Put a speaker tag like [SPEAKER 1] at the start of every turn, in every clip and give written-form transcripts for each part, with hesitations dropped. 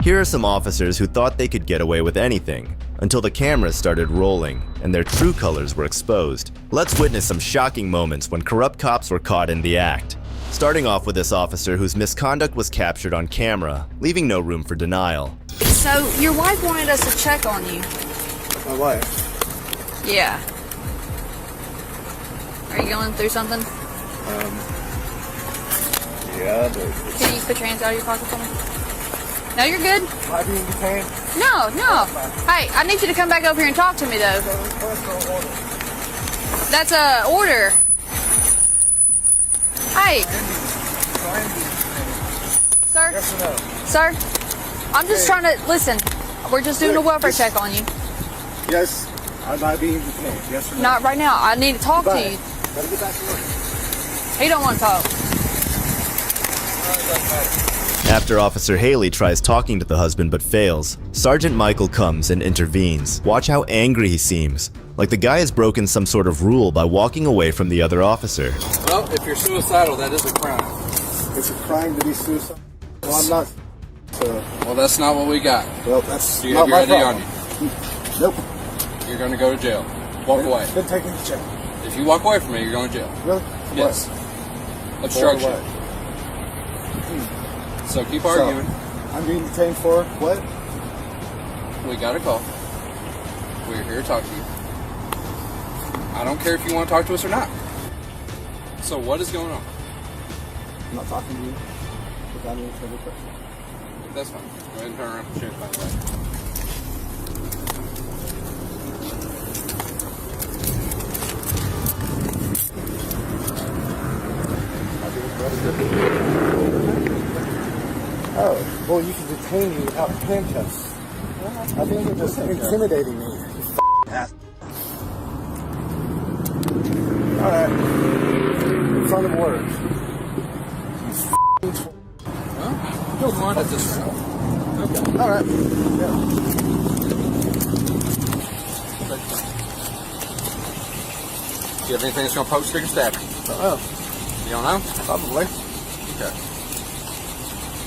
[SPEAKER 1] Here are some officers who thought they could get away with anything, until the cameras started rolling and their true colors were exposed. Let's witness some shocking moments when corrupt cops were caught in the act. Starting off with this officer whose misconduct was captured on camera, leaving no room for denial.
[SPEAKER 2] So, your wife wanted us to check on you.
[SPEAKER 3] My wife?
[SPEAKER 2] Yeah. Are you going through something?
[SPEAKER 3] Yeah, but...
[SPEAKER 2] Can you put your hands out of your pocket for me? No, you're good.
[SPEAKER 3] Am I being detained?
[SPEAKER 2] No. Hey, I need you to come back over here and talk to me, though. That's a order. Hey. Sir?
[SPEAKER 3] Yes or no?
[SPEAKER 2] Sir? I'm just trying to... Listen, we're just doing a welfare check on you.
[SPEAKER 3] Yes. Am I being detained? Yes or no?
[SPEAKER 2] Not right now. I need to talk to you.
[SPEAKER 3] Gotta get back to work.
[SPEAKER 2] He don't want to talk.
[SPEAKER 1] After Officer Haley tries talking to the husband but fails, Sergeant Michael comes and intervenes. Watch how angry he seems, like the guy has broken some sort of rule by walking away from the other officer.
[SPEAKER 4] Well, if you're suicidal, that is a crime.
[SPEAKER 3] It's a crime to be suicidal. Well, I'm not. So,
[SPEAKER 4] Well, that's not what we got.
[SPEAKER 3] well, that's
[SPEAKER 4] Do you
[SPEAKER 3] not
[SPEAKER 4] have your
[SPEAKER 3] my
[SPEAKER 4] ID on
[SPEAKER 3] problem.
[SPEAKER 4] you?
[SPEAKER 3] Nope.
[SPEAKER 4] You're going to go to jail. Walk away.
[SPEAKER 3] Been taken to jail.
[SPEAKER 4] If you walk away from me, you're going to jail.
[SPEAKER 3] Really?
[SPEAKER 4] Yes.
[SPEAKER 3] What?
[SPEAKER 4] Obstruction.
[SPEAKER 3] For what?
[SPEAKER 4] So keep
[SPEAKER 3] So,
[SPEAKER 4] arguing.
[SPEAKER 3] I'm being detained for what?
[SPEAKER 4] We got a call. We're here to talk to you. I don't care if you want to talk to us or not. So what is going on?
[SPEAKER 3] I'm not talking to you. Without any further question.
[SPEAKER 4] That's fine. Go ahead and turn around and put your hands back.
[SPEAKER 3] Oh, well, you can detain me without handcuffs. I think you're just intimidating me. You ass. All right. In front of work.
[SPEAKER 4] Don't mind at this round. Okay.
[SPEAKER 3] All right. Yeah.
[SPEAKER 4] Do you have anything that's going to poke, stick, or stab you?
[SPEAKER 3] Oh,
[SPEAKER 4] You don't know?
[SPEAKER 3] probably.
[SPEAKER 4] Okay.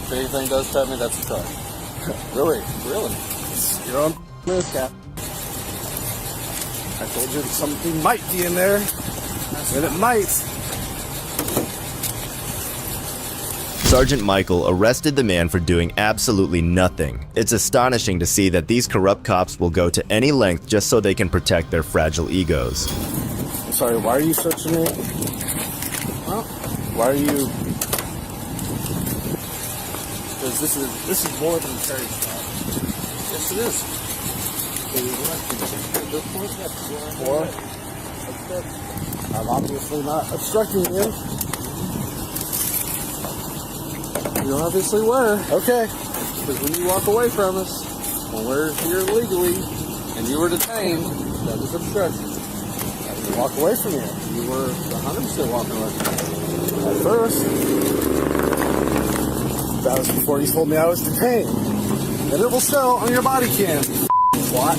[SPEAKER 4] If anything does stab me, that's a try.
[SPEAKER 3] Really?
[SPEAKER 4] Really?
[SPEAKER 3] You're on move, Cap. I told you that something might be in there. And it might.
[SPEAKER 1] Sergeant Michael arrested the man for doing absolutely nothing. It's astonishing to see that these corrupt cops will go to any length just so they can protect their fragile egos.
[SPEAKER 3] I'm sorry, why are you searching me?
[SPEAKER 4] Well,
[SPEAKER 3] Why are you... Because this is more than a terry stop.
[SPEAKER 4] yes, it is.
[SPEAKER 3] Or, I'm obviously not obstructing you.
[SPEAKER 4] You obviously were.
[SPEAKER 3] Okay.
[SPEAKER 4] Because when you walk away from us, when we're here legally, and you were detained, that is obstruction.
[SPEAKER 3] I didn't walk away from you.
[SPEAKER 4] You were 100% walking away from us.
[SPEAKER 3] At first. That was before you told me I was detained. And it will show on your body cam. What?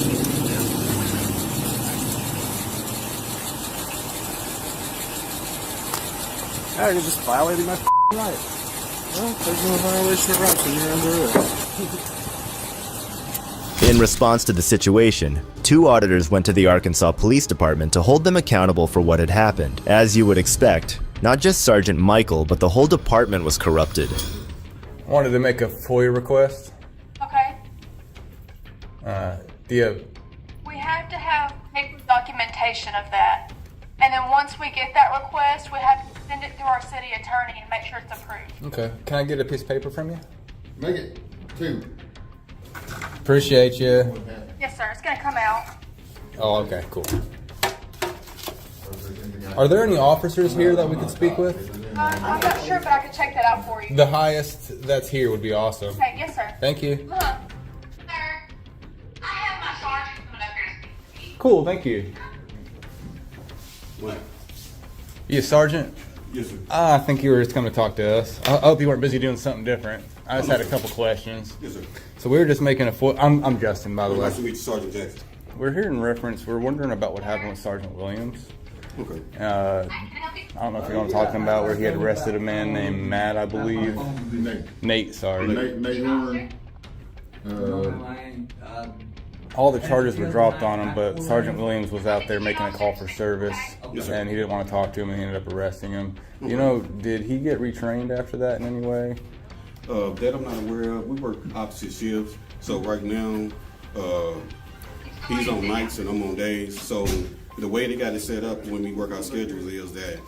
[SPEAKER 3] Yeah, you're just violating my right.
[SPEAKER 4] Well, there's no violation of rights when you're under arrest.
[SPEAKER 1] In response to the situation, 2 auditors went to the Arkansas Police Department to hold them accountable for what had happened. As you would expect, not just Sergeant Michael, but the whole department was corrupted.
[SPEAKER 5] I wanted to make a FOIA request.
[SPEAKER 6] Okay.
[SPEAKER 5] Do you
[SPEAKER 6] We have to have paper documentation of that. And then once we get that request, we have to send it through our city attorney and make sure it's approved.
[SPEAKER 5] okay? Can I get a piece of paper from you?
[SPEAKER 7] Make it 2.
[SPEAKER 5] Appreciate you.
[SPEAKER 6] Yes, sir. It's going to come out.
[SPEAKER 5] Oh, okay, cool. Are there any officers here that we could speak with?
[SPEAKER 6] I'm not sure, but I can check that out for you.
[SPEAKER 5] The highest that's here would be awesome.
[SPEAKER 6] Okay, yes, sir.
[SPEAKER 5] Thank you.
[SPEAKER 6] Sir, I have my sergeant coming up here to speak to you.
[SPEAKER 5] Cool, thank you.
[SPEAKER 7] What?
[SPEAKER 5] You a sergeant?
[SPEAKER 7] Yes, sir.
[SPEAKER 5] I think you were just coming to talk to us. I hope you weren't busy doing something different. I just had a couple questions.
[SPEAKER 7] Yes, sir.
[SPEAKER 5] So we were just making a FOIA. I'm Justin, by the way.
[SPEAKER 7] Nice to meet you, Sergeant Jackson.
[SPEAKER 5] We're here in reference. We're wondering about what happened with Sergeant Williams.
[SPEAKER 7] Okay.
[SPEAKER 5] I don't know if you're going to talk about where he had arrested a man named Matt, I believe.
[SPEAKER 7] Nate.
[SPEAKER 5] Nate, sorry.
[SPEAKER 7] Nate Horn.
[SPEAKER 5] All the charges were dropped on him, but Sergeant Williams was out there making a call for service, and he didn't want to talk to him, and he ended up arresting him. You know, did he get retrained after that in any way?
[SPEAKER 7] That I'm not aware of. We work opposite shifts, so right now he's on nights and I'm on days. So the way they got it set up when we work our schedules is that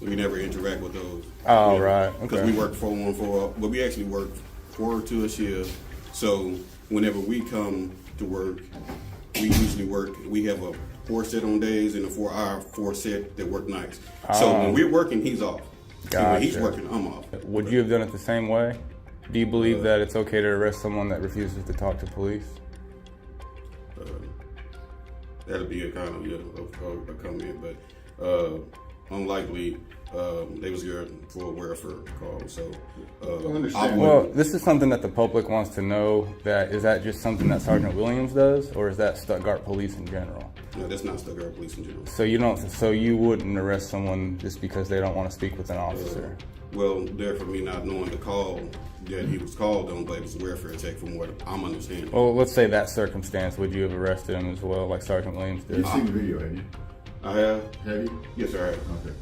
[SPEAKER 7] we never interact with those.
[SPEAKER 5] Oh, right.
[SPEAKER 7] Because
[SPEAKER 5] Okay.
[SPEAKER 7] we work 4-1-4, but we actually work 4 to a shift. So whenever we come to work, we usually work. We have a 4 set on days and a 4 set that work nights. So when we're working, he's off. And when he's
[SPEAKER 5] Gotcha.
[SPEAKER 7] working, I'm off.
[SPEAKER 5] Would you have done it the same way? Do you believe that it's okay to arrest someone that refuses to talk to police?
[SPEAKER 7] That'll be a kind of a comment, but unlikely. They was here for a welfare call, so
[SPEAKER 5] Well, this is something that the public wants to know. Is that just something that Sergeant Williams does, or is that Stuttgart Police in general?
[SPEAKER 7] No, that's not Stuttgart Police in general.
[SPEAKER 5] So you don't. So you wouldn't arrest someone just because they don't want to speak with an officer?
[SPEAKER 7] Well, therefore, me not knowing the call that he was called on, but it was a welfare check from what I'm understanding.
[SPEAKER 5] Well, let's say that circumstance. Would you have arrested him as well, like Sergeant Williams did?
[SPEAKER 8] You've seen the video, have you?
[SPEAKER 7] I have.
[SPEAKER 8] Have you?
[SPEAKER 7] Yes, sir. I have.
[SPEAKER 8] Okay.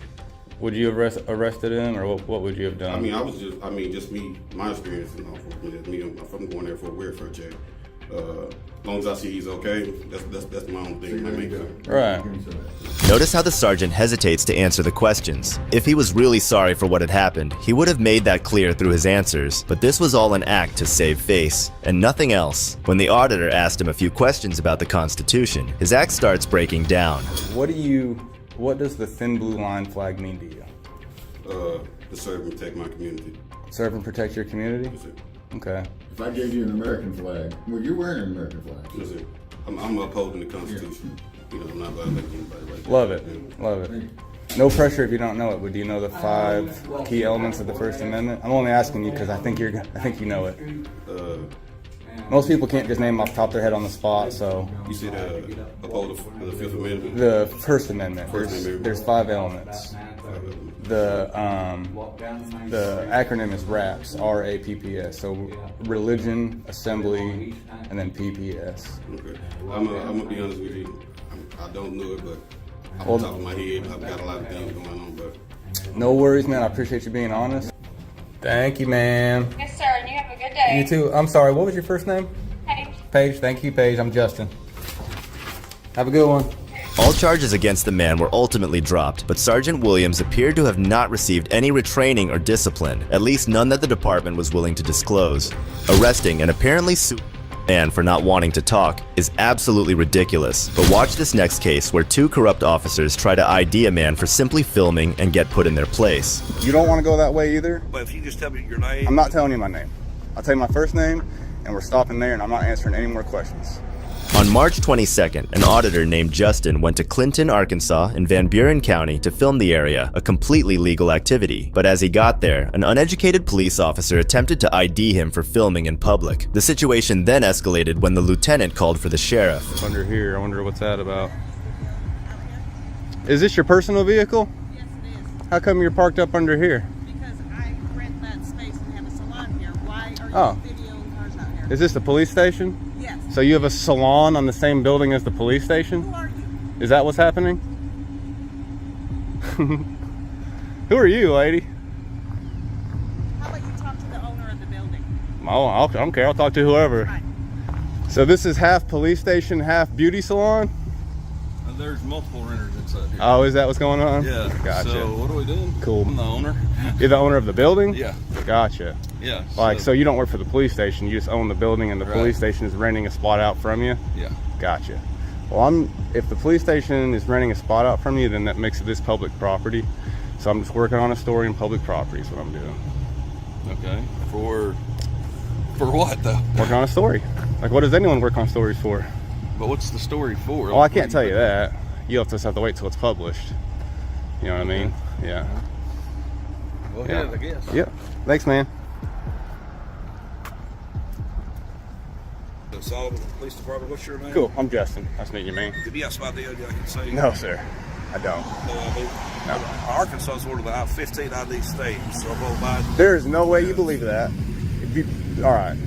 [SPEAKER 5] Would you have arrested him, or what would you have done?
[SPEAKER 7] I mean, just me, my experience, you know, if I'm going there for a welfare check, as long as I see he's okay, that's my own thing.
[SPEAKER 5] Right.
[SPEAKER 1] Notice how the sergeant hesitates to answer the questions. If he was really sorry for what had happened, he would have made that clear through his answers, but this was all an act to save face, and nothing else. When the auditor asked him a few questions about the Constitution, his act starts breaking down.
[SPEAKER 5] What does the thin blue line flag mean to you?
[SPEAKER 7] To serve and protect my community.
[SPEAKER 5] Serve and protect your community?
[SPEAKER 7] That's it.
[SPEAKER 5] Okay.
[SPEAKER 8] If I gave you an American flag, well, you're wearing an American flag.
[SPEAKER 7] That's it. I'm upholding the Constitution. You know, I'm not violating anybody right there.
[SPEAKER 5] Love it. Love it. No pressure if you don't know it, but do you know the 5 key elements of the First Amendment? I'm only asking you because I think you know it. Most people can't just name off the top of their head on the spot, so.
[SPEAKER 7] You said uphold the Fifth Amendment?
[SPEAKER 5] The First Amendment.
[SPEAKER 7] First Amendment.
[SPEAKER 5] There's 5 elements. The acronym is RAPS, R-A-P-P-S. So religion, assembly, and then PPS.
[SPEAKER 7] Okay. I'm gonna be honest with you. I don't know it, but off the top of my head, I've got a lot of things going on. But
[SPEAKER 5] No worries, man. I appreciate you being honest. Thank you, man.
[SPEAKER 6] Yes, sir, and you have a good day.
[SPEAKER 5] You too. I'm sorry, what was your first name?
[SPEAKER 6] Paige.
[SPEAKER 5] Paige. Thank you, Paige. I'm Justin. Have a good one.
[SPEAKER 1] All charges against the man were ultimately dropped, but Sergeant Williams appeared to have not received any retraining or discipline, at least none that the department was willing to disclose. Arresting and apparently suing a man for not wanting to talk is absolutely ridiculous, but watch this next case where 2 corrupt officers try to ID a man for simply filming and get put in their place.
[SPEAKER 5] You don't want to go that way either?
[SPEAKER 9] But if you just tell me your name.
[SPEAKER 5] I'm not telling you my name. I'll tell you my first name, and we're stopping there, and I'm not answering any more questions.
[SPEAKER 1] On March 22nd, an auditor named Justin went to Clinton, Arkansas in Van Buren County to film the area, a completely legal activity. But as he got there, an uneducated police officer attempted to ID him for filming in public. The situation then escalated when the lieutenant called for the sheriff.
[SPEAKER 5] Under here, I wonder what's that about. Is this your personal vehicle?
[SPEAKER 10] Yes, it is.
[SPEAKER 5] How come you're parked up under here?
[SPEAKER 10] Because I rent that space and have a salon here. Why are you
[SPEAKER 5] Oh.
[SPEAKER 10] videoing cars out here?
[SPEAKER 5] Is this the police station?
[SPEAKER 10] Yes.
[SPEAKER 5] So you have a salon on the same building as the police
[SPEAKER 10] Who
[SPEAKER 5] station?
[SPEAKER 10] are you?
[SPEAKER 5] Is that what's happening? Who are you, lady?
[SPEAKER 10] How about you talk to the owner of the building?
[SPEAKER 5] Oh, I don't care. I'll talk to whoever.
[SPEAKER 10] Right.
[SPEAKER 5] So this is half police station, half beauty salon?
[SPEAKER 9] There's multiple renters inside here.
[SPEAKER 5] Oh, is that what's going on?
[SPEAKER 9] Yeah.
[SPEAKER 5] Gotcha.
[SPEAKER 9] So what are we doing?
[SPEAKER 5] Cool.
[SPEAKER 9] I'm the owner.
[SPEAKER 5] You're the owner of the building?
[SPEAKER 9] Yeah.
[SPEAKER 5] Gotcha.
[SPEAKER 9] Yeah.
[SPEAKER 5] Like, so you don't work for the police station, you just own the building and the
[SPEAKER 9] Right.
[SPEAKER 5] police station is renting a spot out from you?
[SPEAKER 9] Yeah.
[SPEAKER 5] Gotcha. Well, if the police station is renting a spot out from you, then that makes this public property. So I'm just working on a story in public property is what I'm doing.
[SPEAKER 9] Okay. For what though?
[SPEAKER 5] Working on a story. Like, what does anyone work on stories for?
[SPEAKER 9] But what's the story for?
[SPEAKER 5] Well, I can't tell you that. You'll just have to wait till it's published. You know what I mean? Yeah.
[SPEAKER 9] Well,
[SPEAKER 5] Yeah.
[SPEAKER 9] yeah, I guess.
[SPEAKER 5] Yep. Thanks, man.
[SPEAKER 9] The Sullivan Police Department. What's your name?
[SPEAKER 5] Cool. I'm Justin. Nice to meet you, man.
[SPEAKER 9] Did you have spot the ID I can say?
[SPEAKER 5] No, sir. I don't.
[SPEAKER 9] No ID.
[SPEAKER 5] No.
[SPEAKER 9] Arkansas is one of the 15 ID states. So I'm going by.
[SPEAKER 5] There is no way you believe that. All right.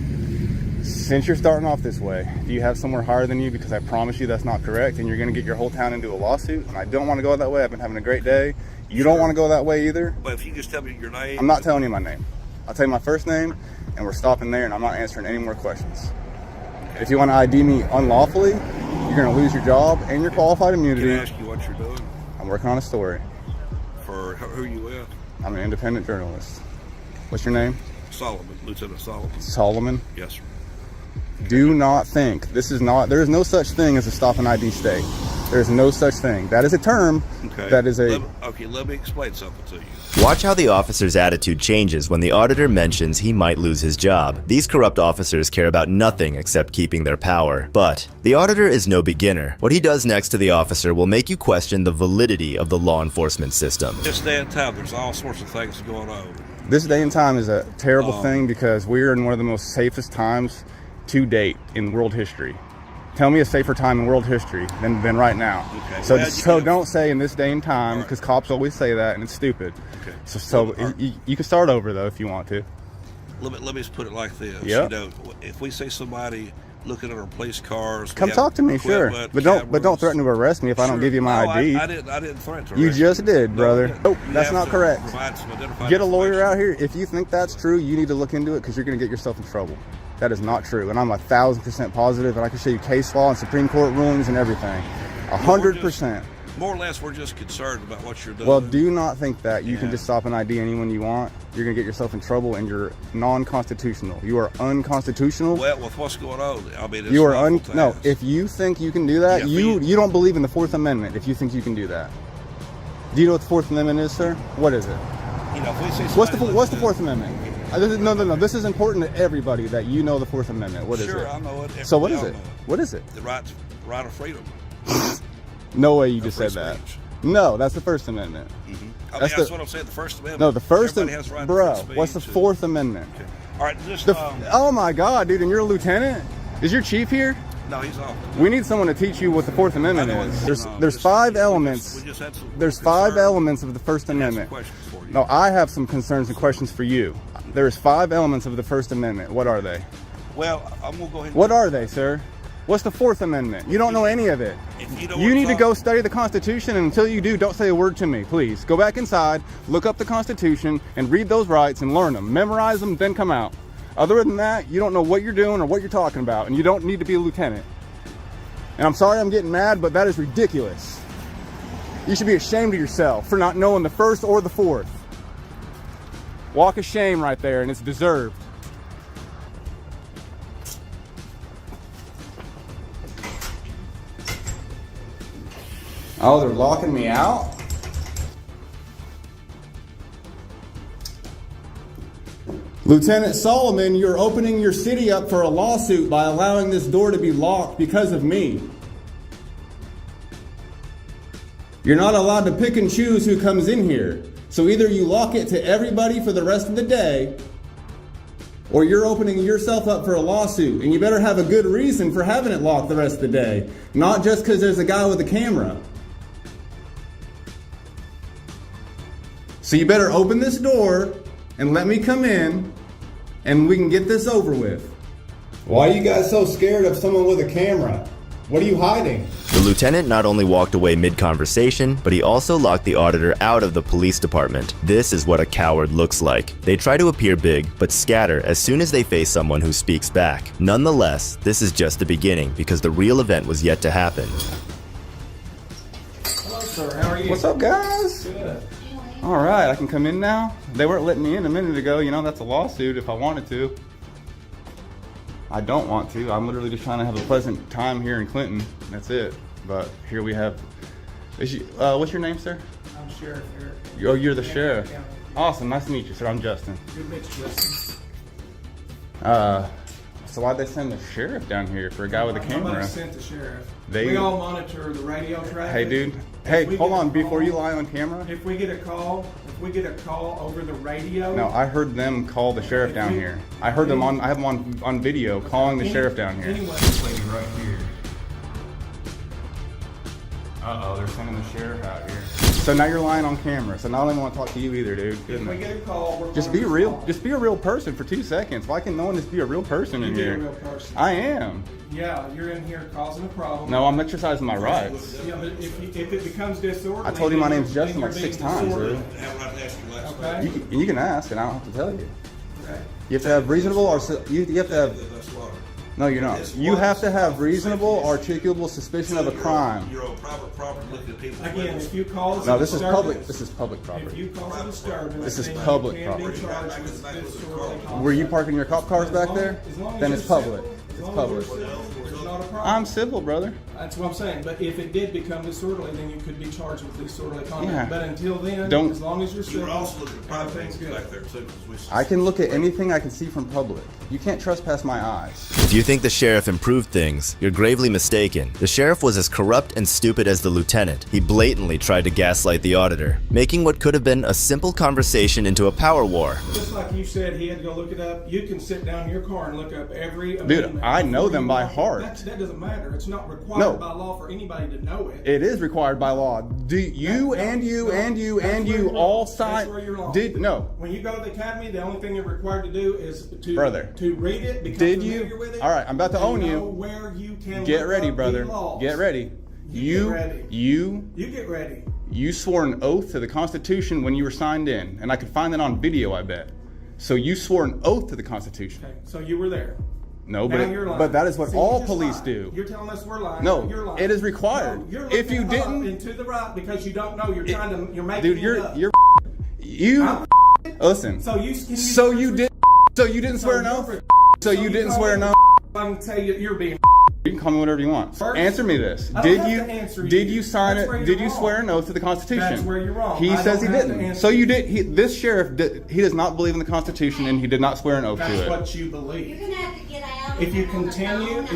[SPEAKER 5] Since you're starting off this way, do you have somewhere higher than you? Because I promise you that's not correct, and you're going to get your whole town into a lawsuit, and I don't want to go that way. I've been having a great day. You don't want to go that way either.
[SPEAKER 9] But if you just tell me your name.
[SPEAKER 5] I'm not telling you my name. I'll tell you my first name, and we're stopping there, and I'm not answering any more questions. If you want to ID me unlawfully, you're going to lose your job and your qualified immunity.
[SPEAKER 9] Can I ask you what you're doing?
[SPEAKER 5] I'm working on a story.
[SPEAKER 9] For who are you with?
[SPEAKER 5] I'm an independent journalist. What's your name?
[SPEAKER 9] Solomon, Lieutenant Solomon.
[SPEAKER 5] Solomon?
[SPEAKER 9] Yes, sir.
[SPEAKER 5] Do not think, there is no such thing as a stop and ID state. There's no such thing. That is a term.
[SPEAKER 9] Okay.
[SPEAKER 5] That is a...
[SPEAKER 9] Let me explain something to you.
[SPEAKER 1] Watch how the officer's attitude changes when the auditor mentions he might lose his job. These corrupt officers care about nothing except keeping their power. But the auditor is no beginner. What he does next to the officer will make you question the validity of the law enforcement system.
[SPEAKER 9] This day and time, there's all sorts of things going on.
[SPEAKER 5] This day and time is a terrible thing because we're in one of the most safest times to date in world history. Tell me a safer time in world history than right now.
[SPEAKER 9] Okay.
[SPEAKER 5] So don't say in this day and time, because cops always say that and it's stupid.
[SPEAKER 9] Okay.
[SPEAKER 5] You can start over though if you want to.
[SPEAKER 9] Let me just put it like this.
[SPEAKER 5] Yep.
[SPEAKER 9] You know, if we see somebody looking at our police cars,
[SPEAKER 5] come talk to me, sure. But don't threaten to arrest me if I don't give you my ID.
[SPEAKER 9] I didn't threaten to arrest
[SPEAKER 5] you. Just did, brother.
[SPEAKER 9] No,
[SPEAKER 5] that's not correct. Get a lawyer out here. If you think that's true, you need to look into it because you're going to get yourself in trouble. That is not true, and I'm 1,000% positive, and I can show you case law and Supreme Court rulings and everything. 100%.
[SPEAKER 9] More or less, we're just concerned about what you're doing.
[SPEAKER 5] Well, do not think that you can just stop and ID anyone you want. You're going to get yourself in trouble, and you're non-constitutional. You are unconstitutional.
[SPEAKER 9] Well, with what's going on, I mean, it's
[SPEAKER 5] you are no. If you think you can do that, you don't believe in the Fourth Amendment. If you think you can do that, do you know what the Fourth Amendment is, sir? What is it?
[SPEAKER 9] You know, if we say
[SPEAKER 5] what's the Fourth Amendment? No. This is important to everybody that you know the Fourth Amendment. What is it?
[SPEAKER 9] Sure, I know it.
[SPEAKER 5] So what is it? What is it?
[SPEAKER 9] The right of freedom.
[SPEAKER 5] No way you just said that. No, that's the First Amendment.
[SPEAKER 9] Mm-hmm. That's what I'm saying. The First Amendment.
[SPEAKER 5] No, the First
[SPEAKER 9] Amendment.
[SPEAKER 5] Bro, what's the Fourth Amendment?
[SPEAKER 9] Okay. All right,
[SPEAKER 5] oh my God, dude! And you're a lieutenant? Is your chief here?
[SPEAKER 9] No, he's off.
[SPEAKER 5] We need someone to teach you what the Fourth Amendment is. There's 5 elements. There's 5 elements of the First Amendment. No, I have some concerns and questions for you. There's 5 elements of the First Amendment. What are they?
[SPEAKER 9] Well, I'm gonna go ahead.
[SPEAKER 5] What are they, sir? What's the Fourth Amendment? You don't know any of it. You need to go study the Constitution, and until you do, don't say a word to me, please. Go back inside, look up the Constitution, and read those rights and learn them. Memorize them, then come out. Other than that, you don't know what you're doing or what you're talking about, and you don't need to be a lieutenant. And I'm sorry I'm getting mad, but that is ridiculous. You should be ashamed of yourself for not knowing the First or the Fourth. Walk of shame right there, and it's deserved. Oh, they're locking me out? Lieutenant Solomon, you're opening your city up for a lawsuit by allowing this door to be locked because of me. You're not allowed to pick and choose who comes in here. So either you lock it to everybody for the rest of the day, or you're opening yourself up for a lawsuit. And you better have a good reason for having it locked the rest of the day. Not just because there's a guy with a camera. So you better open this door and let me come in and we can get this over with. Why are you guys so scared of someone with a camera? What are you hiding?
[SPEAKER 1] The lieutenant not only walked away mid-conversation, but he also locked the auditor out of the police department. This is what a coward looks like. They try to appear big, but scatter as soon as they face someone who speaks back. Nonetheless, this is just the beginning because the real event was yet to happen.
[SPEAKER 3] Hello, sir. How are you?
[SPEAKER 5] What's up, guys?
[SPEAKER 3] Good.
[SPEAKER 5] All right, I can come in now. They weren't letting me in a minute ago. You know, that's a lawsuit if I wanted to. I don't want to. I'm literally just trying to have a pleasant time here in Clinton. That's it. But here we have. What's your name, sir?
[SPEAKER 3] I'm Sheriff Eric.
[SPEAKER 5] Oh, you're the sheriff. Awesome. Nice to meet you, sir. I'm Justin.
[SPEAKER 3] Good to meet you, Justin.
[SPEAKER 5] So why'd they send the sheriff down here for a guy with a camera?
[SPEAKER 3] Nobody sent the sheriff.
[SPEAKER 5] We
[SPEAKER 3] all monitor the radio traffic.
[SPEAKER 5] Hey, dude. Hey, hold on. Before you lie on camera.
[SPEAKER 3] If we get a call over the radio.
[SPEAKER 5] No, I heard them call the sheriff down here. I heard them on. I have them on video calling the sheriff down here.
[SPEAKER 3] Anyway,
[SPEAKER 5] This lady right here. Uh-oh, they're sending the sheriff out here. So now you're lying on camera. So now I don't even want to talk to you either, dude.
[SPEAKER 3] If we get a call, we're
[SPEAKER 5] Just
[SPEAKER 3] going
[SPEAKER 5] be
[SPEAKER 3] to
[SPEAKER 5] real.
[SPEAKER 3] respond.
[SPEAKER 5] Just be a real person for 2 seconds. Why can no one just be a real person in
[SPEAKER 3] You be
[SPEAKER 5] here?
[SPEAKER 3] a real person.
[SPEAKER 5] I am.
[SPEAKER 3] Yeah, you're in here causing a problem.
[SPEAKER 5] No, I'm exercising my rights.
[SPEAKER 3] Yeah, but if it becomes disorderly,
[SPEAKER 5] I told you my
[SPEAKER 3] then
[SPEAKER 5] name's
[SPEAKER 3] you're-
[SPEAKER 5] Justin
[SPEAKER 3] then
[SPEAKER 5] like
[SPEAKER 3] you're
[SPEAKER 5] 6
[SPEAKER 3] being
[SPEAKER 5] times,
[SPEAKER 3] disorderly.
[SPEAKER 5] dude.
[SPEAKER 3] Okay.
[SPEAKER 5] You can ask, and I don't have to tell you.
[SPEAKER 3] Okay.
[SPEAKER 5] You have to have reasonable or you have to have. No, you're not. You have to have reasonable, articulable suspicion of a crime.
[SPEAKER 9] You're on private property looking at people's
[SPEAKER 3] Again,
[SPEAKER 9] windows.
[SPEAKER 3] if you cause
[SPEAKER 5] No,
[SPEAKER 3] a
[SPEAKER 5] this is
[SPEAKER 3] disturbance,
[SPEAKER 5] public. This is public
[SPEAKER 3] If
[SPEAKER 5] property.
[SPEAKER 3] you cause a disturbance,
[SPEAKER 5] This is
[SPEAKER 3] then you
[SPEAKER 5] public
[SPEAKER 3] can
[SPEAKER 5] property.
[SPEAKER 3] be charged with disorderly conduct.
[SPEAKER 5] Were you parking your cop cars back there?
[SPEAKER 3] As long as
[SPEAKER 5] Then
[SPEAKER 3] you're
[SPEAKER 5] it's public.
[SPEAKER 3] civil, as
[SPEAKER 5] It's
[SPEAKER 3] long as
[SPEAKER 5] public.
[SPEAKER 3] you're civil, there's not a problem.
[SPEAKER 5] I'm civil, brother.
[SPEAKER 3] That's what I'm saying. But if it did become disorderly, then you could be charged with disorderly conduct.
[SPEAKER 5] Yeah.
[SPEAKER 3] But until then,
[SPEAKER 5] Don't-
[SPEAKER 3] as long as you're
[SPEAKER 9] You
[SPEAKER 3] civil,
[SPEAKER 9] were also looking at private
[SPEAKER 3] everything's
[SPEAKER 9] things
[SPEAKER 3] good.
[SPEAKER 9] back there too. 'Cause we-
[SPEAKER 5] I can look at anything I can see from public. You can't trespass my eyes.
[SPEAKER 1] If you think the sheriff improved things, you're gravely mistaken. The sheriff was as corrupt and stupid as the lieutenant. He blatantly tried to gaslight the auditor, making what could have been a simple conversation into a power war.
[SPEAKER 3] Just like you said, he had to go look it up. You can sit down in your car and look up every
[SPEAKER 5] Dude,
[SPEAKER 3] amendment
[SPEAKER 5] I know
[SPEAKER 3] before
[SPEAKER 5] them
[SPEAKER 3] you
[SPEAKER 5] by
[SPEAKER 3] walk in.
[SPEAKER 5] heart.
[SPEAKER 3] That doesn't matter. It's not required
[SPEAKER 5] No.
[SPEAKER 3] by law for anybody to know it.
[SPEAKER 5] It is required by law. Do you and you and you
[SPEAKER 3] That's
[SPEAKER 5] and
[SPEAKER 3] where
[SPEAKER 5] you
[SPEAKER 3] you're
[SPEAKER 5] all
[SPEAKER 3] wrong.
[SPEAKER 5] sign?
[SPEAKER 3] That's where you're wrong.
[SPEAKER 5] Did no?
[SPEAKER 3] When you go to the academy, the only thing you're required to do is to
[SPEAKER 5] Brother.
[SPEAKER 3] to read it, become
[SPEAKER 5] Did
[SPEAKER 3] familiar
[SPEAKER 5] you?
[SPEAKER 3] with it.
[SPEAKER 5] All right, I'm about to
[SPEAKER 3] and
[SPEAKER 5] own you.
[SPEAKER 3] know where you can
[SPEAKER 5] Get
[SPEAKER 3] look
[SPEAKER 5] ready,
[SPEAKER 3] up
[SPEAKER 5] brother.
[SPEAKER 3] the laws.
[SPEAKER 5] Get ready.
[SPEAKER 3] You get ready.
[SPEAKER 5] You
[SPEAKER 3] get ready.
[SPEAKER 5] You swore an oath to the Constitution when you were signed in, and I could find that on video, I bet. So you swore an oath to the Constitution.
[SPEAKER 3] Okay, so you were there.
[SPEAKER 5] No,
[SPEAKER 3] Now
[SPEAKER 5] but
[SPEAKER 3] you're lying.
[SPEAKER 5] but that is what
[SPEAKER 3] See, you
[SPEAKER 5] all
[SPEAKER 3] just
[SPEAKER 5] police
[SPEAKER 3] lied.
[SPEAKER 5] do.
[SPEAKER 3] You're telling us we're lying.
[SPEAKER 5] No,
[SPEAKER 3] you're lying.
[SPEAKER 5] it is required.
[SPEAKER 3] No, you're
[SPEAKER 5] If you
[SPEAKER 3] looking up
[SPEAKER 5] didn't-
[SPEAKER 3] and to the right because you don't know. You're making
[SPEAKER 5] Dude,
[SPEAKER 3] it up.
[SPEAKER 5] you listen.
[SPEAKER 3] So you
[SPEAKER 5] didn't swear an oath. So you didn't swear an oath.
[SPEAKER 3] I can tell you, you're being.
[SPEAKER 5] You can call me whatever you want.
[SPEAKER 3] First,
[SPEAKER 5] Answer me this.
[SPEAKER 3] I don't
[SPEAKER 5] Did
[SPEAKER 3] have
[SPEAKER 5] you
[SPEAKER 3] to answer
[SPEAKER 5] did
[SPEAKER 3] you.
[SPEAKER 5] you sign
[SPEAKER 3] That's
[SPEAKER 5] it?
[SPEAKER 3] where
[SPEAKER 5] Did
[SPEAKER 3] you're
[SPEAKER 5] you swear
[SPEAKER 3] wrong.
[SPEAKER 5] an oath to the Constitution?
[SPEAKER 3] That's where you're wrong.
[SPEAKER 5] He
[SPEAKER 3] I
[SPEAKER 5] says
[SPEAKER 3] don't
[SPEAKER 5] he
[SPEAKER 3] have to
[SPEAKER 5] didn't.
[SPEAKER 3] answer
[SPEAKER 5] So you
[SPEAKER 3] you.
[SPEAKER 5] did. This sheriff he does not believe in the Constitution, and he did not swear an oath
[SPEAKER 3] That's
[SPEAKER 5] to it.
[SPEAKER 3] what you believe.
[SPEAKER 10] You're gonna have to get out.
[SPEAKER 3] If you continue, and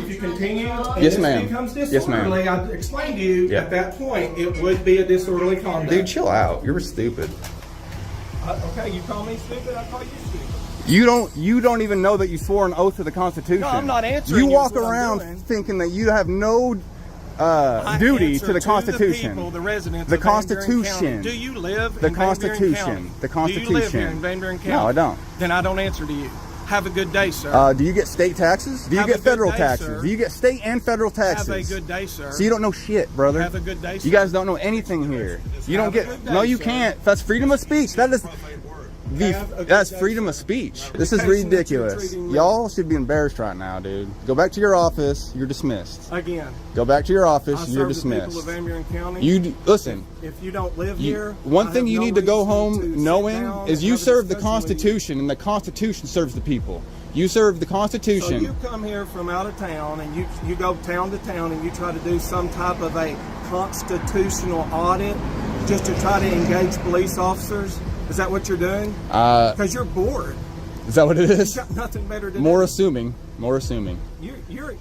[SPEAKER 5] Yes,
[SPEAKER 3] this
[SPEAKER 5] ma'am.
[SPEAKER 3] becomes
[SPEAKER 5] Yes, ma'am.
[SPEAKER 3] disorderly, I explained to you
[SPEAKER 5] Yeah.
[SPEAKER 3] at that point it would be a disorderly conduct.
[SPEAKER 5] Dude, chill out. You're stupid.
[SPEAKER 3] Okay, you call me stupid, I call you stupid.
[SPEAKER 5] You don't even know that you swore an oath to the Constitution.
[SPEAKER 3] No, I'm not answering
[SPEAKER 5] You
[SPEAKER 3] you,
[SPEAKER 5] walk
[SPEAKER 3] is what I'm
[SPEAKER 5] around
[SPEAKER 3] doing.
[SPEAKER 5] thinking that you have no
[SPEAKER 3] I
[SPEAKER 5] duty
[SPEAKER 3] answer
[SPEAKER 5] to the Constitution.
[SPEAKER 3] The people, the residents
[SPEAKER 5] The
[SPEAKER 3] of Van Buren
[SPEAKER 5] Constitution.
[SPEAKER 3] County. Do you live
[SPEAKER 5] The
[SPEAKER 3] in Van Buren
[SPEAKER 5] Constitution.
[SPEAKER 3] County?
[SPEAKER 5] The
[SPEAKER 3] Do you live here
[SPEAKER 5] Constitution.
[SPEAKER 3] in Van Buren County?
[SPEAKER 5] No, I don't.
[SPEAKER 3] Then I don't answer to you. Have a good day, sir.
[SPEAKER 5] Do you get state taxes? Do you
[SPEAKER 3] Have a
[SPEAKER 5] get
[SPEAKER 3] good
[SPEAKER 5] federal
[SPEAKER 3] day,
[SPEAKER 5] taxes?
[SPEAKER 3] sir.
[SPEAKER 5] Do you get state and federal taxes?
[SPEAKER 3] Have a good day, sir.
[SPEAKER 5] So you don't know shit, brother.
[SPEAKER 3] Have a good day, sir.
[SPEAKER 5] You guys don't know anything here. You don't
[SPEAKER 3] Have a
[SPEAKER 5] get.
[SPEAKER 3] good day,
[SPEAKER 5] No, you
[SPEAKER 3] sir.
[SPEAKER 5] can't. That's freedom of speech. That is.
[SPEAKER 3] Have a good
[SPEAKER 5] That's
[SPEAKER 3] day,
[SPEAKER 5] freedom
[SPEAKER 3] sir.
[SPEAKER 5] of speech. This is
[SPEAKER 3] Education that you're
[SPEAKER 5] ridiculous.
[SPEAKER 3] treating me.
[SPEAKER 5] Y'all should be embarrassed right now, dude. Go back to your office. You're dismissed.
[SPEAKER 3] Again,
[SPEAKER 5] Go back to your
[SPEAKER 3] I
[SPEAKER 5] office. You're
[SPEAKER 3] serve the people of
[SPEAKER 5] dismissed.
[SPEAKER 3] Van Buren County.
[SPEAKER 5] Listen.
[SPEAKER 3] If you don't live here,
[SPEAKER 5] One
[SPEAKER 3] I
[SPEAKER 5] thing
[SPEAKER 3] have
[SPEAKER 5] you
[SPEAKER 3] no
[SPEAKER 5] need to go
[SPEAKER 3] reason to
[SPEAKER 5] home
[SPEAKER 3] sit
[SPEAKER 5] knowing
[SPEAKER 3] down
[SPEAKER 5] is
[SPEAKER 3] and
[SPEAKER 5] you
[SPEAKER 3] have a
[SPEAKER 5] serve the
[SPEAKER 3] discussion with you.
[SPEAKER 5] Constitution, and the Constitution serves the people. You serve the
[SPEAKER 3] So
[SPEAKER 5] Constitution.
[SPEAKER 3] you come here from out of town and you go town to town and you try to do some type of a constitutional audit just to try to engage police officers. Is that what you're doing? Because you're bored.
[SPEAKER 5] Is that what it
[SPEAKER 3] You've
[SPEAKER 5] is?
[SPEAKER 3] got nothing better to
[SPEAKER 5] More
[SPEAKER 3] do.
[SPEAKER 5] assuming. More assuming.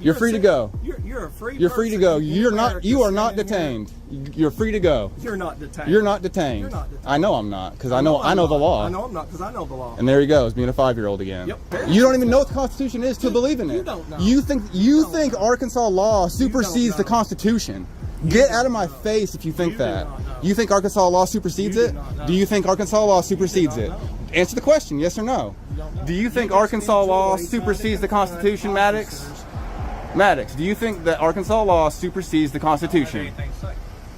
[SPEAKER 3] You're
[SPEAKER 5] free to
[SPEAKER 3] a-
[SPEAKER 5] go.
[SPEAKER 3] You're a free.
[SPEAKER 5] You're free to
[SPEAKER 3] person.
[SPEAKER 5] go. You're not.
[SPEAKER 3] America
[SPEAKER 5] You are not
[SPEAKER 3] standing here.
[SPEAKER 5] detained. You're free to go.
[SPEAKER 3] You're not detained.
[SPEAKER 5] You're not detained.
[SPEAKER 3] You're not detained.
[SPEAKER 5] I know I'm not, because I know
[SPEAKER 3] I'm
[SPEAKER 5] the
[SPEAKER 3] not.
[SPEAKER 5] law.
[SPEAKER 3] I know I'm not because I know the law.
[SPEAKER 5] And there he goes, being a 5-year-old again.
[SPEAKER 3] Yep.
[SPEAKER 5] You don't even know what the Constitution is to believe in it.
[SPEAKER 3] You don't know.
[SPEAKER 5] You think Arkansas law supersedes the
[SPEAKER 3] know.
[SPEAKER 5] Constitution. Get out of my face if you think
[SPEAKER 3] You do
[SPEAKER 5] that.
[SPEAKER 3] not know.
[SPEAKER 5] You think Arkansas law supersedes
[SPEAKER 3] You do
[SPEAKER 5] it?
[SPEAKER 3] not know.
[SPEAKER 5] Do you think Arkansas law supersedes
[SPEAKER 3] not
[SPEAKER 5] it?
[SPEAKER 3] know.
[SPEAKER 5] Answer the question, yes or no.
[SPEAKER 3] don't know.
[SPEAKER 5] Do you think
[SPEAKER 3] just
[SPEAKER 5] Arkansas law
[SPEAKER 3] enjoy
[SPEAKER 5] supersedes the
[SPEAKER 3] trying to
[SPEAKER 5] Constitution,
[SPEAKER 3] confront
[SPEAKER 5] Maddox?
[SPEAKER 3] officers.
[SPEAKER 5] Maddox, do you think that Arkansas law supersedes the Constitution?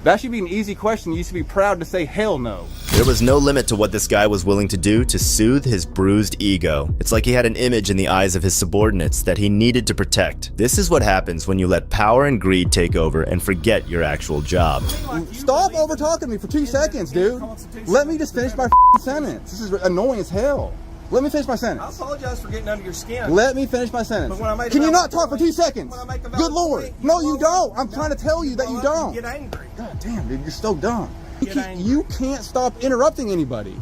[SPEAKER 5] That should be an easy question. You should be proud to say hell no.
[SPEAKER 1] There was no limit to what this guy was willing to do to soothe his bruised ego. It's like he had an image in the eyes of his subordinates that he needed to protect. This is what happens when you let power and greed take over and forget your actual job.
[SPEAKER 5] Stop over talking to me for 2 seconds, dude. Let me just finish my sentence. This is annoying as hell. Let me finish my
[SPEAKER 3] I
[SPEAKER 5] sentence.
[SPEAKER 3] apologize for getting under your skin.
[SPEAKER 5] Let me finish my sentence.
[SPEAKER 3] But when I make a
[SPEAKER 5] Can you
[SPEAKER 3] valid
[SPEAKER 5] not talk for
[SPEAKER 3] point-
[SPEAKER 5] 2 seconds?
[SPEAKER 3] when I make a valid
[SPEAKER 5] Good Lord.
[SPEAKER 3] point,
[SPEAKER 5] No, you
[SPEAKER 3] won't.
[SPEAKER 5] don't. I'm trying to tell you that you don't.
[SPEAKER 3] Get angry.
[SPEAKER 5] God damn, dude, you're so dumb.
[SPEAKER 3] Get angry.
[SPEAKER 5] You can't stop interrupting anybody.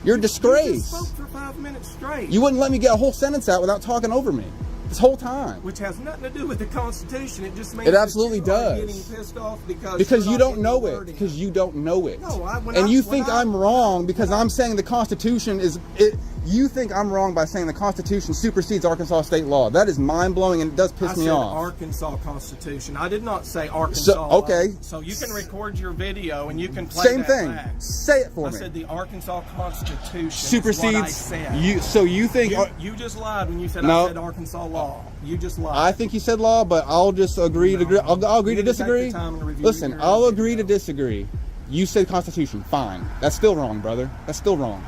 [SPEAKER 5] You're a
[SPEAKER 3] You just
[SPEAKER 5] disgrace.
[SPEAKER 3] spoke for 5 minutes straight.
[SPEAKER 5] You wouldn't let me get a whole sentence out without talking over me this whole time.
[SPEAKER 3] Which has nothing to do with the Constitution. It just means
[SPEAKER 5] It absolutely
[SPEAKER 3] that you are
[SPEAKER 5] does.
[SPEAKER 3] getting pissed off
[SPEAKER 5] Because
[SPEAKER 3] you're
[SPEAKER 5] you
[SPEAKER 3] not
[SPEAKER 5] don't
[SPEAKER 3] getting
[SPEAKER 5] know
[SPEAKER 3] the
[SPEAKER 5] it.
[SPEAKER 3] wording.
[SPEAKER 5] Because you don't know it.
[SPEAKER 3] No, when
[SPEAKER 5] and
[SPEAKER 3] I-
[SPEAKER 5] you
[SPEAKER 3] when
[SPEAKER 5] think
[SPEAKER 3] I-
[SPEAKER 5] I'm wrong because I'm saying the Constitution is it. you think I'm wrong by saying the Constitution supersedes Arkansas state law. That is mind-blowing, and it does piss me off.
[SPEAKER 3] Arkansas Constitution. I did not say Arkansas law.
[SPEAKER 5] Okay.
[SPEAKER 3] So you can record your video and you can play
[SPEAKER 5] Same
[SPEAKER 3] that
[SPEAKER 5] thing.
[SPEAKER 3] back.
[SPEAKER 5] Say it for me.
[SPEAKER 3] I said the Arkansas Constitution
[SPEAKER 5] supersedes.
[SPEAKER 3] is what I said.
[SPEAKER 5] So you think
[SPEAKER 3] you just lied when you said
[SPEAKER 5] No.
[SPEAKER 3] I said Arkansas law. You just lied.
[SPEAKER 5] I think you said law, but I'll just agree to agree. I'll agree to disagree. Listen, I'll agree to disagree. You said Constitution. Fine. That's still wrong, brother. That's still wrong.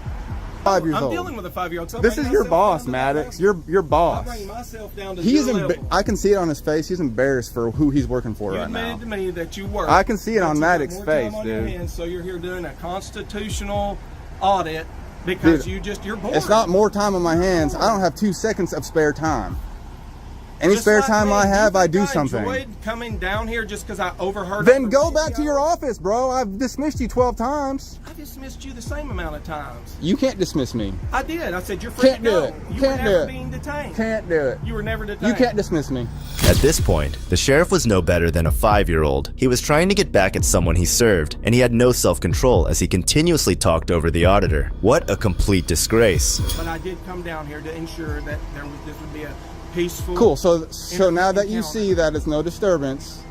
[SPEAKER 5] 5 years
[SPEAKER 3] I'm
[SPEAKER 5] old.
[SPEAKER 3] dealing with a 5-year-old. So
[SPEAKER 5] This is your boss, Maddox. Your boss.
[SPEAKER 3] I bring myself down to
[SPEAKER 5] He's
[SPEAKER 3] your level.
[SPEAKER 5] I can see it on his face. He's embarrassed for who he's working for
[SPEAKER 3] You
[SPEAKER 5] right now.
[SPEAKER 3] admitted to me that you work.
[SPEAKER 5] I can see it on
[SPEAKER 3] You got
[SPEAKER 5] Maddox's
[SPEAKER 3] more time
[SPEAKER 5] face,
[SPEAKER 3] on your
[SPEAKER 5] dude.
[SPEAKER 3] hands, so you're here doing a constitutional audit because
[SPEAKER 5] Dude,
[SPEAKER 3] you're bored.
[SPEAKER 5] It's not more time on my hands. I don't have 2 seconds of spare time. Any
[SPEAKER 3] Just
[SPEAKER 5] spare
[SPEAKER 3] like
[SPEAKER 5] time
[SPEAKER 3] me,
[SPEAKER 5] I have,
[SPEAKER 3] you
[SPEAKER 5] I
[SPEAKER 3] think
[SPEAKER 5] do something.
[SPEAKER 3] Enjoyed coming down here just because I overheard.
[SPEAKER 5] Then
[SPEAKER 3] on the
[SPEAKER 5] go back to
[SPEAKER 3] radio?
[SPEAKER 5] your office, bro. I've dismissed you 12 times.
[SPEAKER 3] I dismissed you the same amount of times.
[SPEAKER 5] You can't dismiss me.
[SPEAKER 3] I did. I said you're free
[SPEAKER 5] Can't
[SPEAKER 3] to go.
[SPEAKER 5] do it.
[SPEAKER 3] You
[SPEAKER 5] Can't
[SPEAKER 3] were
[SPEAKER 5] do
[SPEAKER 3] never
[SPEAKER 5] it.
[SPEAKER 3] being detained.
[SPEAKER 5] Can't do it.
[SPEAKER 3] You were never detained.
[SPEAKER 5] You can't dismiss me.
[SPEAKER 1] At this point, the sheriff was no better than a 5-year-old. He was trying to get back at someone he served, and he had no self-control as he continuously talked over the auditor. What a complete disgrace.
[SPEAKER 3] But I did come down here to ensure that this would be a peaceful.
[SPEAKER 5] Cool. So now that you
[SPEAKER 3] encounter.
[SPEAKER 5] see that it's no disturbance,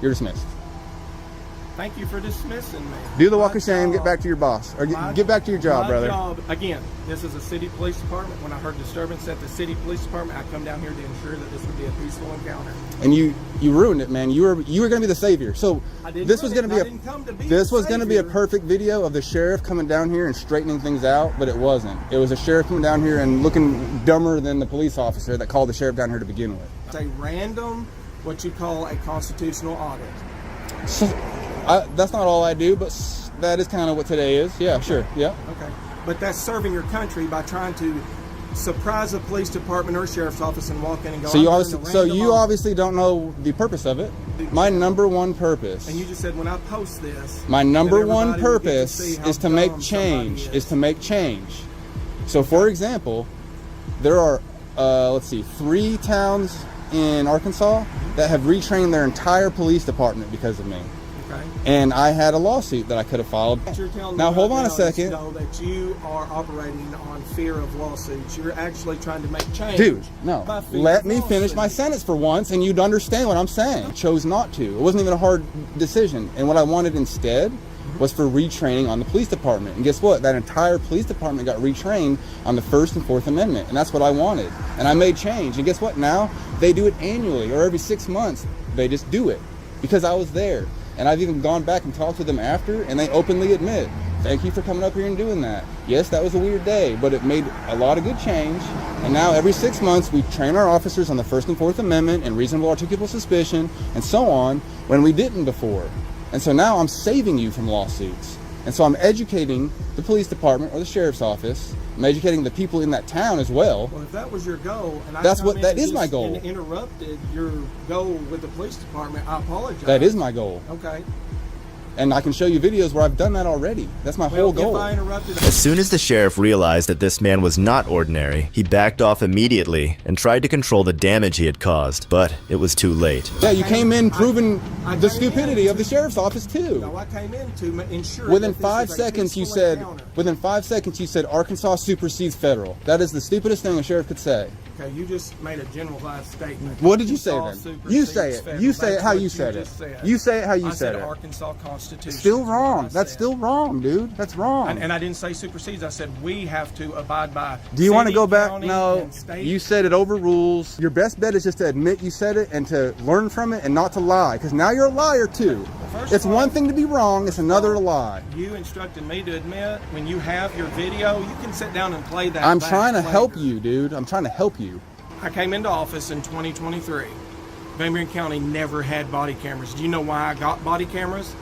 [SPEAKER 5] you're dismissed.
[SPEAKER 3] Thank you for dismissing me.
[SPEAKER 5] Do the walk
[SPEAKER 3] My
[SPEAKER 5] of shame. Get
[SPEAKER 3] job-
[SPEAKER 5] back to your boss, or
[SPEAKER 3] my-
[SPEAKER 5] get back to your job,
[SPEAKER 3] my
[SPEAKER 5] brother.
[SPEAKER 3] Job, again, this is a city police department. When I heard disturbance at the city police department, I come down here to ensure that this would be a peaceful encounter.
[SPEAKER 5] And you ruined it, man. You were going to be the savior. So
[SPEAKER 3] I didn't
[SPEAKER 5] this was
[SPEAKER 3] ruin
[SPEAKER 5] going
[SPEAKER 3] it.
[SPEAKER 5] to
[SPEAKER 3] I didn't come to be
[SPEAKER 5] this
[SPEAKER 3] the
[SPEAKER 5] was going to be a
[SPEAKER 3] savior.
[SPEAKER 5] perfect video of the sheriff coming down here and straightening things out, but it wasn't. It was a sheriff coming down here and looking dumber than the police officer that called the sheriff down here to begin with.
[SPEAKER 3] It's a random, what you call a constitutional audit.
[SPEAKER 5] So, that's not all I do, but that is kind of what today is. Yeah, sure. Yeah.
[SPEAKER 3] Okay. But that's serving your country by trying to surprise a police department or sheriff's office and walk in and go.
[SPEAKER 5] So you
[SPEAKER 3] "I'm doing
[SPEAKER 5] obviously,
[SPEAKER 3] a
[SPEAKER 5] so
[SPEAKER 3] random
[SPEAKER 5] you
[SPEAKER 3] audit."
[SPEAKER 5] obviously don't know the purpose of it. My number one purpose.
[SPEAKER 3] And you just said when I post this.
[SPEAKER 5] My
[SPEAKER 3] then
[SPEAKER 5] number one
[SPEAKER 3] everybody will get to
[SPEAKER 5] purpose
[SPEAKER 3] see how
[SPEAKER 5] is to make
[SPEAKER 3] dumb somebody
[SPEAKER 5] change.
[SPEAKER 3] is.
[SPEAKER 5] Is to make change. So, for example, there are, let's see, 3 towns in Arkansas that have retrained their entire police department because of me.
[SPEAKER 3] Okay.
[SPEAKER 5] And I had a lawsuit that I could have filed.
[SPEAKER 3] What you're telling me
[SPEAKER 5] Now, hold
[SPEAKER 3] right
[SPEAKER 5] on a
[SPEAKER 3] now is,
[SPEAKER 5] second.
[SPEAKER 3] though, that you are operating on fear of lawsuits. You're actually trying to make change.
[SPEAKER 5] Dude, no.
[SPEAKER 3] by fear
[SPEAKER 5] Let
[SPEAKER 3] of
[SPEAKER 5] me finish my
[SPEAKER 3] lawsuits.
[SPEAKER 5] sentence for once, and you'd understand what I'm saying. I chose not to. It wasn't even a hard decision. And what I wanted instead was for retraining on the police department. And guess what? That entire police department got retrained on the First and Fourth Amendment. And that's what I wanted. And I made change. And guess what? Now they do it annually or every 6 months. They just do it because I was there. And I've even gone back and talked to them after, and they openly admit, thank you for coming up here and doing that. Yes, that was a weird day, but it made a lot of good change. And now every 6 months, we train our officers on the First and Fourth Amendment and reasonable articulable suspicion and so on when we didn't before. And so now I'm saving you from lawsuits. And so I'm educating the police department or the sheriff's office. I'm educating the people in that town as well.
[SPEAKER 3] Well, if that was your goal, and
[SPEAKER 5] That's
[SPEAKER 3] I
[SPEAKER 5] what-
[SPEAKER 3] come in
[SPEAKER 5] that
[SPEAKER 3] and
[SPEAKER 5] is my
[SPEAKER 3] just
[SPEAKER 5] goal.
[SPEAKER 3] Interrupted your goal with the police department, I apologize.
[SPEAKER 5] That is my goal.
[SPEAKER 3] Okay.
[SPEAKER 5] And I can show you videos where I've done that already. That's my whole goal.
[SPEAKER 3] If I interrupted,
[SPEAKER 1] As soon as the sheriff realized that this man was not ordinary, he backed off immediately and tried to control the damage he had caused, but it was too late.
[SPEAKER 5] Yeah, you came in proving
[SPEAKER 3] I
[SPEAKER 5] the
[SPEAKER 3] came
[SPEAKER 5] stupidity
[SPEAKER 3] in
[SPEAKER 5] of the sheriff's office too.
[SPEAKER 3] No, I came in to ensure.
[SPEAKER 5] Within
[SPEAKER 3] that this
[SPEAKER 5] 5
[SPEAKER 3] was a
[SPEAKER 5] seconds, you
[SPEAKER 3] peaceful
[SPEAKER 5] said.
[SPEAKER 3] encounter.
[SPEAKER 5] Within 5 seconds, you said Arkansas supersedes federal. That is the stupidest thing a sheriff could say.
[SPEAKER 3] Okay, you just made a generalized statement.
[SPEAKER 5] What did you say
[SPEAKER 3] Arkansas
[SPEAKER 5] then? You say
[SPEAKER 3] supersedes
[SPEAKER 5] it.
[SPEAKER 3] federal.
[SPEAKER 5] You say it
[SPEAKER 3] That's
[SPEAKER 5] how
[SPEAKER 3] what
[SPEAKER 5] you said it.
[SPEAKER 3] just said.
[SPEAKER 5] You say it how you
[SPEAKER 3] I
[SPEAKER 5] said it.
[SPEAKER 3] Arkansas Constitution.
[SPEAKER 5] Still
[SPEAKER 3] is what
[SPEAKER 5] wrong.
[SPEAKER 3] I
[SPEAKER 5] That's
[SPEAKER 3] said.
[SPEAKER 5] still wrong, dude. That's wrong.
[SPEAKER 3] And I didn't say supersedes. I said we have to abide by.
[SPEAKER 5] Do you want to
[SPEAKER 3] city,
[SPEAKER 5] go back?
[SPEAKER 3] county,
[SPEAKER 5] No.
[SPEAKER 3] and state.
[SPEAKER 5] You said it overrules. Your best bet is just to admit you said it and to learn from it and not to lie. Because now you're a liar too.
[SPEAKER 3] First
[SPEAKER 5] It's
[SPEAKER 3] of all-
[SPEAKER 5] one thing to be wrong. It's another to lie.
[SPEAKER 3] You instructed me to admit when you have your video, you can sit down and play that.
[SPEAKER 5] I'm
[SPEAKER 3] back
[SPEAKER 5] trying to
[SPEAKER 3] later.
[SPEAKER 5] help you, dude. I'm trying to help you.
[SPEAKER 3] I came into office in 2023. Van Buren County never had body cameras. Do you know why I got body cameras?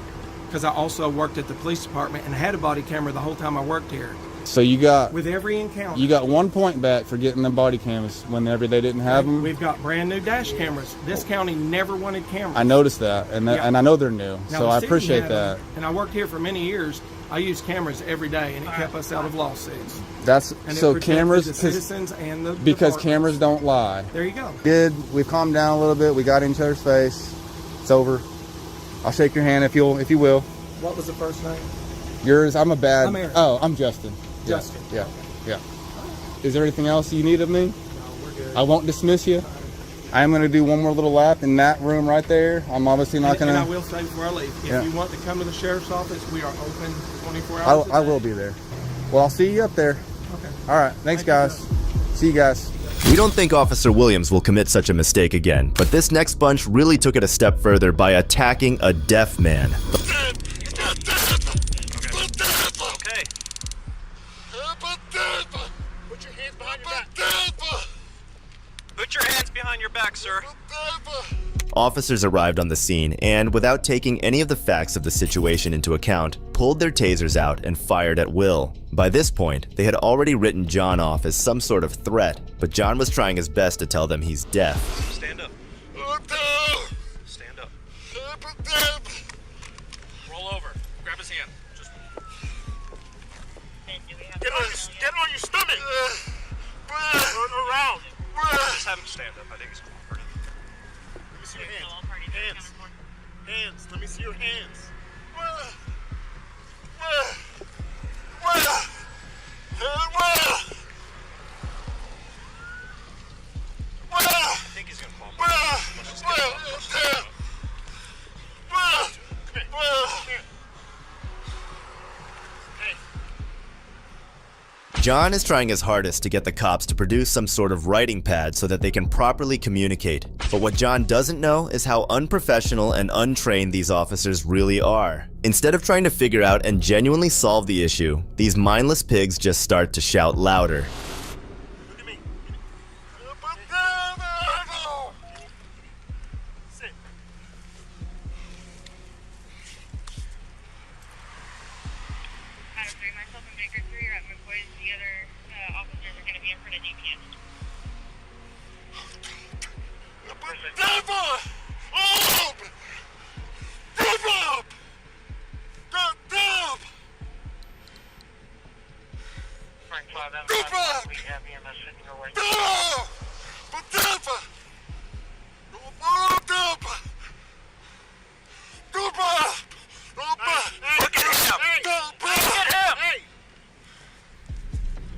[SPEAKER 3] Because I also worked at the police department and had a body camera the whole time I worked here.
[SPEAKER 5] So you got
[SPEAKER 3] With every encounter.
[SPEAKER 5] 1 point back for getting the body cams whenever they didn't have them.
[SPEAKER 3] We've got brand new dash cameras. This county never wanted cameras.
[SPEAKER 5] I noticed that, and
[SPEAKER 3] Yeah.
[SPEAKER 5] and I know they're new,
[SPEAKER 3] Now,
[SPEAKER 5] so
[SPEAKER 3] the
[SPEAKER 5] I
[SPEAKER 3] city
[SPEAKER 5] appreciate
[SPEAKER 3] had
[SPEAKER 5] that.
[SPEAKER 3] them, and I worked here for many years. I used cameras every day, and it kept us out of lawsuits.
[SPEAKER 5] That's
[SPEAKER 3] And it
[SPEAKER 5] so
[SPEAKER 3] protected
[SPEAKER 5] cameras
[SPEAKER 3] the citizens and the
[SPEAKER 5] because
[SPEAKER 3] departments.
[SPEAKER 5] cameras don't lie.
[SPEAKER 3] There you go.
[SPEAKER 5] Good. We've calmed down a little bit. We got in each other's face. It's over. I'll shake your hand if you will.
[SPEAKER 3] What was the first name?
[SPEAKER 5] Yours. I'm a bad.
[SPEAKER 3] I'm Aaron.
[SPEAKER 5] Oh, I'm Justin. Yeah,
[SPEAKER 3] Justin.
[SPEAKER 5] Yeah. Yeah. Is there anything else you need of me? I won't dismiss you. I am going to do one more little lap in that room right there. I'm obviously not going
[SPEAKER 3] And
[SPEAKER 5] to.
[SPEAKER 3] I will say before I leave, if you want to come to the sheriff's office, we are open 24 hours.
[SPEAKER 5] I will be there. Well, I'll see you up there.
[SPEAKER 3] Okay.
[SPEAKER 5] All right. Thanks, guys. See you guys.
[SPEAKER 1] We don't think Officer Williams will commit such a mistake again, but this next bunch really took it a step further by attacking a deaf man.
[SPEAKER 11] Okay. Put your hands behind your back. Put your hands behind your back, sir.
[SPEAKER 1] Officers arrived on the scene and, without taking any of the facts of the situation into account, pulled their tasers out and fired at will. By this point, they had already written John off as some sort of threat, but John was trying his best to tell them he's deaf.
[SPEAKER 11] Stand up. Stand up. Roll over. Grab his hand. Just... Get on your stomach. Turn around. Just have him stand up. I think he's cooperative. Let me see your hands. Hands. Let me see your hands. I think he's gonna fall. Let's just get him up. Let's just get him up. Come here. Hey.
[SPEAKER 1] John is trying his hardest to get the cops to produce some sort of writing pad so that they can properly communicate. But what John doesn't know is how unprofessional and untrained these officers really are. Instead of trying to figure out and genuinely solve the issue, these mindless pigs just start to shout louder.
[SPEAKER 11] Look at me. Sit.
[SPEAKER 6] Out of 3, myself and Baker 3 are at McCoy's. The other officers are going to be in front of DPS. We have EMS sitting your way.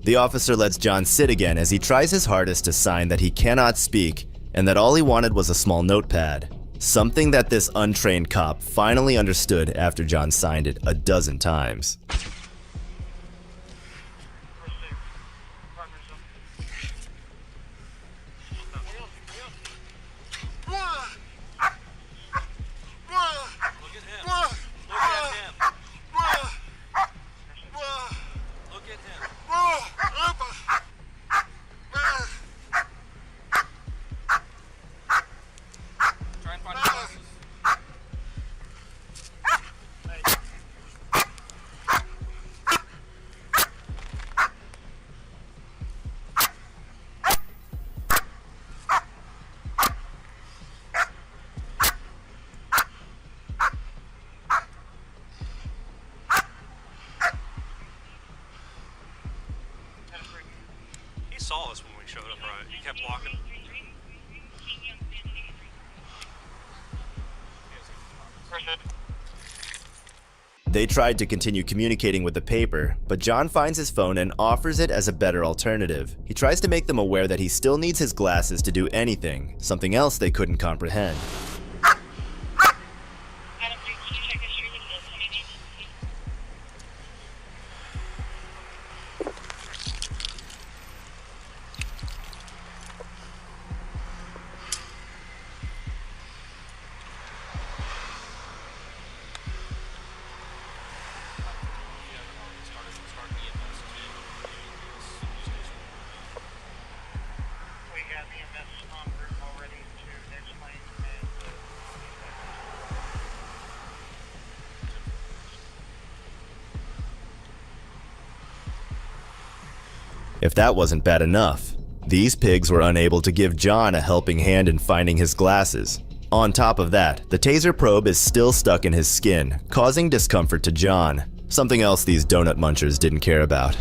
[SPEAKER 1] The officer lets John sit again as he tries his hardest to sign that he cannot speak and that all he wanted was a small notepad. Something that this untrained cop finally understood after John signed it a dozen times.
[SPEAKER 11] He saw us when we showed up, right? He kept walking.
[SPEAKER 1] They tried to continue communicating with the paper, but John finds his phone and offers it as a better alternative. He tries to make them aware that he still needs his glasses to do anything, something else they couldn't comprehend. If that wasn't bad enough, these pigs were unable to give John a helping hand in finding his glasses. On top of that, the taser probe is still stuck in his skin, causing discomfort to John, something else these donut munchers didn't care about.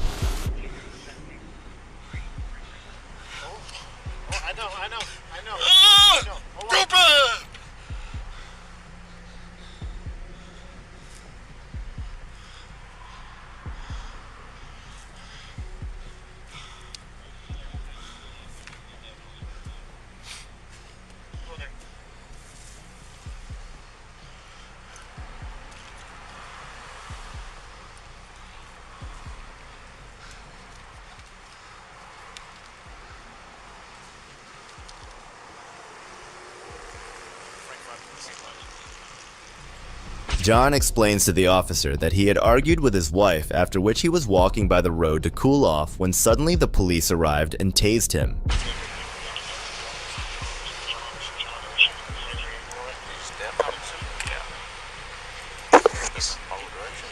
[SPEAKER 1] John explains to the officer that he had argued with his wife, after which he was walking by the road to cool off when suddenly the police arrived and tased him.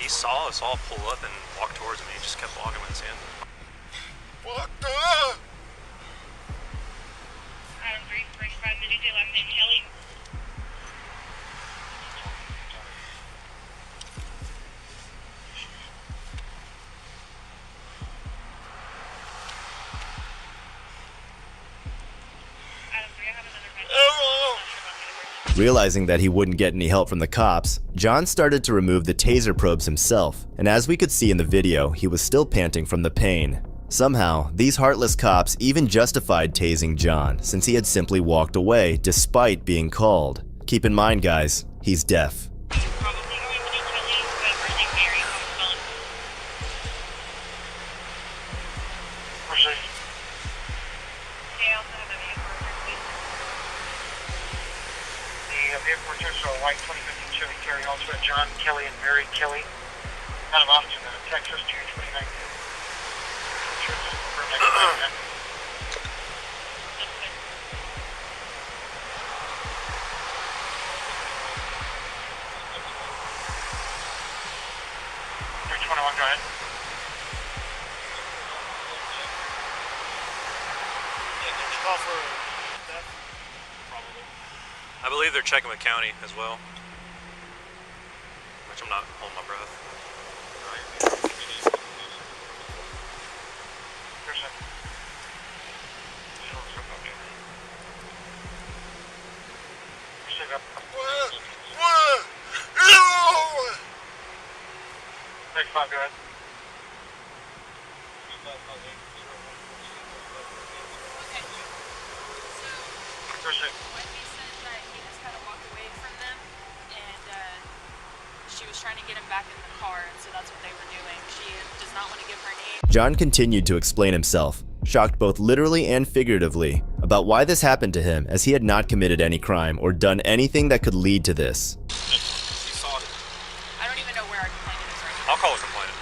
[SPEAKER 12] He saw us all pull up and walk towards me. He just kept walking with his hand.
[SPEAKER 11] What the? Kelly.
[SPEAKER 1] Realizing that he wouldn't get any help from the cops, John started to remove the taser probes himself, and as we could see in the video, he was still panting from the pain. Somehow, these heartless cops even justified tasing John, since he had simply walked away despite being called. Keep in mind, guys, he's deaf.
[SPEAKER 11] White 2015 Chevy Terry, also John Kelly and Mary Kelly, out of Austin, Texas, June 2019. Go ahead. Call for theft? Probably.
[SPEAKER 12] I believe they're checking with county as well. Which I'm not holding my breath.
[SPEAKER 11] Next 5, go ahead.
[SPEAKER 2] She was trying to get him back in the car, and so that's what they were doing. She does not want to give her name.
[SPEAKER 1] John continued to explain himself, shocked both literally and figuratively about why this happened to him, as he had not committed any crime or done anything that could lead to this.
[SPEAKER 12] She saw it.
[SPEAKER 2] I don't even know where our complainant is right now.
[SPEAKER 12] I'll call her complainant.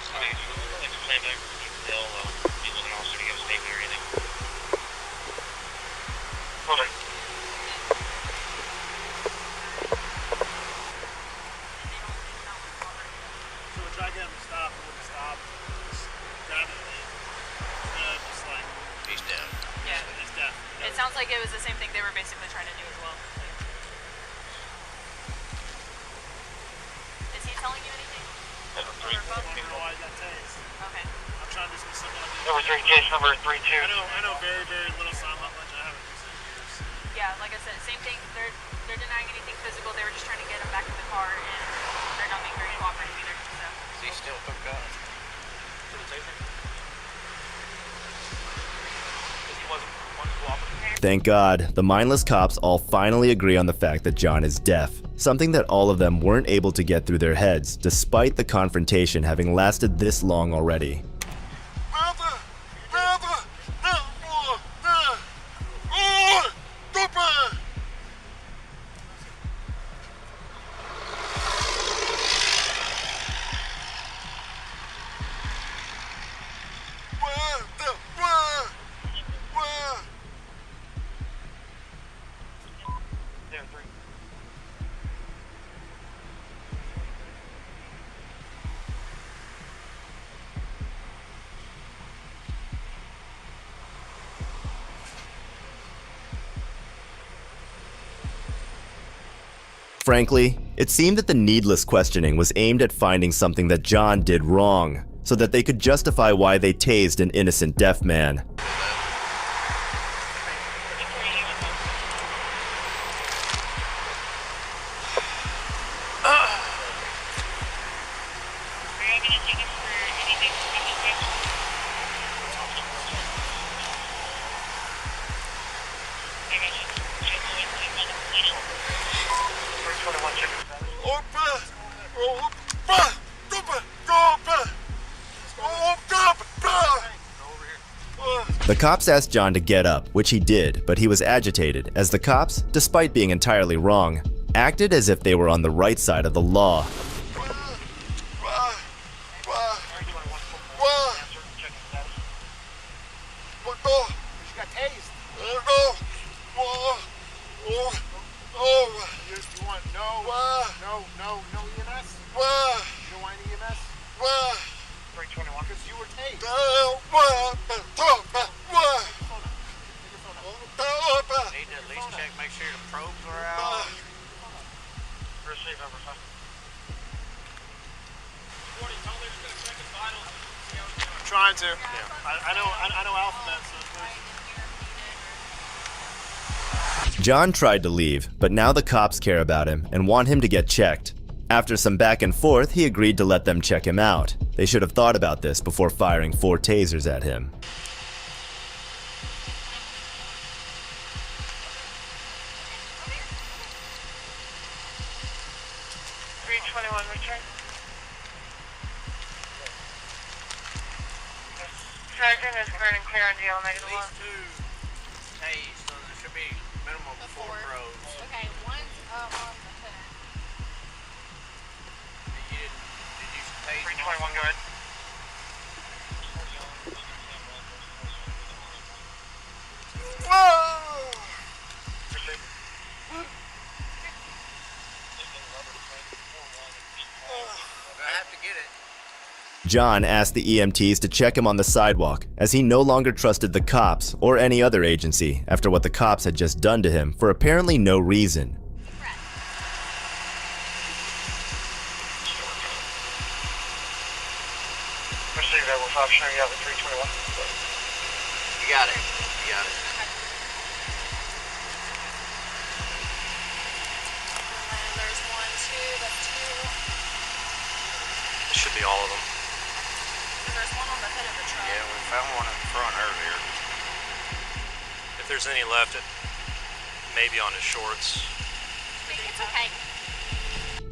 [SPEAKER 11] Hold on. Try to get him to stop, he wouldn't stop. Just grab him and just like... He's deaf.
[SPEAKER 2] Yeah.
[SPEAKER 11] He's deaf.
[SPEAKER 2] It sounds like it was the same thing they were basically trying to do as well. Is he telling you anything?
[SPEAKER 11] I don't know why he got tased.
[SPEAKER 2] Okay.
[SPEAKER 11] I'm trying to do some simple...
[SPEAKER 13] Number 3, case number 32.
[SPEAKER 11] I know very, very little sign how much I haven't used in years.
[SPEAKER 2] Yeah, like I said, same thing. They're denying anything physical. They were just trying to get him back in the car, and they're not being very cooperative either. So.
[SPEAKER 12] Is he still hooked up to the taser? Because he wasn't cooperative.
[SPEAKER 1] Thank God, the mindless cops all finally agree on the fact that John is deaf, something that all of them weren't able to get through their heads, despite the confrontation having lasted this long already. Frankly, it seemed that the needless questioning was aimed at finding something that John did wrong, so that they could justify why they tased an innocent deaf man. The cops asked John to get up, which he did, but he was agitated, as the cops, despite being entirely wrong, acted as if they were on the right side of the law.
[SPEAKER 11] No EMS? You don't want any EMS? 321. Because you were tased.
[SPEAKER 13] Need to at least check, make sure the probes are out.
[SPEAKER 11] Receive number 5. Trying to. Yeah. I know alphabet, so
[SPEAKER 1] John tried to leave, but now the cops care about him and want him to get checked. After some back and forth, he agreed to let them check him out. They should have thought about this before firing 4 tasers at him.
[SPEAKER 6] Sergeant is burning clear on jail negative 1.
[SPEAKER 13] These 2 tased, so there should be minimum 4 probes.
[SPEAKER 2] Okay, one's on the hood.
[SPEAKER 13] Did you tase
[SPEAKER 11] 321, go ahead.
[SPEAKER 13] I have to get it.
[SPEAKER 1] John asked the EMTs to check him on the sidewalk, as he no longer trusted the cops or any other agency after what the cops had just done to him for apparently no reason.
[SPEAKER 11] Receive level 5, showing you out with 321.
[SPEAKER 13] You got it. You got it.
[SPEAKER 2] And there's 1, 2, that's 2.
[SPEAKER 12] It should be all of them.
[SPEAKER 2] There's one on the hood of the truck.
[SPEAKER 12] Yeah, we found one in front earlier. If there's any left, it may be on his shorts.
[SPEAKER 2] It's okay.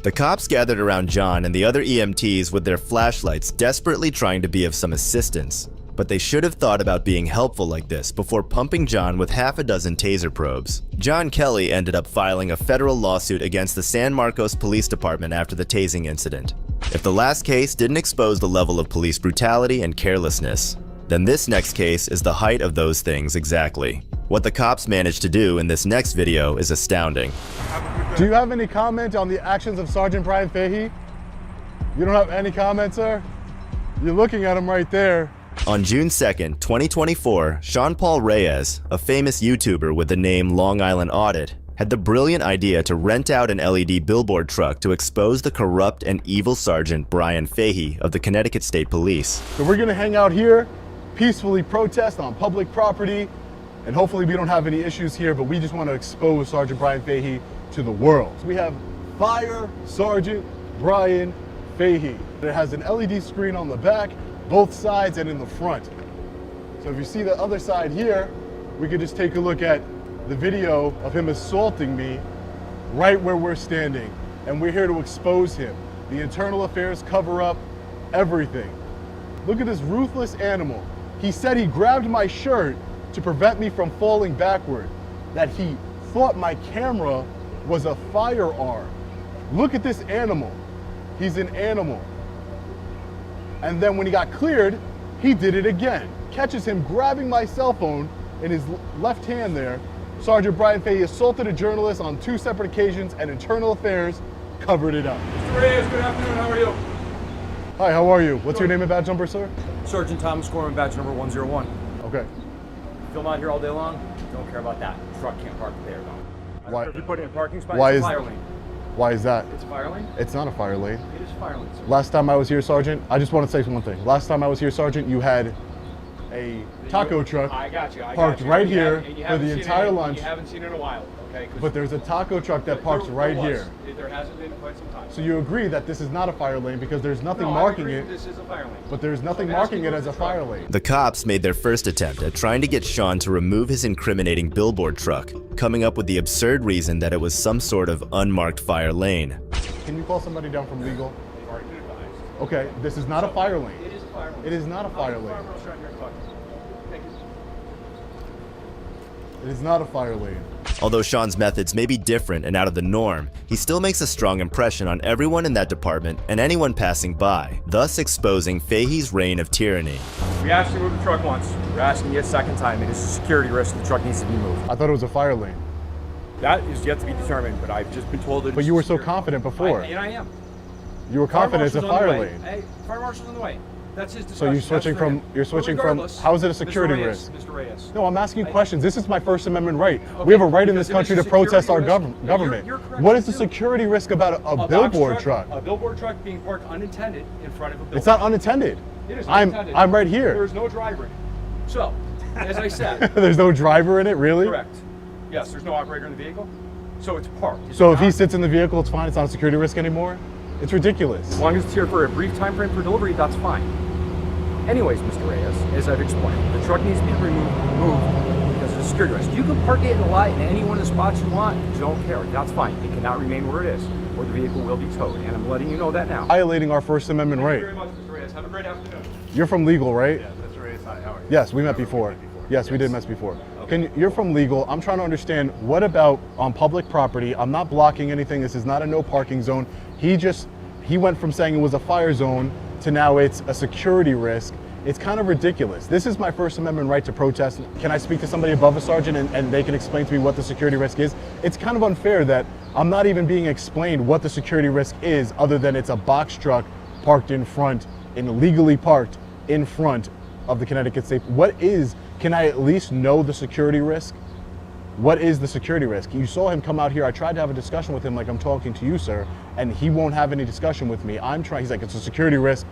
[SPEAKER 1] The cops gathered around John and the other EMTs with their flashlights, desperately trying to be of some assistance. But they should have thought about being helpful like this before pumping John with half a dozen taser probes. John Kelly ended up filing a federal lawsuit against the San Marcos Police Department after the tasing incident. If the last case didn't expose the level of police brutality and carelessness, then this next case is the height of those things exactly. What the cops managed to do in this next video is astounding.
[SPEAKER 14] Do you have any comment on the actions of Sergeant Brian Fahey? You don't have any comment, sir? You're looking at him right there.
[SPEAKER 1] On June 2nd, 2024, Sean Paul Reyes, a famous YouTuber with the name Long Island Audit, had the brilliant idea to rent out an LED billboard truck to expose the corrupt and evil Sergeant Brian Fahey of the Connecticut State Police.
[SPEAKER 14] So we're gonna hang out here, peacefully protest on public property, and hopefully we don't have any issues here, but we just want to expose Sergeant Brian Fahey to the world. We have Fire Sergeant Brian Fahey. It has an LED screen on the back, both sides and in the front. So if you see the other side here, we could just take a look at the video of him assaulting me right where we're standing. And we're here to expose him. The internal affairs cover up everything. Look at this ruthless animal. He said he grabbed my shirt to prevent me from falling backward, that he thought my camera was a firearm. Look at this animal. He's an animal. And then when he got cleared, he did it again. Catches him grabbing my cell phone in his left hand there. Sergeant Brian Fahey assaulted a journalist on 2 separate occasions, and Internal Affairs covered it up.
[SPEAKER 15] Mr. Reyes, good afternoon, how are you?
[SPEAKER 14] Hi, how are you? What's your name and badge number, sir?
[SPEAKER 15] Sergeant Thomas Gorman, badge number 101.
[SPEAKER 14] Okay.
[SPEAKER 15] Film out here all day long, don't care about that. Truck can't park there, though.
[SPEAKER 14] Why?
[SPEAKER 15] If you put it in a parking spot,
[SPEAKER 14] Why
[SPEAKER 15] it's
[SPEAKER 14] is
[SPEAKER 15] a fire lane.
[SPEAKER 14] Why is that?
[SPEAKER 15] It's a fire lane?
[SPEAKER 14] It's not a fire lane.
[SPEAKER 15] It is a fire lane, sir.
[SPEAKER 14] Last time I was here, Sergeant, I just want to say one thing. Last time I was here, Sergeant, you had a taco truck parked right here for the entire lunch.
[SPEAKER 15] You haven't seen it in a while, okay?
[SPEAKER 14] But there's a taco truck that parks right here.
[SPEAKER 15] There hasn't been in quite some time.
[SPEAKER 14] So you agree that this is not a fire lane because there's nothing marking it.
[SPEAKER 15] This is a fire lane.
[SPEAKER 14] But there's nothing marking it as a fire lane.
[SPEAKER 1] The cops made their first attempt at trying to get Sean to remove his incriminating billboard truck, coming up with the absurd reason that it was some sort of unmarked fire lane.
[SPEAKER 14] Can you call somebody down from legal? Okay, this is not a fire lane.
[SPEAKER 15] It is a fire lane.
[SPEAKER 14] It is not a fire lane. It is not a fire lane.
[SPEAKER 1] Although Sean's methods may be different and out of the norm, he still makes a strong impression on everyone in that department and anyone passing by, thus exposing Fahey's reign of tyranny.
[SPEAKER 15] We asked you to move the truck once. We're asking you a second time. It is a security risk. The truck needs to be moved.
[SPEAKER 14] I thought it was a fire lane.
[SPEAKER 15] That is yet to be determined, but I've just been told that.
[SPEAKER 14] But you were so confident before.
[SPEAKER 15] And I am.
[SPEAKER 14] You were confident it's a fire lane.
[SPEAKER 15] Hey, fire marshal's on the way. That's his discussion.
[SPEAKER 14] So you're switching from, how is it a security risk?
[SPEAKER 15] Mr. Reyes.
[SPEAKER 14] No, I'm asking you questions. This is my First Amendment right. We have a right in this country to protest our government.
[SPEAKER 15] You're correct.
[SPEAKER 14] What is the security risk about a billboard truck?
[SPEAKER 15] A billboard truck being parked unattended in front of a building.
[SPEAKER 14] It's not unattended.
[SPEAKER 15] It is
[SPEAKER 14] I'm
[SPEAKER 15] unattended.
[SPEAKER 14] I'm right here.
[SPEAKER 15] There's no driver in it. So, as I said.
[SPEAKER 14] There's no driver in it, really?
[SPEAKER 15] Correct. Yes, there's no operator in the vehicle. So it's parked.
[SPEAKER 14] So if he sits in the vehicle, it's fine. It's not a security risk anymore. It's ridiculous.
[SPEAKER 15] As long as it's here for a brief time frame for delivery, that's fine. Anyways, Mr. Reyes, as I've explained, the truck needs to be removed because of the security risk. You can park it in the lot in any one of the spots you want. Don't care. That's fine. It cannot remain where it is, or the vehicle will be towed. And I'm letting you know that now.
[SPEAKER 14] Violating our First Amendment right.
[SPEAKER 15] Thank you very much, Mr. Reyes. Have a great afternoon.
[SPEAKER 14] You're from legal, right?
[SPEAKER 15] Yeah, Mr. Reyes. Hi, how are you?
[SPEAKER 14] Yes, we met before. Yes, we did met before. Okay. You're from legal. I'm trying to understand, what about on public property? I'm not blocking anything. This is not a no parking zone. He went from saying it was a fire zone to now it's a security risk. It's kind of ridiculous. This is my First Amendment right to protest. Can I speak to somebody above a sergeant and they can explain to me what the security risk is? It's kind of unfair that I'm not even being explained what the security risk is, other than it's a box truck parked in front, illegally parked in front of the Connecticut State. Can I at least know the security risk? What is the security risk? You saw him come out here. I tried to have a discussion with him like I'm talking to you, sir, and he won't have any discussion with me. He's like, it's a security risk.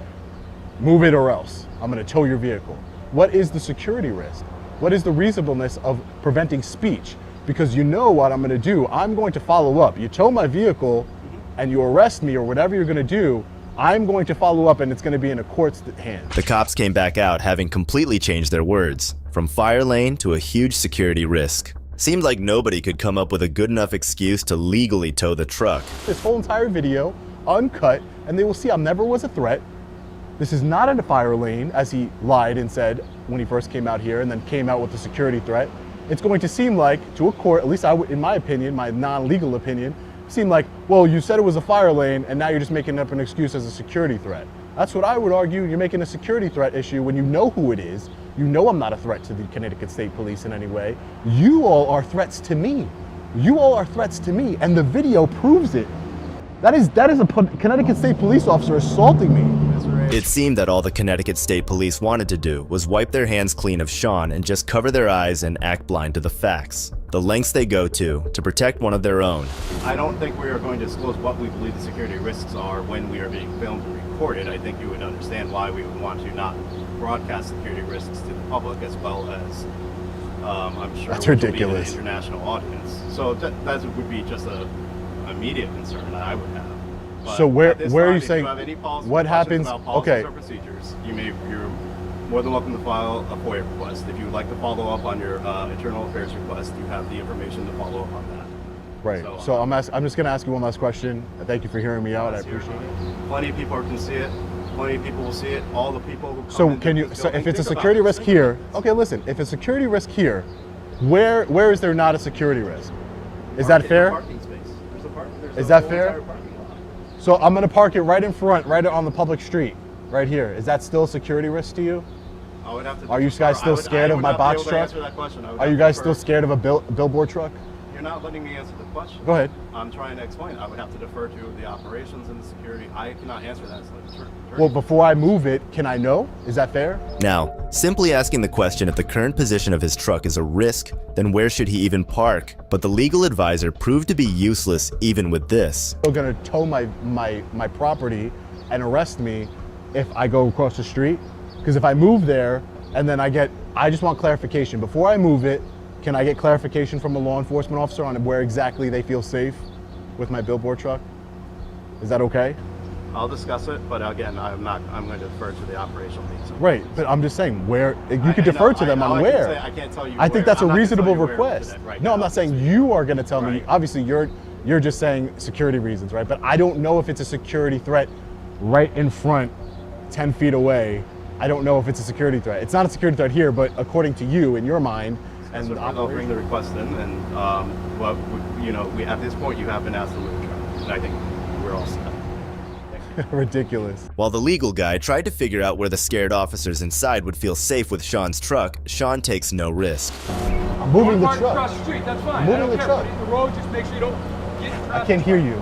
[SPEAKER 14] Move it or else. I'm going to tow your vehicle. What is the security risk? What is the reasonableness of preventing speech? Because you know what I'm going to do. I'm going to follow up. You tow my vehicle and you arrest me or whatever you're going to do, I'm going to follow up and it's going to be in a court's hands.
[SPEAKER 1] The cops came back out having completely changed their words, from fire lane to a huge security risk. Seemed like nobody could come up with a good enough excuse to legally tow the truck.
[SPEAKER 14] This whole entire video, uncut, and they will see I never was a threat. This is not in a fire lane, as he lied and said when he first came out here and then came out with a security threat. It's going to seem like, to a court, at least in my opinion, my non-legal opinion, seem like, well, you said it was a fire lane and now you're just making up an excuse as a security threat. That's what I would argue. You're making a security threat issue when you know who it is. You know I'm not a threat to the Connecticut State Police in any way. You all are threats to me. You all are threats to me, and the video proves it. That is a Connecticut State Police officer assaulting me.
[SPEAKER 1] It seemed that all the Connecticut State Police wanted to do was wipe their hands clean of Sean and just cover their eyes and act blind to the facts. The lengths they go to protect one of their own.
[SPEAKER 16] I don't think we are going to disclose what we believe the security risks are when we are being filmed and recorded. I think you would understand why we would want to not broadcast security risks to the public, as well as I'm sure
[SPEAKER 14] that's
[SPEAKER 16] ridiculous. Will be an international audience. So that would be just a immediate concern that I would have. But
[SPEAKER 14] so where are you
[SPEAKER 16] if
[SPEAKER 14] saying?
[SPEAKER 16] You have any
[SPEAKER 14] what happens?
[SPEAKER 16] About policies
[SPEAKER 14] okay.
[SPEAKER 16] Or procedures, you're more than welcome to file a FOIA request. If you would like to follow up on your internal affairs request, you have the information to follow up on that.
[SPEAKER 14] Right. So I'm just going to ask you one last question. Thank you for hearing me out. I appreciate it.
[SPEAKER 16] Plenty of people can see it. Plenty of people will see it. All the people who come
[SPEAKER 14] So can you? So if it's a security risk here, okay. Listen, if it's a security risk here, where is there not a security risk? Is that fair?
[SPEAKER 16] Parking space.
[SPEAKER 14] Is that fair? So I'm going to park it right in front, right on the public street, right here. Is that still a security risk to you?
[SPEAKER 16] I would have to.
[SPEAKER 14] Are you guys still scared of my box truck? Are you guys still scared of a billboard truck?
[SPEAKER 16] You're not letting me answer the question.
[SPEAKER 14] Go ahead.
[SPEAKER 16] I'm trying to explain. I would have to defer to the operations and the security. I cannot answer that.
[SPEAKER 14] Well, before I move it, can I know? Is that fair?
[SPEAKER 1] Now, simply asking the question if the current position of his truck is a risk, then where should he even park? But the legal advisor proved to be useless even with this.
[SPEAKER 14] They're going to tow my property and arrest me if I go across the street. Because if I move there and then I just want clarification. Before I move it, can I get clarification from a law enforcement officer on where exactly they feel safe with my billboard truck? Is that okay?
[SPEAKER 16] I'll discuss it, but again, I'm going to defer to the operational team.
[SPEAKER 14] Right, but I'm just saying where you could defer to them on where.
[SPEAKER 16] I can't tell you.
[SPEAKER 14] I think that's a reasonable request. No, I'm not saying you are going to tell me. Obviously, you're just saying security reasons, right? But I don't know if it's a security threat right in front, 10 feet away. I don't know if it's a security threat. It's not a security threat here, but according to you, in your mind,
[SPEAKER 16] and I'll bring the request in, and at this point, you have been asked to move the truck, and I think we're all set.
[SPEAKER 14] Ridiculous.
[SPEAKER 1] While the legal guy tried to figure out where the scared officers inside would feel safe with Sean's truck, Sean takes no risk.
[SPEAKER 14] I'm moving the
[SPEAKER 15] Park
[SPEAKER 14] truck.
[SPEAKER 15] across the street, that's fine.
[SPEAKER 14] Moving
[SPEAKER 15] I don't
[SPEAKER 14] the
[SPEAKER 15] care.
[SPEAKER 14] truck.
[SPEAKER 15] Put it in the road, just make sure you don't get in
[SPEAKER 14] I
[SPEAKER 15] traffic.
[SPEAKER 14] can't hear you.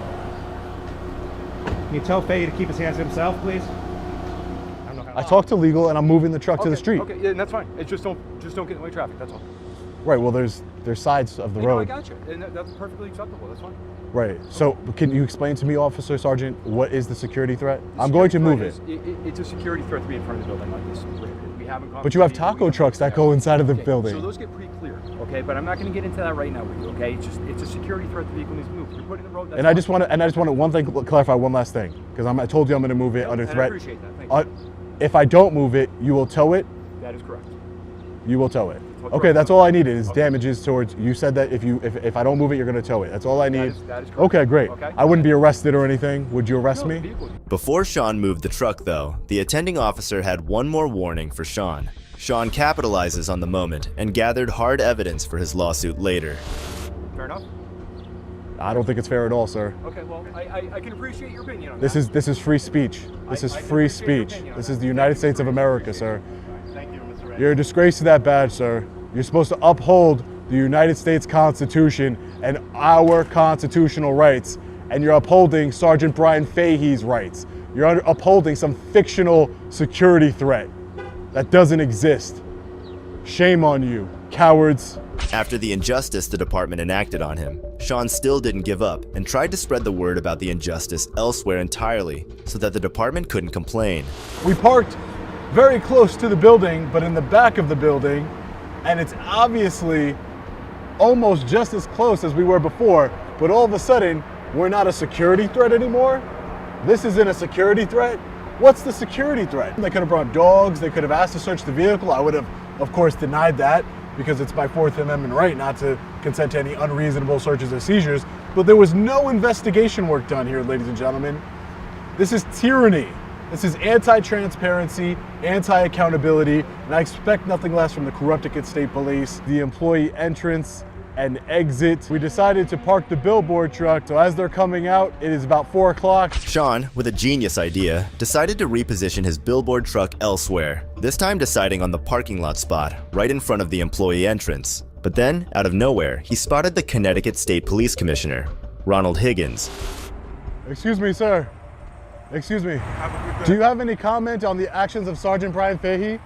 [SPEAKER 16] Can you tell Faye to keep his hands to himself, please?
[SPEAKER 14] I talked to legal and I'm moving the truck to the street.
[SPEAKER 15] Okay, yeah, that's fine. It's just don't get in the way of traffic, that's all.
[SPEAKER 14] Right, well there's sides of the
[SPEAKER 15] You know, I
[SPEAKER 14] road.
[SPEAKER 15] got you, and that's perfectly acceptable, that's fine.
[SPEAKER 14] Right, so can you explain to me, Officer Sergeant, what is the security threat? I'm going to move it.
[SPEAKER 15] It's a security threat to be in front of the building like this. We haven't.
[SPEAKER 14] But you have taco trucks that go inside of the
[SPEAKER 15] Okay,
[SPEAKER 14] building.
[SPEAKER 15] So those get pretty clear, okay? But I'm not going to get into that right now with you, okay? It's a security threat. The vehicle needs to move. You're putting the road. That's
[SPEAKER 14] And I just want to one thing, clarify one last thing, because I told you I'm going to move it under
[SPEAKER 15] and
[SPEAKER 14] threat.
[SPEAKER 15] I appreciate that. Thank you.
[SPEAKER 14] If I don't move it, you will tow it.
[SPEAKER 15] That is correct.
[SPEAKER 14] You will tow it. Okay, that's all I needed is damages towards. You said that if I don't move it, you're going to tow it. That's all I need.
[SPEAKER 15] That is correct.
[SPEAKER 14] Okay, great.
[SPEAKER 15] Okay.
[SPEAKER 14] I wouldn't be arrested or anything. Would you arrest me?
[SPEAKER 1] Before Sean moved the truck, though, the attending officer had one more warning for Sean. Sean capitalizes on the moment and gathered hard evidence for his lawsuit later.
[SPEAKER 15] Fair enough.
[SPEAKER 14] I don't think it's fair at all, sir.
[SPEAKER 15] Okay, well, I can appreciate your opinion on
[SPEAKER 14] This
[SPEAKER 15] that.
[SPEAKER 14] is free speech. This is free speech. This is the United States of America, sir.
[SPEAKER 16] Thank you, Mr. Reyes.
[SPEAKER 14] You're a disgrace to that badge, sir. You're supposed to uphold the United States Constitution and our constitutional rights, and you're upholding Sergeant Brian Fahey's rights. You're upholding some fictional security threat that doesn't exist. Shame on you, cowards.
[SPEAKER 1] After the injustice the department enacted on him, Sean still didn't give up and tried to spread the word about the injustice elsewhere entirely so that the department couldn't complain.
[SPEAKER 14] We parked very close to the building, but in the back of the building, and it's obviously almost just as close as we were before, but all of a sudden, we're not a security threat anymore? This isn't a security threat? What's the security threat? They could have brought dogs, they could have asked to search the vehicle. I would have, of course, denied that because it's my Fourth Amendment right not to consent to any unreasonable searches or seizures, but there was no investigation work done here, ladies and gentlemen. This is tyranny. This is anti-transparency, anti-accountability, and I expect nothing less from the Connecticut State Police. The employee entrance and exit. We decided to park the billboard truck, so as they're coming out, it is about 4 o'clock.
[SPEAKER 1] Sean, with a genius idea, decided to reposition his billboard truck elsewhere, this time deciding on the parking lot spot right in front of the employee entrance. But then, out of nowhere, he spotted the Connecticut State Police Commissioner, Ronald Higgins.
[SPEAKER 14] Excuse me, sir. Excuse me. Do you have any comment on the actions of Sergeant Brian Fahey?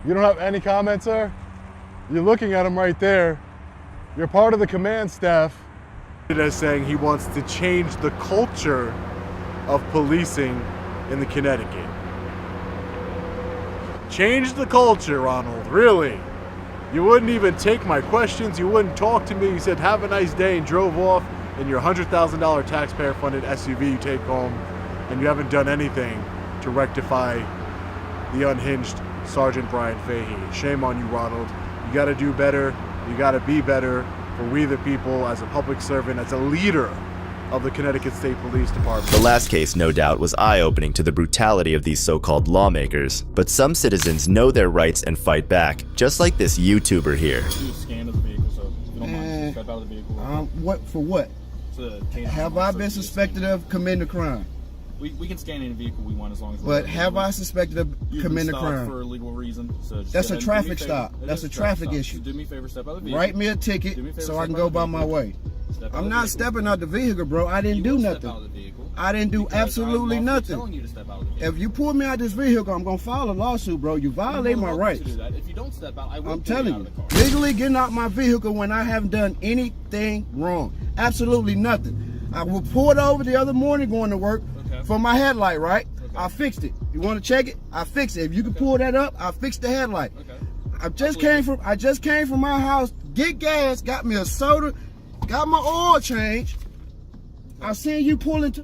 [SPEAKER 14] You don't have any comment, sir? You're looking at him right there. You're part of the command staff. As saying he wants to change the culture of policing in the Connecticut. Change the culture, Ronald, really. You wouldn't even take my questions, you wouldn't talk to me, you said have a nice day and drove off in your $100,000 taxpayer-funded SUV you take home, and you haven't done anything to rectify the unhinged Sergeant Brian Fahey. Shame on you, Ronald. You gotta do better. You gotta be better for we the people, as a public servant, as a leader of the Connecticut State Police Department.
[SPEAKER 1] The last case, no doubt, was eye-opening to the brutality of these so-called lawmakers, but some citizens know their rights and fight back, just like this YouTuber here.
[SPEAKER 17] Do a scan of the vehicle, so if you don't mind, step out of the vehicle.
[SPEAKER 18] What for what? Have I been suspected of committing a crime?
[SPEAKER 17] We can scan any vehicle we want as long as.
[SPEAKER 18] But have I suspected of committing a crime?
[SPEAKER 17] For a legal reason. So
[SPEAKER 18] that's a traffic stop. That's a traffic issue.
[SPEAKER 17] So do me a favor, step out of the vehicle.
[SPEAKER 18] Write me a ticket so I can go by my way. I'm not stepping out the vehicle, bro. I didn't do nothing. I didn't do absolutely nothing. If you pull me out this vehicle, I'm gonna file a lawsuit, bro. You violate my rights.
[SPEAKER 17] If you don't step out, I will.
[SPEAKER 18] I'm telling you, legally getting out my vehicle when I haven't done anything wrong. Absolutely nothing. I was pulled over the other morning going to work for my headlight, right? I fixed it. You want to check it? I fixed it. If you can pull that up, I fixed the headlight. I just came from my house, get gas, got me a soda, got my oil change. I seen you pulling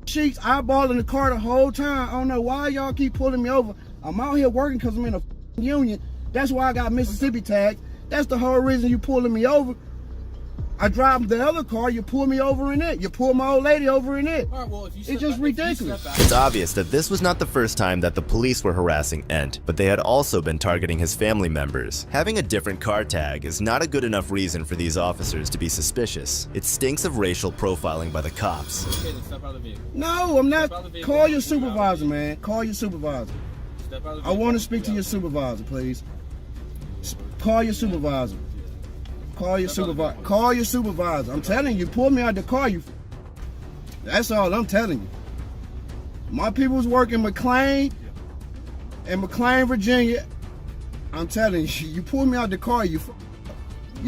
[SPEAKER 18] sheets, eyeballing the car the whole time. I don't know why y'all keep pulling me over. I'm out here working because I'm in a union. That's why I got Mississippi tags. That's the whole reason you pulling me over. I drive the other car, you pull me over in it. You pull my old lady over in it.
[SPEAKER 17] All right, well, if you
[SPEAKER 18] it's just ridiculous.
[SPEAKER 1] It's obvious that this was not the first time that the police were harassing Ent, but they had also been targeting his family members. Having a different car tag is not a good enough reason for these officers to be suspicious. It stinks of racial profiling by the cops.
[SPEAKER 17] Okay, then step out of the vehicle.
[SPEAKER 18] No, I'm not. Call your supervisor, man. Call your supervisor.
[SPEAKER 17] Step out of the
[SPEAKER 18] I want to speak to your supervisor, please. Call your supervisor. Call your supervisor. Call your supervisor. I'm telling you, pull me out the car. That's all I'm telling you. My people's work in McLean, Virginia. I'm telling you, you pull me out the car, you're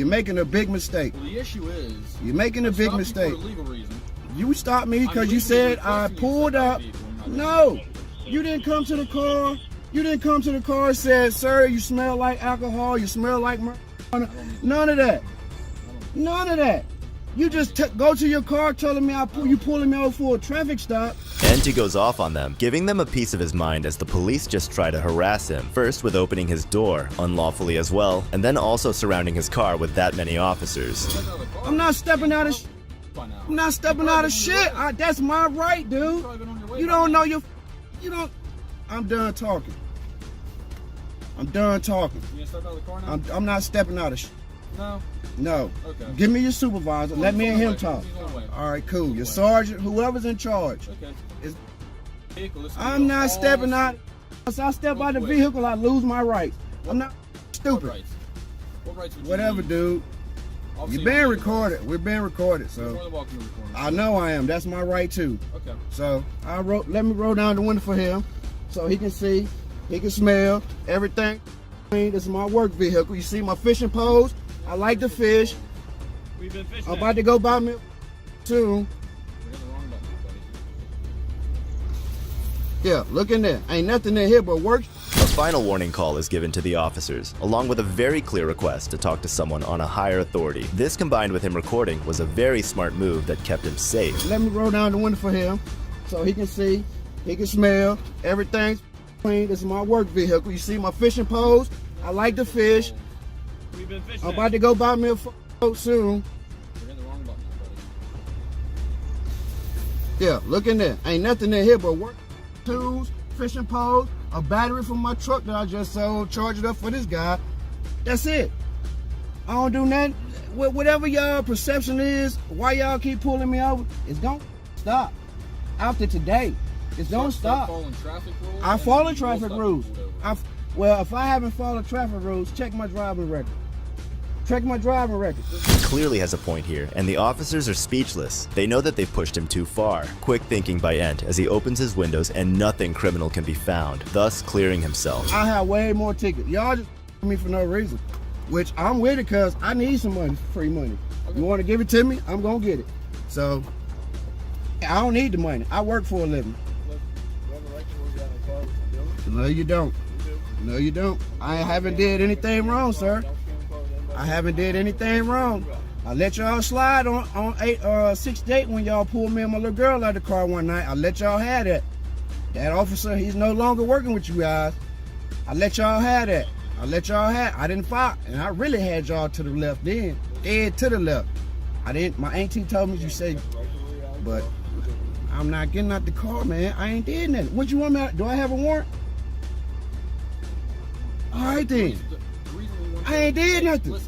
[SPEAKER 18] making a big mistake.
[SPEAKER 17] Well, the issue is
[SPEAKER 18] you're making a big mistake.
[SPEAKER 17] For a legal reason.
[SPEAKER 18] You stopped me because you said I pulled up. No, you didn't come to the car. You didn't come to the car and said, sir, you smell like alcohol. You smell like marijuana. None of that. None of that. You just go to your car telling me you pulling me over for a traffic stop.
[SPEAKER 1] And he goes off on them, giving them a piece of his mind as the police just try to harass him. First with opening his door, unlawfully as well, and then also surrounding his car with that many officers.
[SPEAKER 18] I'm not stepping out of I'm not stepping out of shit. That's my right, dude. You don't know you don't. I'm done talking. I'm done talking.
[SPEAKER 17] You gonna step out of the car now?
[SPEAKER 18] I'm not stepping out of shit.
[SPEAKER 17] No.
[SPEAKER 18] No.
[SPEAKER 17] Okay.
[SPEAKER 18] Give me your supervisor. Let me and him talk. All right, cool. Your sergeant, whoever's in charge.
[SPEAKER 17] Okay.
[SPEAKER 18] I'm not stepping out. Once I step out of the vehicle, I lose my rights. I'm not stupid.
[SPEAKER 17] What rights would you
[SPEAKER 18] Whatever,
[SPEAKER 17] need?
[SPEAKER 18] dude. You're being recorded. We're being recorded,
[SPEAKER 17] You're more
[SPEAKER 18] so
[SPEAKER 17] than welcome to record.
[SPEAKER 18] I know I am. That's my right too.
[SPEAKER 17] Okay.
[SPEAKER 18] So let me roll down the window for him, so he can see, he can smell everything. This is my work vehicle. You see my fishing poles? I like to fish.
[SPEAKER 17] We've been fishing.
[SPEAKER 18] I'm about to go buy me soon. Yeah, look in there. Ain't nothing in here but work.
[SPEAKER 1] A final warning call is given to the officers, along with a very clear request to talk to someone on a higher authority. This, combined with him recording, was a very smart move that kept him safe.
[SPEAKER 18] Let me roll down the window for him, so he can see, he can smell, everything's clean. This is my work vehicle. You see my fishing poles? I like to fish.
[SPEAKER 17] We've been fishing.
[SPEAKER 18] I'm about to go buy me a boat soon.
[SPEAKER 17] We're in the wrong button, buddy.
[SPEAKER 18] Yeah, look in there. Ain't nothing in here but work tools, fishing poles, a battery from my truck that I just sold, charge it up for this guy. That's it. I don't do nothing. Whatever y'all perception is, why y'all keep pulling me over, it's gonna stop. After today, it's gonna stop.
[SPEAKER 17] Following traffic rules.
[SPEAKER 18] I follow traffic rules. Well, if I haven't followed traffic rules, check my driving record. Check my driving record.
[SPEAKER 1] He clearly has a point here, and the officers are speechless. They know that they've pushed him too far. Quick thinking by Ent as he opens his windows and nothing criminal can be found, thus clearing himself.
[SPEAKER 18] I have way more tickets. Y'all just me for no reason. Which I'm with it because I need some money, free money. You want to give it to me? I'm going to get it. So, I don't need the money. I work for a living. No, you don't. No, you don't. I haven't did anything wrong, sir. I haven't did anything wrong. I let y'all slide on 6th date when y'all pulled me and my little girl out of the car one night. I let y'all have that. That officer, he's no longer working with you guys. I let y'all have that. I let y'all have. I didn't fight, and I really had y'all to the left then, dead to the left. I didn't. My auntie told me you say, but I'm not getting out the car, man. I ain't did nothing. What you want me? Do I have a warrant? All right then. I ain't did nothing.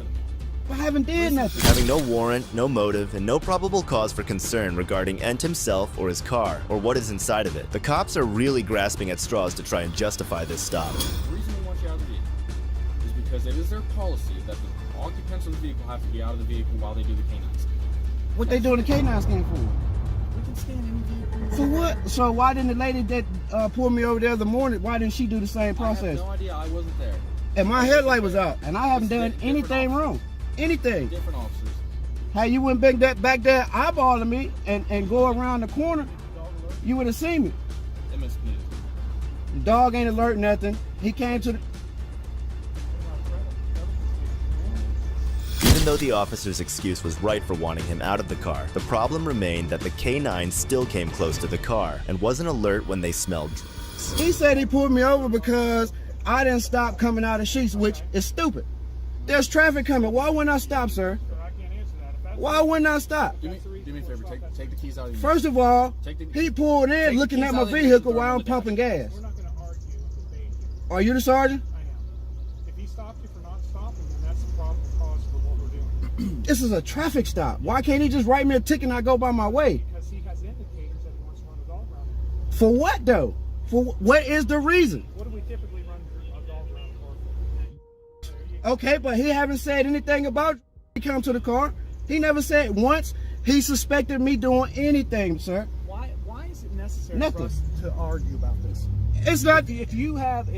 [SPEAKER 18] I haven't did nothing.
[SPEAKER 1] Having no warrant, no motive, and no probable cause for concern regarding Ent himself or his car, or what is inside of it, the cops are really grasping at straws to try and justify this stop.
[SPEAKER 17] The reason we want you out of the vehicle is because it is their policy that the occupants of the vehicle have to be out of the vehicle while they do the canine scan.
[SPEAKER 18] What they doing the canine scan for?
[SPEAKER 17] We can scan any vehicle.
[SPEAKER 18] For what? So why didn't the lady that pulled me over the other morning, why didn't she do the same process?
[SPEAKER 17] I have no idea. I wasn't there.
[SPEAKER 18] And my headlight was out, and I haven't done anything wrong. Anything.
[SPEAKER 17] Different officers.
[SPEAKER 18] How you went back there eyeballing me and go around the corner, you would have seen me. The dog ain't alert, nothing. He came to the...
[SPEAKER 1] Even though the officer's excuse was right for wanting him out of the car, the problem remained that the K9 still came close to the car and wasn't alert when they smelled drugs.
[SPEAKER 18] He said he pulled me over because I didn't stop coming out of sheets, which is stupid. There's traffic coming. Why wouldn't I stop, sir? Why wouldn't I stop?
[SPEAKER 17] Do me a favor. Take the keys out of your
[SPEAKER 18] First of all, he pulled in looking at my vehicle while I'm pumping gas.
[SPEAKER 11] We're not going to argue with the baby.
[SPEAKER 18] Are you the sergeant?
[SPEAKER 11] I am. If he stopped you for not stopping, then that's the problem cause for what we're doing.
[SPEAKER 18] This is a traffic stop. Why can't he just write me a ticket and I go by my way?
[SPEAKER 11] Because he has indicators that he wants to run a dog around.
[SPEAKER 18] For what, though? For what is the reason?
[SPEAKER 11] What do we typically run a dog around for?
[SPEAKER 18] Okay, but he haven't said anything about he come to the car. He never said once he suspected me doing anything, sir.
[SPEAKER 19] Why is it necessary
[SPEAKER 18] Nothing.
[SPEAKER 19] for us to argue about this?
[SPEAKER 18] It's not
[SPEAKER 19] If you have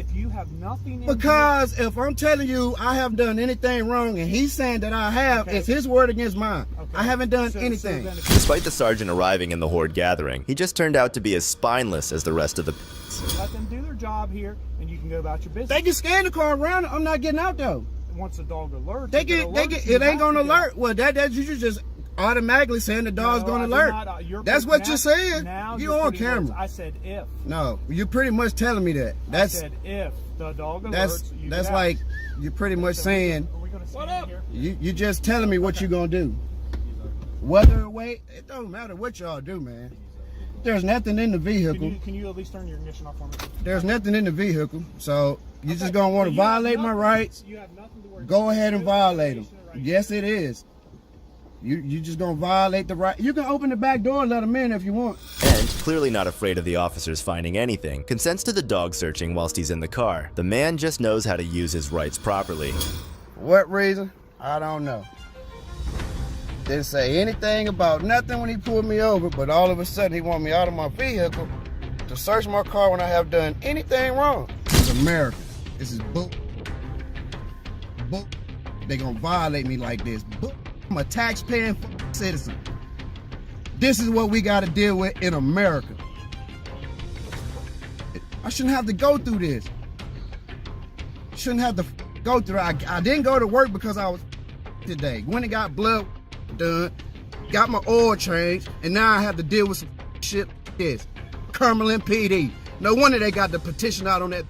[SPEAKER 19] nothing in
[SPEAKER 18] because if I'm telling you I haven't done anything wrong and he's saying that I have, it's his word against mine. I haven't done anything.
[SPEAKER 1] Despite the sergeant arriving in the horde gathering, he just turned out to be as spineless as the rest of the
[SPEAKER 19] let them do their job here, and you can go about your business.
[SPEAKER 18] They can scan the car around. I'm not getting out though.
[SPEAKER 19] Once the dog alerts,
[SPEAKER 18] it ain't gonna alert. Well, that you just automatically saying the dog's gonna alert. That's what you're saying. You on camera.
[SPEAKER 19] I said if.
[SPEAKER 18] No, you're pretty much telling me that. That's
[SPEAKER 19] I said if the dog alerts.
[SPEAKER 18] That's like you're pretty much saying.
[SPEAKER 19] What up?
[SPEAKER 18] You just telling me what you're gonna do. Whether or wait, it don't matter what y'all do, man. There's nothing in the vehicle.
[SPEAKER 19] Can you at least turn your ignition off for me?
[SPEAKER 18] There's nothing in the vehicle, so you just gonna want to violate my rights.
[SPEAKER 19] You have nothing to worry about.
[SPEAKER 18] Go ahead and violate them. Yes, it is. You just gonna violate the right. You can open the back door and let them in if you want.
[SPEAKER 1] And, clearly not afraid of the officers finding anything, consents to the dog searching whilst he's in the car. The man just knows how to use his rights properly.
[SPEAKER 18] What reason? I don't know. Didn't say anything about nothing when he pulled me over, but all of a sudden he want me out of my vehicle to search my car when I have done anything wrong. It's America. This is book. They gonna violate me like this. I'm a taxpaying citizen. This is what we gotta deal with in America. I shouldn't have to go through this. Shouldn't have to go through it. I didn't go to work because I was today. When it got blood done, got my oil changed, and now I have to deal with some shit like this. Cumberland PD. No wonder they got the petition out on that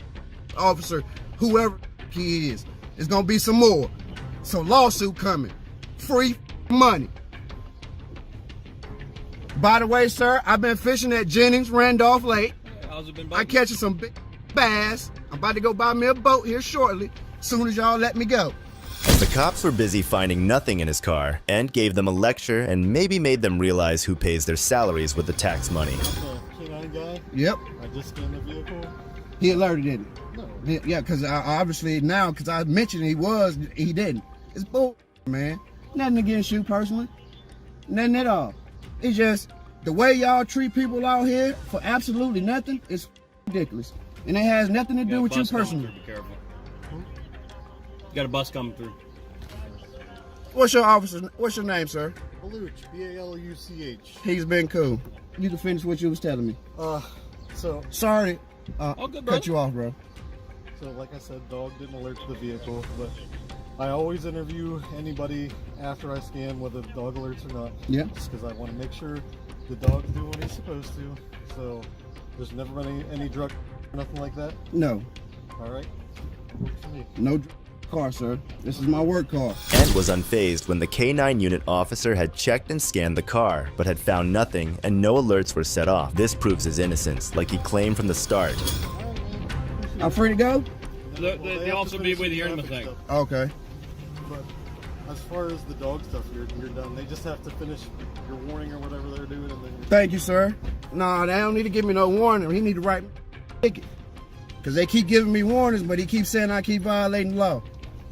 [SPEAKER 18] officer, whoever he is. There's gonna be some more. So lawsuit coming. Free money. By the way, sir, I've been fishing at Jennings, Randolph Lake.
[SPEAKER 17] How's it been?
[SPEAKER 18] I catching some big bass. I'm about to go buy me a boat here shortly, as soon as y'all let me go.
[SPEAKER 1] As the cops were busy finding nothing in his car, and gave them a lecture and maybe made them realize who pays their salaries with the tax money.
[SPEAKER 20] K9 guy?
[SPEAKER 18] Yep.
[SPEAKER 20] I just scanned the vehicle.
[SPEAKER 18] He alerted, didn't he?
[SPEAKER 20] No.
[SPEAKER 18] Yeah, because obviously now, because I mentioned he didn't. It's bull, man. Nothing against you personally. Nothing at all. It's just the way y'all treat people out here for absolutely nothing is ridiculous. And it has nothing to do with you personally.
[SPEAKER 17] Be careful. You got a bus coming through.
[SPEAKER 18] What's your name, sir?
[SPEAKER 20] Baluch, B-A-L-U-C-H.
[SPEAKER 18] He's been cool. You can finish what you was telling me. Sorry.
[SPEAKER 20] All good,
[SPEAKER 18] cut you off, bro.
[SPEAKER 20] So like I said, dog didn't alert to the vehicle, but I always interview anybody after I scan, whether the dog alerts or not.
[SPEAKER 18] Yeah.
[SPEAKER 20] Just because I want to make sure the dog's doing what he's supposed to. So there's never been any drug, nothing like that?
[SPEAKER 18] No.
[SPEAKER 20] All right.
[SPEAKER 18] No car, sir. This is my work car.
[SPEAKER 1] And was unfazed when the K9 unit officer had checked and scanned the car, but had found nothing and no alerts were set off. This proves his innocence, like he claimed from the start.
[SPEAKER 18] I'm free to go?
[SPEAKER 17] The officer will be with you here in a thing.
[SPEAKER 18] Okay.
[SPEAKER 20] But as far as the dog stuff, you're done. They just have to finish your warning or whatever they're doing, and then you're...
[SPEAKER 18] Thank you, sir. No, they don't need to give me no warning. He need to write a ticket. Because they keep giving me warnings, but he keeps saying I keep violating the law.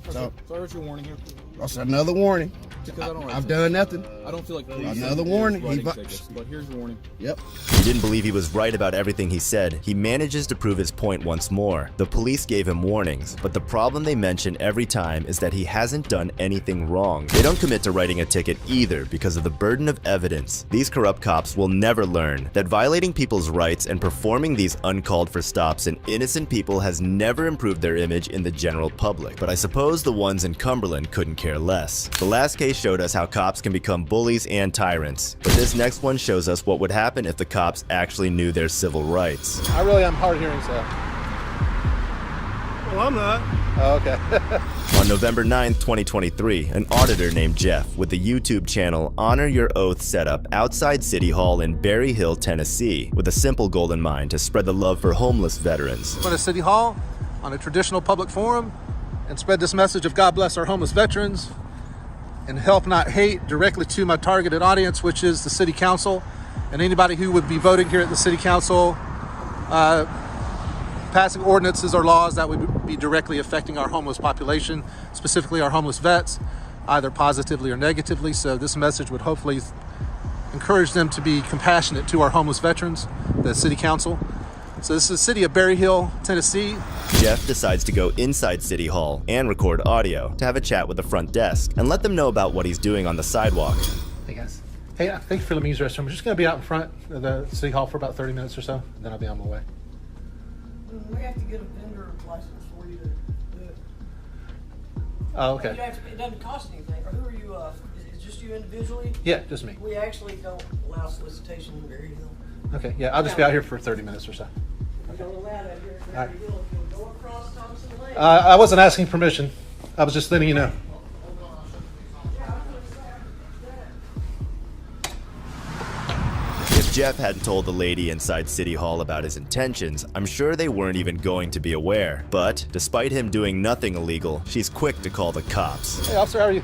[SPEAKER 18] So
[SPEAKER 17] what's your warning here?
[SPEAKER 18] that's another warning. I've done nothing.
[SPEAKER 17] I don't feel like
[SPEAKER 18] another warning.
[SPEAKER 17] Tickets, but here's your warning.
[SPEAKER 18] Yep.
[SPEAKER 1] He didn't believe he was right about everything he said. He manages to prove his point once more. The police gave him warnings, but the problem they mention every time is that he hasn't done anything wrong. They don't commit to writing a ticket either because of the burden of evidence. These corrupt cops will never learn that violating people's rights and performing these uncalled for stops in innocent people has never improved their image in the general public. But I suppose the ones in Cumberland couldn't care less. The last case showed us how cops can become bullies and tyrants, but this next one shows us what would happen if the cops actually knew their civil rights.
[SPEAKER 16] I really am hard of hearing, so.
[SPEAKER 20] Well, I'm not.
[SPEAKER 16] Oh, okay.
[SPEAKER 1] On November 9th, 2023, an auditor named Jeff with the YouTube channel Honor Your Oath set up outside City Hall in Berry Hill, Tennessee, with a simple goal in mind: to spread the love for homeless veterans.
[SPEAKER 21] Go to City Hall on a traditional public forum and spread this message of God bless our homeless veterans and help not hate directly to my targeted audience, which is the City Council and anybody who would be voting here at the City Council, passing ordinances or laws that would be directly affecting our homeless population, specifically our homeless vets. either positively or negatively. So this message would hopefully encourage them to be compassionate to our homeless veterans, the city council. So this is the city of Berry Hill, Tennessee.
[SPEAKER 1] Jeff decides to go inside City Hall and record audio to have a chat with the front desk and let them know about what he's doing on the sidewalk.
[SPEAKER 21] Hey guys. Hey, thank you for letting me use the restroom. I'm just going to be out in front of the City Hall for about 30 minutes or so, and then I'll be on my way.
[SPEAKER 18] We have to get a vendor license for you to do it.
[SPEAKER 21] Oh, okay.
[SPEAKER 18] It doesn't cost anything. Or who are you? Is it just you individually?
[SPEAKER 21] Yeah, just me.
[SPEAKER 18] We actually don't allow solicitation in Berry Hill.
[SPEAKER 21] Okay, yeah, I'll just be out here for 30 minutes or so.
[SPEAKER 18] We don't allow that here in Berry Hill. If you'll go across Thompson Lane.
[SPEAKER 21] I wasn't asking permission. I was just letting you know.
[SPEAKER 1] If Jeff hadn't told the lady inside City Hall about his intentions, I'm sure they weren't even going to be aware. But despite him doing nothing illegal, she's quick to call the cops.
[SPEAKER 21] Hey, officer, how are you?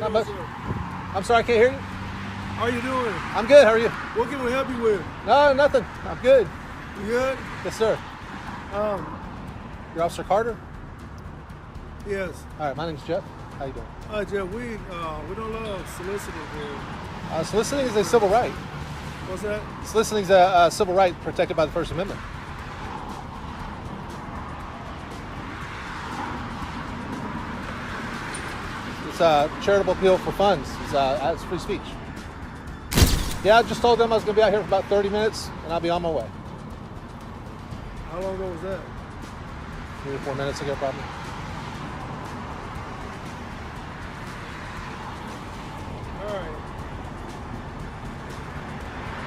[SPEAKER 21] Not much. I'm sorry, I can't hear you.
[SPEAKER 11] How you doing?
[SPEAKER 21] I'm good, how are you?
[SPEAKER 11] What can we help you with?
[SPEAKER 21] No, nothing. I'm good.
[SPEAKER 11] You good?
[SPEAKER 21] Yes, sir. You're Officer Carter?
[SPEAKER 11] Yes.
[SPEAKER 21] All right, my name's Jeff. How you doing?
[SPEAKER 11] Jeff, we don't love soliciting here.
[SPEAKER 21] Soliciting is a civil right.
[SPEAKER 11] What's that?
[SPEAKER 21] Soliciting is a civil right protected by the First Amendment. It's a charitable appeal for funds. It's free speech. Yeah, I just told them I was going to be out here for about 30 minutes, and I'll be on my way.
[SPEAKER 11] How long ago was that?
[SPEAKER 21] 3 or 4 minutes ago, probably.
[SPEAKER 11] All right.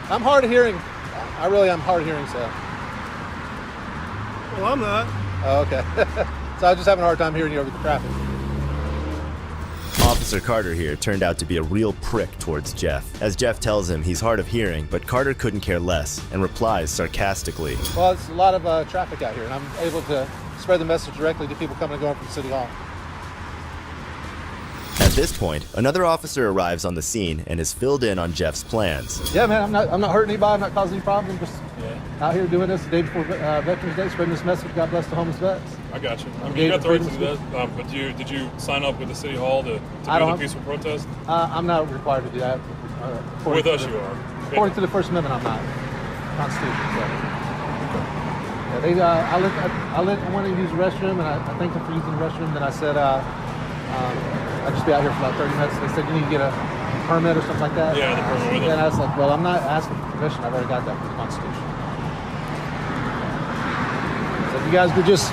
[SPEAKER 21] I'm hard of hearing. I really am hard of hearing, so.
[SPEAKER 11] Well, I'm not.
[SPEAKER 21] Oh, okay. So I was just having a hard time hearing you over the traffic.
[SPEAKER 1] Officer Carter here turned out to be a real prick towards Jeff. As Jeff tells him he's hard of hearing, but Carter couldn't care less and replies sarcastically.
[SPEAKER 21] Well, it's a lot of traffic out here, and I'm able to spread the message directly to people coming and going from City Hall.
[SPEAKER 1] At this point, another officer arrives on the scene and is filled in on Jeff's plans.
[SPEAKER 21] Yeah, man, I'm not hurting anybody. I'm not causing any problems. I'm just out here doing this the day before Veterans Day, spreading this message. God bless the homeless vets.
[SPEAKER 4] I got you. I mean, you got the right to do that. But did you sign up with the City Hall to do the peaceful protest?
[SPEAKER 21] I'm not required to do that.
[SPEAKER 4] With us, you are.
[SPEAKER 21] According to the First Amendment, I'm not. Constitution. So. Yeah, I let one of them use the restroom, and I thanked them for using the restroom. Then I said, I'll just be out here for about 30 minutes. They said, you need to get a permit or something like that.
[SPEAKER 4] Yeah, the permit with it.
[SPEAKER 21] And I was like, well, I'm not asking for permission. I've already got that from the Constitution. So if you guys could just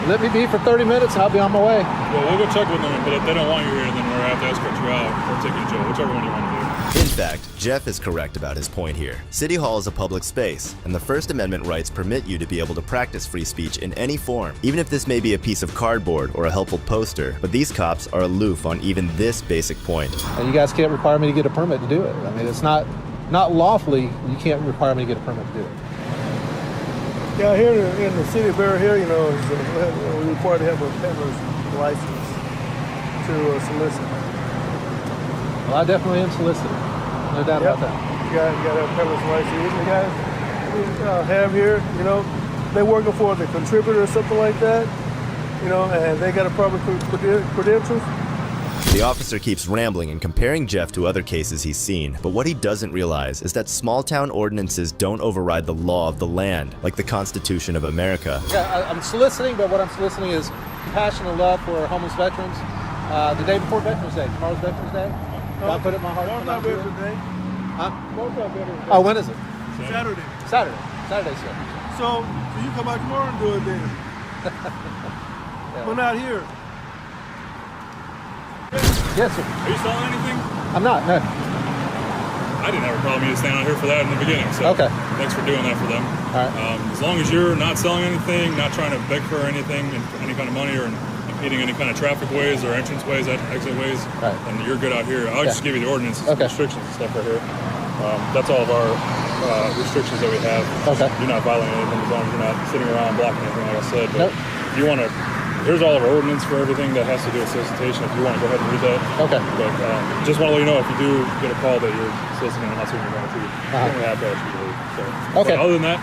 [SPEAKER 21] let me be for 30 minutes, and I'll be on my way.
[SPEAKER 4] Well, we'll go check with them, but if they don't want you here, then we're going to have to escort you out or take you to jail, whichever one you want to do.
[SPEAKER 1] In fact, Jeff is correct about his point here. City Hall is a public space, and the First Amendment rights permit you to be able to practice free speech in any form, even if this may be a piece of cardboard or a helpful poster. But these cops are aloof on even this basic point.
[SPEAKER 21] And you guys can't require me to get a permit to do it. I mean, it's not lawfully, you can't require me to get a permit to do it.
[SPEAKER 11] Yeah, here in the city of Berry Hill, we're required to have a peddler's license to solicit.
[SPEAKER 21] Well, I definitely am soliciting. No doubt about that.
[SPEAKER 11] You got to have a peddler's license. The guys we have here, they're working for the contributor or something like that, and they got a proper credentials.
[SPEAKER 1] The officer keeps rambling and comparing Jeff to other cases he's seen, but what he doesn't realize is that small-town ordinances don't override the law of the land, like the Constitution of America.
[SPEAKER 21] Yeah, I'm soliciting, but what I'm soliciting is compassion and love for homeless veterans. The day before Veterans Day, tomorrow's Veterans Day. I put it in my heart.
[SPEAKER 11] Tomorrow's not Veterans Day.
[SPEAKER 21] Huh?
[SPEAKER 11] Tomorrow's not Veterans Day.
[SPEAKER 21] Oh, when is it?
[SPEAKER 11] Saturday.
[SPEAKER 21] Saturday's good.
[SPEAKER 11] So you come out tomorrow and do it then. We're not here.
[SPEAKER 21] Yes, sir.
[SPEAKER 4] Are you selling anything?
[SPEAKER 21] I'm not, no.
[SPEAKER 4] I didn't have a problem you standing out here for that in the beginning, so thanks for doing that for them.
[SPEAKER 21] All right.
[SPEAKER 4] As long as you're not selling anything, not trying to beg for anything, any kind of money, or impeding any kind of traffic ways or entrance ways, exit ways, then you're good out here. I'll just give you the ordinances, restrictions and stuff right here. That's all of our restrictions that we have.
[SPEAKER 21] Okay.
[SPEAKER 4] You're not violating anything as long as you're not sitting around blocking anything, like I said. But if you want to, here's all of our ordinance for everything that has to do with solicitation. If you want to go ahead and read that.
[SPEAKER 21] Okay.
[SPEAKER 4] But just want to let you know if you do get a call that you're soliciting, and that's what you're going to. You only have to ask you to leave. So,
[SPEAKER 21] okay.
[SPEAKER 4] But other than that,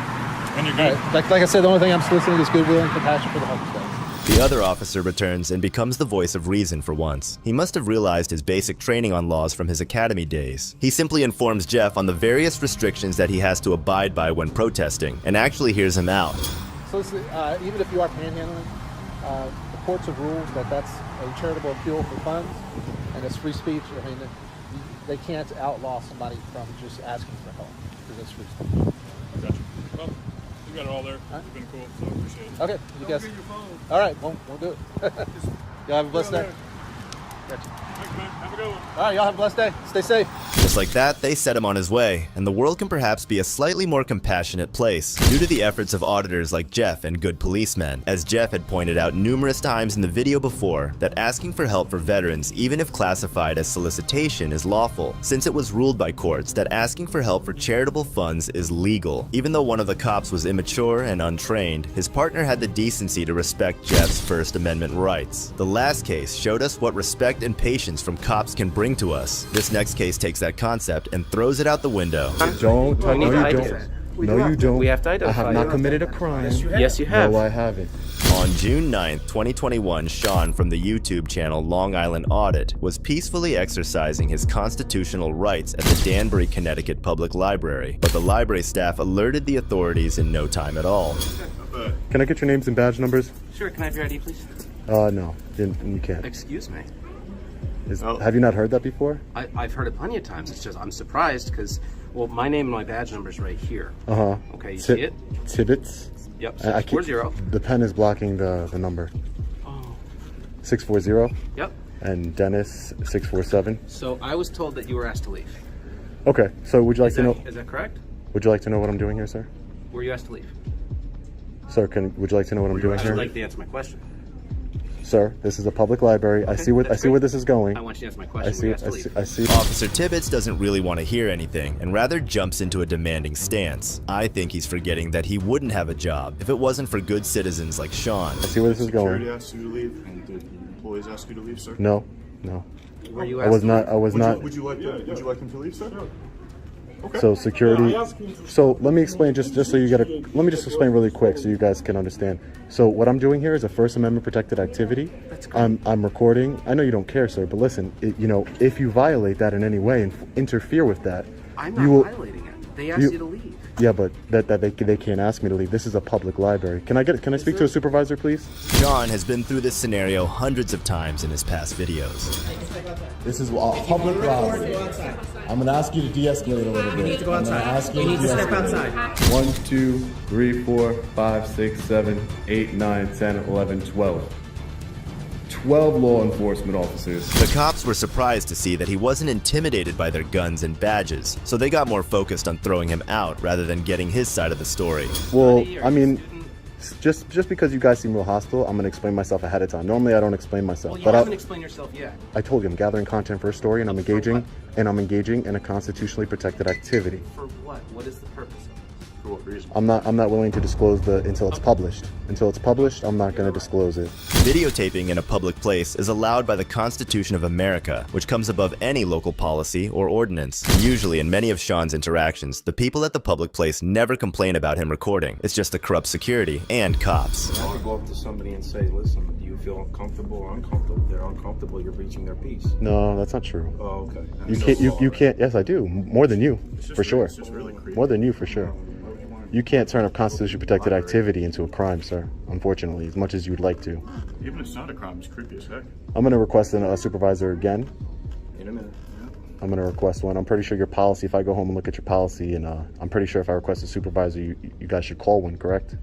[SPEAKER 4] and you're good.
[SPEAKER 21] Right. Like I said, the only thing I'm soliciting is goodwill and compassion for the homeless guys.
[SPEAKER 1] The other officer returns and becomes the voice of reason for once. He must have realized his basic training on laws from his academy days. He simply informs Jeff on the various restrictions that he has to abide by when protesting, and actually hears him out.
[SPEAKER 21] So even if you are panhandling, the courts have ruled that that's a charitable appeal for funds, and it's free speech. I mean, they can't outlaw somebody from just asking for help, because it's free speech.
[SPEAKER 4] I got you. Well, you got it all there. You've been cool, so I appreciate it.
[SPEAKER 21] Okay, you guys. All right, we'll do it. Y'all have a blessed day. Gotcha.
[SPEAKER 4] Thanks, man. Have a good one.
[SPEAKER 21] All right, y'all have a blessed day. Stay safe.
[SPEAKER 1] Just like that, they set him on his way, and the world can perhaps be a slightly more compassionate place due to the efforts of auditors like Jeff and good policemen. As Jeff had pointed out numerous times in the video before, that asking for help for veterans, even if classified as solicitation, is lawful, since it was ruled by courts that asking for help for charitable funds is legal. Even though one of the cops was immature and untrained, his partner had the decency to respect Jeff's First Amendment rights. The last case showed us what respect and patience from cops can bring to us. This next case takes that concept and throws it out the window.
[SPEAKER 8] No, you don't. We have to identify. I have not committed a crime. Yes, you have. No, I haven't.
[SPEAKER 1] On June 9th, 2021, Sean from the YouTube channel Long Island Audit was peacefully exercising his constitutional rights at the Danbury, Connecticut Public Library, but the library staff alerted the authorities in no time at all.
[SPEAKER 8] Can I get your names and badge numbers?
[SPEAKER 13] Sure, can I have your ID, please?
[SPEAKER 8] No, you can't.
[SPEAKER 13] Excuse me.
[SPEAKER 8] Have you not heard that before?
[SPEAKER 13] I've heard it plenty of times. It's just I'm surprised because, well, my name and my badge number is right here. Okay, you see it?
[SPEAKER 8] Tibbetts?
[SPEAKER 13] Yep, 640.
[SPEAKER 8] The pen is blocking the number.
[SPEAKER 13] Oh.
[SPEAKER 8] 640?
[SPEAKER 13] Yep.
[SPEAKER 8] And Dennis, 647.
[SPEAKER 13] So I was told that you were asked to leave.
[SPEAKER 8] Okay, so would you like to know?
[SPEAKER 13] Is that correct?
[SPEAKER 8] Would you like to know what I'm doing here, sir?
[SPEAKER 13] Were you asked to leave?
[SPEAKER 8] Sir, would you like to know what I'm doing here?
[SPEAKER 13] I'd like to answer my question.
[SPEAKER 8] Sir, this is a public library.
[SPEAKER 13] Okay,
[SPEAKER 8] I see where this is going.
[SPEAKER 13] I want you to answer my question.
[SPEAKER 8] I see.
[SPEAKER 1] Officer Tibbetts doesn't really want to hear anything and rather jumps into a demanding stance. I think he's forgetting that he wouldn't have a job if it wasn't for good citizens like Sean.
[SPEAKER 8] I see where this is going.
[SPEAKER 11] Security asked you to leave, and the employees asked you to leave, sir?
[SPEAKER 8] No.
[SPEAKER 13] Were you
[SPEAKER 8] I was not.
[SPEAKER 11] Would you like him to leave, sir? Okay.
[SPEAKER 8] So security. So let me explain just so you get a. Let me just explain really quick so you guys can understand. So what I'm doing here is a First Amendment protected activity. I'm recording. I know you don't care, sir, but listen. If you violate that in any way and interfere with that,
[SPEAKER 13] I'm not violating it. They asked you to leave.
[SPEAKER 8] Yeah, but they can't ask me to leave. This is a public library. Can I speak to a supervisor, please?
[SPEAKER 1] Sean has been through this scenario hundreds of times in his past videos.
[SPEAKER 8] This is a public library. I'm going to ask you to de-escalate a little bit.
[SPEAKER 13] You need to go outside.
[SPEAKER 8] You
[SPEAKER 13] need to step outside.
[SPEAKER 8] 1, 2, 3, 4, 5, 6, 7, 8, 9, 10, 11, 12. 12 law enforcement officers.
[SPEAKER 1] The cops were surprised to see that he wasn't intimidated by their guns and badges, so they got more focused on throwing him out rather than getting his side of the story.
[SPEAKER 8] Well, I mean, just because you guys seem real hostile, I'm going to explain myself ahead of time. Normally, I don't explain myself.
[SPEAKER 13] Well, you haven't explained yourself yet.
[SPEAKER 8] I told you I'm gathering content for a story, and I'm engaging in a constitutionally protected activity.
[SPEAKER 13] For what? What is the purpose of it? For what reason?
[SPEAKER 8] I'm not willing to disclose until it's published. Until it's published, I'm not going to disclose it.
[SPEAKER 1] Videotaping in a public place is allowed by the Constitution of America, which comes above any local policy or ordinance. Usually, in many of Sean's interactions, the people at the public place never complain about him recording. It's just the corrupt security and cops.
[SPEAKER 22] I could go up to somebody and say, listen, do you feel uncomfortable or uncomfortable? If they're uncomfortable, you're breaching their peace.
[SPEAKER 8] No, that's not true.
[SPEAKER 22] Oh, okay.
[SPEAKER 8] You can't. Yes, I do. More than you, for sure.
[SPEAKER 11] It's just really creepy.
[SPEAKER 8] More than you, for sure. You can't turn a constitutionally protected activity into a crime, sir. Unfortunately, as much as you'd like to.
[SPEAKER 11] Even if it's not a crime, it's creepy as heck.
[SPEAKER 8] I'm going to request a supervisor again.
[SPEAKER 22] In a minute. Yeah.
[SPEAKER 8] I'm going to request one. I'm pretty sure your policy, if I go home and look at your policy, and I'm pretty sure if I request a supervisor, you guys should call one, correct?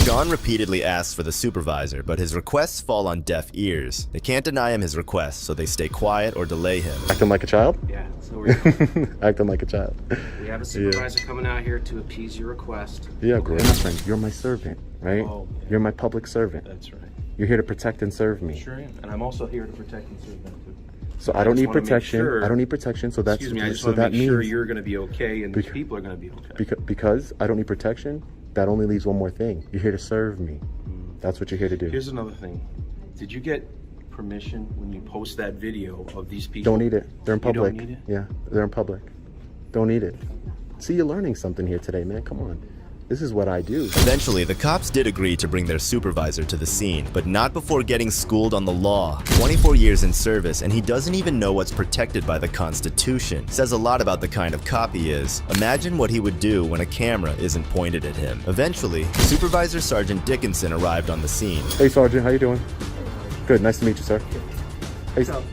[SPEAKER 1] Sean repeatedly asks for the supervisor, but his requests fall on deaf ears. They can't deny him his requests, so they stay quiet or delay him.
[SPEAKER 8] Acting like a child?
[SPEAKER 13] Yeah, so we're
[SPEAKER 8] acting like a child.
[SPEAKER 13] We have a supervisor coming out here to appease your request.
[SPEAKER 8] Yeah, great. My friend, you're my servant, right?
[SPEAKER 22] Oh, yeah.
[SPEAKER 8] You're my public servant.
[SPEAKER 22] That's right.
[SPEAKER 8] You're here to protect and serve me.
[SPEAKER 22] Sure am. And I'm also here to protect and serve them too.
[SPEAKER 8] So I don't need protection. I don't need protection. So that's
[SPEAKER 22] excuse me. I just want to make sure you're going to be okay and these people are going to be okay.
[SPEAKER 8] Because I don't need protection. That only leaves one more thing. You're here to serve me. That's what you're here to do.
[SPEAKER 22] Here's another thing. Did you get permission when you post that video of these people?
[SPEAKER 8] Don't need it. They're in public.
[SPEAKER 22] You don't need it?
[SPEAKER 8] Yeah, they're in public. Don't need it. See, you're learning something here today, man. Come on. This is what I do.
[SPEAKER 1] Eventually, the cops did agree to bring their supervisor to the scene, but not before getting schooled on the law. 24 years in service, and he doesn't even know what's protected by the Constitution. Says a lot about the kind of cop he is. Imagine what he would do when a camera isn't pointed at him. Eventually, Supervisor Sergeant Dickinson arrived on the scene.
[SPEAKER 8] Hey, Sergeant, how you doing? Good, nice to meet you, sir. Hey, Sergeant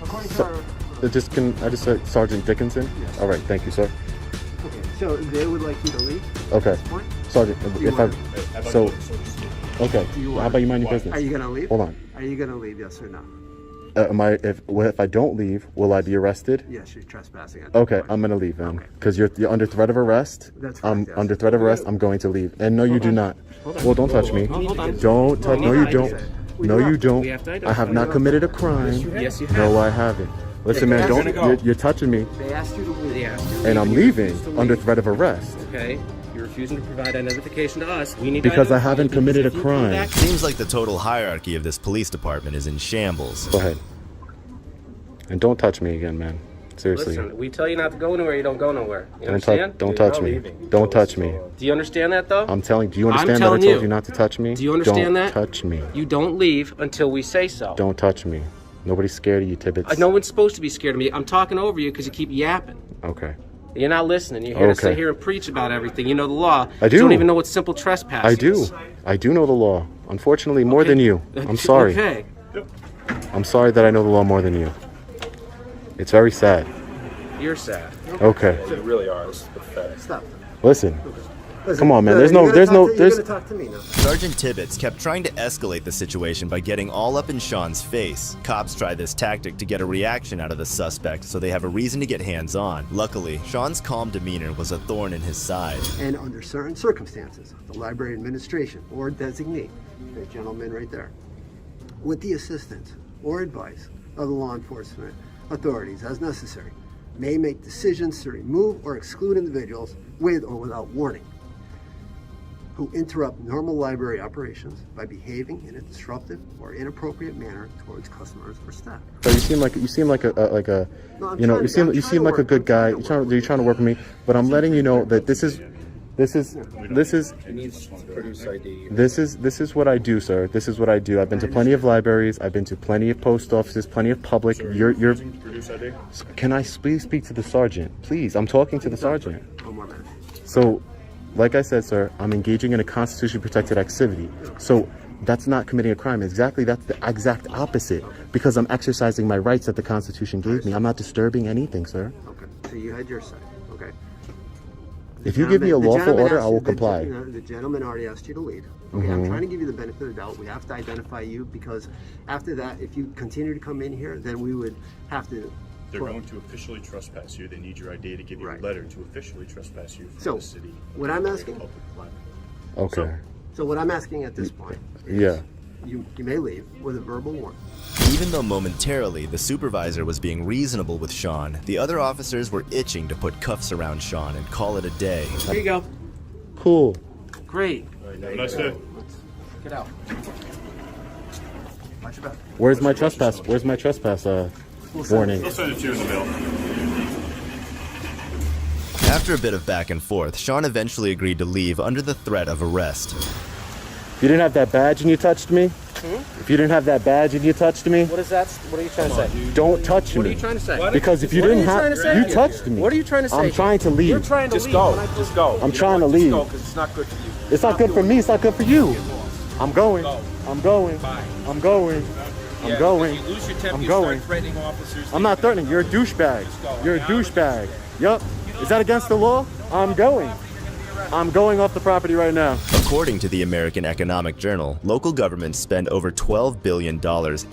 [SPEAKER 8] Dickinson?
[SPEAKER 7] Yes.
[SPEAKER 8] All right, thank you, sir.
[SPEAKER 7] Okay, so they would like you to leave?
[SPEAKER 8] Okay. Sergeant, okay. How about you mind your business?
[SPEAKER 7] Are you gonna leave?
[SPEAKER 8] Hold on.
[SPEAKER 7] Are you gonna leave? Yes or no?
[SPEAKER 8] If I don't leave, will I be arrested?
[SPEAKER 7] Yes, you're trespassing.
[SPEAKER 8] Okay, I'm gonna leave then, because you're under threat of arrest.
[SPEAKER 7] That's
[SPEAKER 8] I'm
[SPEAKER 7] correct, yes.
[SPEAKER 8] under threat of arrest. I'm going to leave. And no, you do not. Well, don't touch me. Don't touch. No, you don't. No, you don't. I have not committed a crime.
[SPEAKER 13] Yes, you have.
[SPEAKER 8] No, I haven't. Listen, man, don't. You're touching me.
[SPEAKER 7] They asked you to leave.
[SPEAKER 8] And I'm leaving under threat of arrest.
[SPEAKER 13] Okay. You're refusing to provide identification to us. We need
[SPEAKER 8] because I haven't committed a crime.
[SPEAKER 1] Seems like the total hierarchy of this police department is in shambles.
[SPEAKER 8] Go ahead. And don't touch me again, man. Seriously.
[SPEAKER 13] Listen, we tell you not to go anywhere, you don't go nowhere. You understand?
[SPEAKER 8] Don't touch me. Don't touch me.
[SPEAKER 13] Do you understand that, though?
[SPEAKER 8] I'm telling. Do you understand that I told you not to touch me?
[SPEAKER 13] Do you understand that?
[SPEAKER 8] Don't touch me.
[SPEAKER 13] You don't leave until we say so.
[SPEAKER 8] Don't touch me. Nobody's scared of you, Tibbets.
[SPEAKER 13] No one's supposed to be scared of me. I'm talking over you because you keep yapping.
[SPEAKER 8] Okay.
[SPEAKER 13] You're not listening. You're here to sit here and preach about everything. You know the law.
[SPEAKER 8] I do.
[SPEAKER 13] You don't even know what simple trespass
[SPEAKER 8] I
[SPEAKER 13] is.
[SPEAKER 8] do. I do know the law. Unfortunately, more than you. I'm sorry.
[SPEAKER 13] Okay.
[SPEAKER 8] I'm sorry that I know the law more than you. It's very sad.
[SPEAKER 13] You're sad.
[SPEAKER 8] Okay.
[SPEAKER 22] You really are. This is pathetic.
[SPEAKER 7] Stop.
[SPEAKER 8] Listen. Come on, man. There's no.
[SPEAKER 7] You're gonna talk to me now.
[SPEAKER 1] Sergeant Tibbets kept trying to escalate the situation by getting all up in Sean's face. Cops try this tactic to get a reaction out of the suspect so they have a reason to get hands-on. Luckily, Sean's calm demeanor was a thorn in his side.
[SPEAKER 7] And under certain circumstances, the library administration or designee, the gentleman right there, with the assistance or advice of the law enforcement authorities as necessary, may make decisions to remove or exclude individuals with or without warning who interrupt normal library operations by behaving in a disruptive or inappropriate manner towards customers or staff.
[SPEAKER 8] So you seem like a
[SPEAKER 7] No,
[SPEAKER 8] you seem like a good guy. You're trying to work with me, but I'm letting you know that this is what I do, sir. This is what I do. I've been to plenty of libraries. I've been to plenty of post offices, plenty of public. Can I please speak to the sergeant? Please, I'm talking to the sergeant.
[SPEAKER 7] One more minute.
[SPEAKER 8] So, like I said, sir, I'm engaging in a constitutionally protected activity. So that's not committing a crime. Exactly, that's the exact opposite. Because I'm exercising my rights that the Constitution gave me. I'm not disturbing anything, sir.
[SPEAKER 7] Okay, so you had your say. Okay.
[SPEAKER 8] If you give me a lawful order, I will comply.
[SPEAKER 7] The gentleman already asked you to leave. Okay, I'm trying to give you the benefit of the doubt. We have to identify you because after that, if you continue to come in here, then we would have to.
[SPEAKER 9] They're going to officially trespass you. They need your ID to give you a letter to officially trespass you from the city.
[SPEAKER 7] What I'm asking.
[SPEAKER 8] Okay.
[SPEAKER 7] So what I'm asking at this point.
[SPEAKER 8] Yeah.
[SPEAKER 7] You may leave with a verbal warning.
[SPEAKER 1] Even though momentarily the supervisor was being reasonable with Sean, the other officers were itching to put cuffs around Sean and call it a day.
[SPEAKER 13] There you go.
[SPEAKER 8] Cool.
[SPEAKER 13] Great.
[SPEAKER 9] Have a nice day.
[SPEAKER 13] Get out.
[SPEAKER 8] Where's my trespass? Warning.
[SPEAKER 9] I'll send it to you in the mail.
[SPEAKER 1] After a bit of back and forth, Sean eventually agreed to leave under the threat of arrest.
[SPEAKER 8] If you didn't have that badge and you touched me? If you didn't have that badge and you touched me?
[SPEAKER 13] What is that? What are you trying to say?
[SPEAKER 8] Don't touch me.
[SPEAKER 13] What are you trying to say?
[SPEAKER 8] Because if you didn't have, you touched me.
[SPEAKER 13] What are you trying to say?
[SPEAKER 8] I'm trying to leave.
[SPEAKER 13] You're trying to leave. Just go.
[SPEAKER 8] I'm trying to leave.
[SPEAKER 13] Just go because it's not good for you.
[SPEAKER 8] It's not good for me. It's not good for you. I'm going. I'm going. I'm going. I'm going.
[SPEAKER 13] You lose your temper,
[SPEAKER 8] I'm
[SPEAKER 13] you
[SPEAKER 8] going.
[SPEAKER 13] start threatening officers.
[SPEAKER 8] I'm not threatening. You're a douchebag. You're a douchebag. Yup. Is that against the law? I'm going. I'm going off the property right now.
[SPEAKER 1] According to the American Economic Journal, local governments spend over $12 billion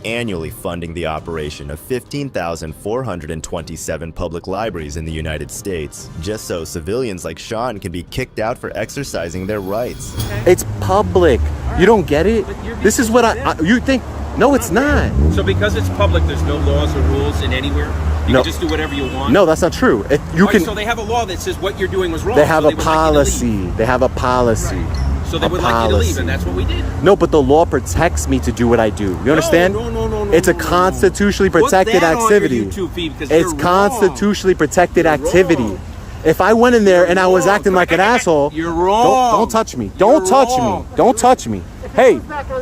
[SPEAKER 1] annually funding the operation of 15,427 public libraries in the United States, just so civilians like Sean can be kicked out for exercising their rights.
[SPEAKER 8] It's public. You don't get it? This is what you think. No, it's not.
[SPEAKER 13] So because it's public, there's no laws or rules in anywhere? You can just do whatever you want?
[SPEAKER 8] No, that's not true.
[SPEAKER 13] So they have a law that says what you're doing was wrong.
[SPEAKER 8] They have a policy. They have a policy.
[SPEAKER 13] So they would like you to leave, and that's what we did.
[SPEAKER 8] No, but the law protects me to do what I do. You understand?
[SPEAKER 13] No.
[SPEAKER 8] It's a constitutionally protected activity.
[SPEAKER 13] Put that on your YouTube feed because
[SPEAKER 8] it's constitutionally protected activity. If I went in there and I was acting like an asshole,
[SPEAKER 3] you're wrong.
[SPEAKER 8] Don't touch me. Don't touch me. Don't touch me. Hey,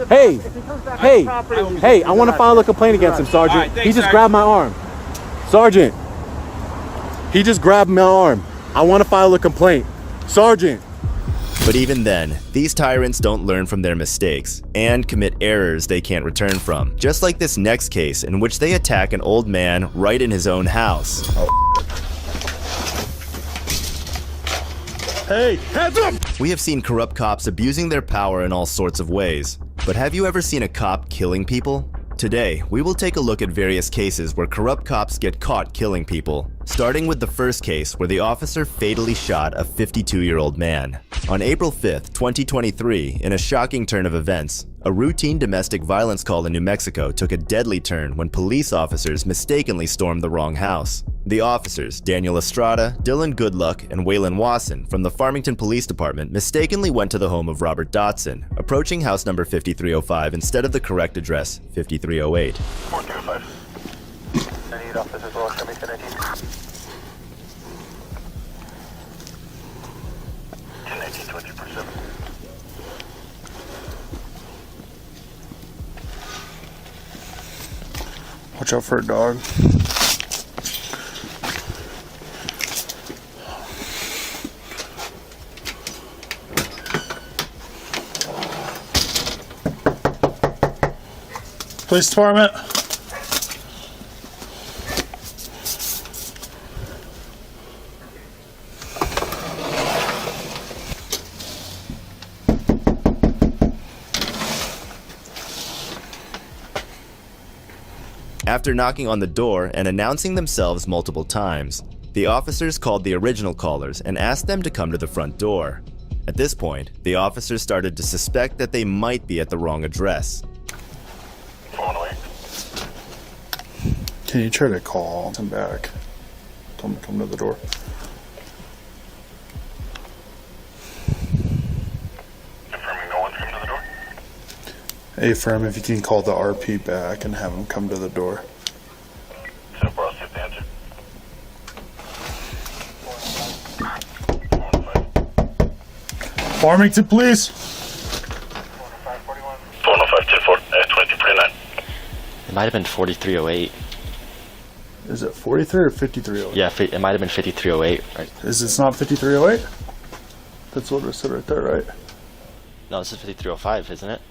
[SPEAKER 8] hey, hey, hey! I want to file a complaint against him, Sergeant. He just grabbed my arm, Sergeant. He just grabbed my arm. I want to file a complaint, Sergeant.
[SPEAKER 1] But even then, these tyrants don't learn from their mistakes and commit errors they can't return from. Just like this next case in which they attack an old man right in his own house.
[SPEAKER 14] Hey, hands up!
[SPEAKER 1] We have seen corrupt cops abusing their power in all sorts of ways. But have you ever seen a cop killing people? Today, we will take a look at various cases where corrupt cops get caught killing people, starting with the first case where the officer fatally shot a 52-year-old man. On April 5th, 2023, in a shocking turn of events, a routine domestic violence call in New Mexico took a deadly turn when police officers mistakenly stormed the wrong house. The officers, Daniel Estrada, Dylan Goodluck, and Waylon Wasson from the Farmington Police Department mistakenly went to the home of Robert Dotson, approaching house number 5305 instead of the correct address, 5308.
[SPEAKER 11] 425. I need office as well, 1719. 1019-20%.
[SPEAKER 14] Watch out for a dog. Police department.
[SPEAKER 1] After knocking on the door and announcing themselves multiple times, the officers called the original callers and asked them to come to the front door. At this point, the officers started to suspect that they might be at the wrong address.
[SPEAKER 14] Can you try to call him back? Tell him to come to the door.
[SPEAKER 11] Confirming no one's come to the door.
[SPEAKER 14] Hey, firm, if you can call the RP back and have him come to the door.
[SPEAKER 11] So, bro, see if they answer.
[SPEAKER 14] Farmington Police.
[SPEAKER 11] 405-24, 2339.
[SPEAKER 10] It might have been 4308.
[SPEAKER 14] Is it 43 or 5308?
[SPEAKER 10] Yeah, it might have been 5308. Right?
[SPEAKER 14] Is this not 5308? That's what it said right there, right?
[SPEAKER 10] No, this is 5305, isn't it?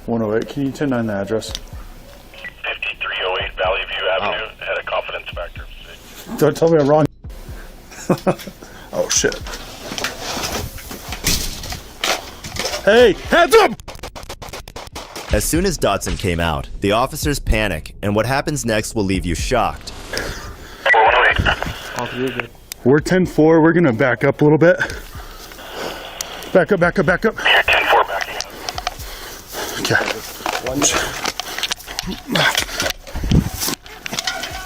[SPEAKER 14] 108. Can you 10-9 the address?
[SPEAKER 11] 5308 Valley View Avenue had a confidence factor of 6.
[SPEAKER 14] Don't tell me I'm wrong. Oh, shit. Hey, hands up!
[SPEAKER 1] As soon as Dotson came out, the officers panic, and what happens next will leave you shocked.
[SPEAKER 14] We're 10-4. We're going to back up a little bit. Back up, back up, back up.
[SPEAKER 11] Here, 10-4 backing up.
[SPEAKER 14] Okay.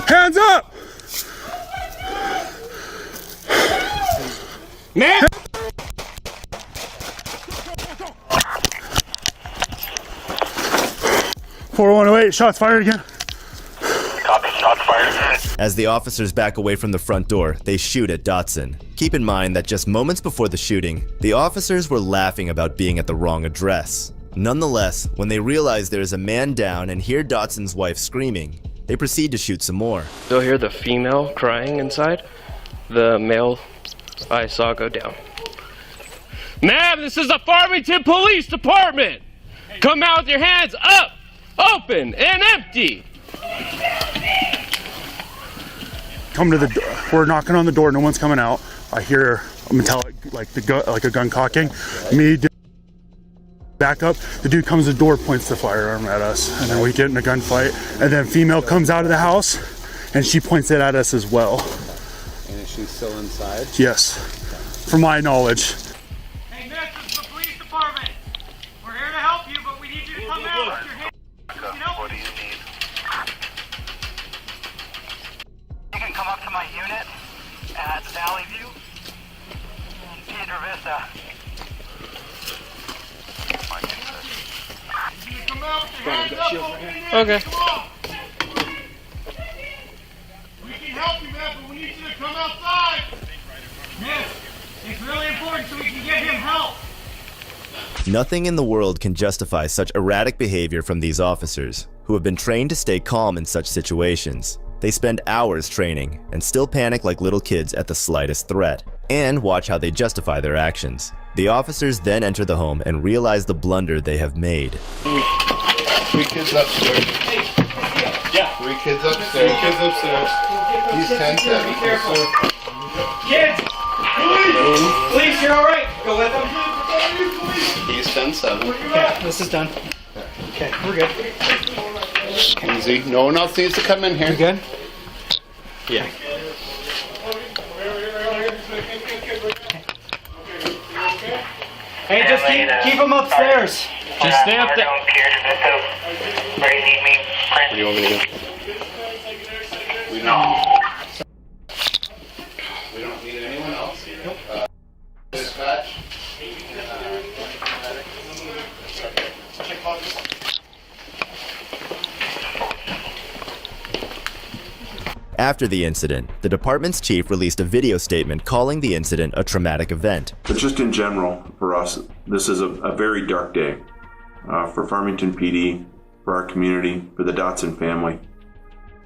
[SPEAKER 14] Hands up!
[SPEAKER 3] Man!
[SPEAKER 14] .418, shots fired again.
[SPEAKER 11] Copy, shots fired again.
[SPEAKER 1] As the officers back away from the front door, they shoot at Dotson. Keep in mind that just moments before the shooting, the officers were laughing about being at the wrong address. Nonetheless, when they realize there is a man down and hear Dotson's wife screaming, they proceed to shoot some more.
[SPEAKER 23] They'll hear the female crying inside. The male I saw go down. Ma'am, this is the Farmington Police Department! Come out with your hands up, open, and empty!
[SPEAKER 14] Come to the door. We're knocking on the door. No one's coming out. I hear a metallic, like a gun cocking. Me back up. The dude comes to the door, points the firearm at us, and then we get in a gunfight. And then female comes out of the house, and she points it at us as well.
[SPEAKER 24] And is she still inside?
[SPEAKER 14] Yes, from my knowledge.
[SPEAKER 3] Hey, miss, this is the police department. We're here to help you, but we need you to come out with your hands.
[SPEAKER 11] What do you need?
[SPEAKER 25] You can come up to my unit at Valley View in Pedro Vista.
[SPEAKER 3] You can come out with your hands up over your head.
[SPEAKER 23] Okay.
[SPEAKER 3] Come on. We can help you, man, but we need you to come outside.
[SPEAKER 1] Nothing in the world can justify such erratic behavior from these officers, who have been trained to stay calm in such situations. They spend hours training and still panic like little kids at the slightest threat. And watch how they justify their actions. The officers then enter the home and realize the blunder they have made.
[SPEAKER 2] 3 kids upstairs.
[SPEAKER 11] Yeah.
[SPEAKER 2] 3 kids upstairs.
[SPEAKER 11] 3 kids upstairs.
[SPEAKER 2] He's 10-7.
[SPEAKER 3] Kids! Police, you're alright. Go with them.
[SPEAKER 2] He's 10-7.
[SPEAKER 3] Okay, this is done. Okay, we're good.
[SPEAKER 2] Easy. No one else needs to come in here.
[SPEAKER 3] You good?
[SPEAKER 2] Yeah.
[SPEAKER 3] Hey, just keep them upstairs.
[SPEAKER 23] Just stay up there.
[SPEAKER 2] What do you want me to do? We don't need anyone else here. Nope. Dispatch.
[SPEAKER 1] After the incident, the department's chief released a video statement calling the incident a traumatic event.
[SPEAKER 5] But just in general, for us, this is a very dark day. For Farmington PD, for our community, for the Dotson family.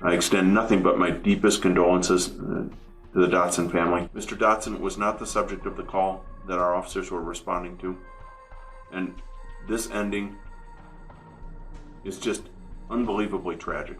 [SPEAKER 5] I extend nothing but my deepest condolences to the Dotson family. Mr. Dotson was not the subject of the call that our officers were responding to. And this ending is just unbelievably tragic.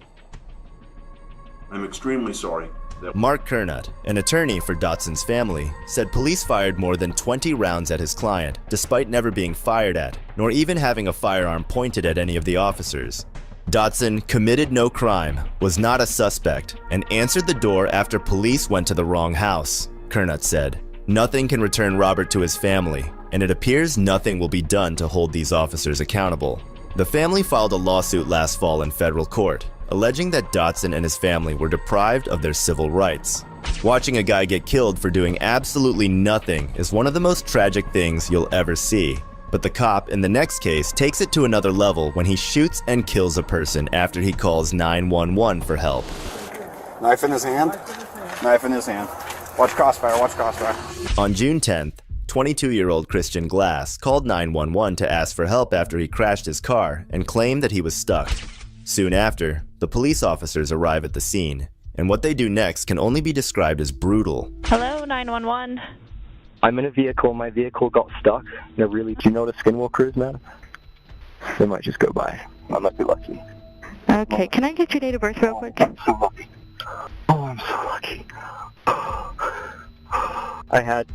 [SPEAKER 5] I'm extremely sorry.
[SPEAKER 1] Mark Kernut, an attorney for Dotson's family, said police fired more than 20 rounds at his client, despite never being fired at, nor even having a firearm pointed at any of the officers. Dotson committed no crime, was not a suspect, and answered the door after police went to the wrong house, Kernut said. Nothing can return Robert to his family, and it appears nothing will be done to hold these officers accountable. The family filed a lawsuit last fall in federal court, alleging that Dotson and his family were deprived of their civil rights. Watching a guy get killed for doing absolutely nothing is one of the most tragic things you'll ever see. But the cop in the next case takes it to another level when he shoots and kills a person after he calls 911 for help.
[SPEAKER 6] Knife in his hand. Knife in his hand. Watch crossfire, watch crossfire.
[SPEAKER 1] On June 10th, 22-year-old Christian Glass called 911 to ask for help after he crashed his car and claimed that he was stuck. Soon after, the police officers arrive at the scene, and what they do next can only be described as brutal.
[SPEAKER 12] Hello, 911.
[SPEAKER 15] I'm in a vehicle. My vehicle got stuck. Do you know the Skinwell crews, man? They might just go by. I might be lucky.
[SPEAKER 12] Okay, can I get your date of birth real quick?
[SPEAKER 15] I'm so lucky. Oh, I'm so lucky. I had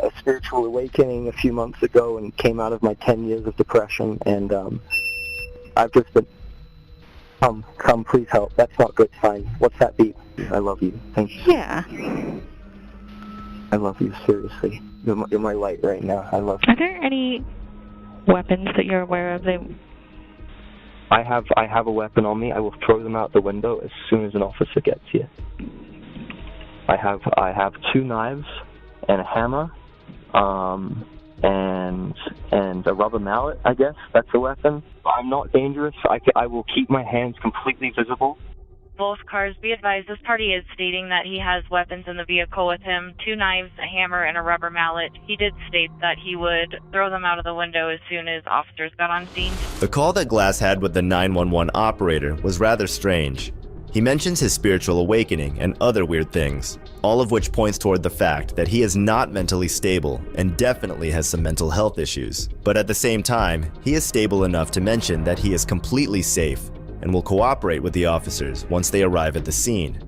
[SPEAKER 15] a spiritual awakening a few months ago and came out of my 10 years of depression, and I've just been... Come, please help. That's not good. Fine. What's that beep? I love you. Thank you.
[SPEAKER 12] Yeah.
[SPEAKER 15] I love you, seriously. You're my light right now. I love you.
[SPEAKER 12] Are there any weapons that you're aware of?
[SPEAKER 15] I have a weapon on me. I will throw them out the window as soon as an officer gets here. I have 2 knives and a hammer, and a rubber mallet, I guess. That's a weapon. I'm not dangerous. I will keep my hands completely visible.
[SPEAKER 12] Both cars, be advised, this party is stating that he has weapons in the vehicle with him, 2 knives, a hammer, and a rubber mallet. He did state that he would throw them out of the window as soon as officers got on scene.
[SPEAKER 1] The call that Glass had with the 911 operator was rather strange. He mentions his spiritual awakening and other weird things, all of which points toward the fact that he is not mentally stable and definitely has some mental health issues. But at the same time, he is stable enough to mention that he is completely safe and will cooperate with the officers once they arrive at the scene.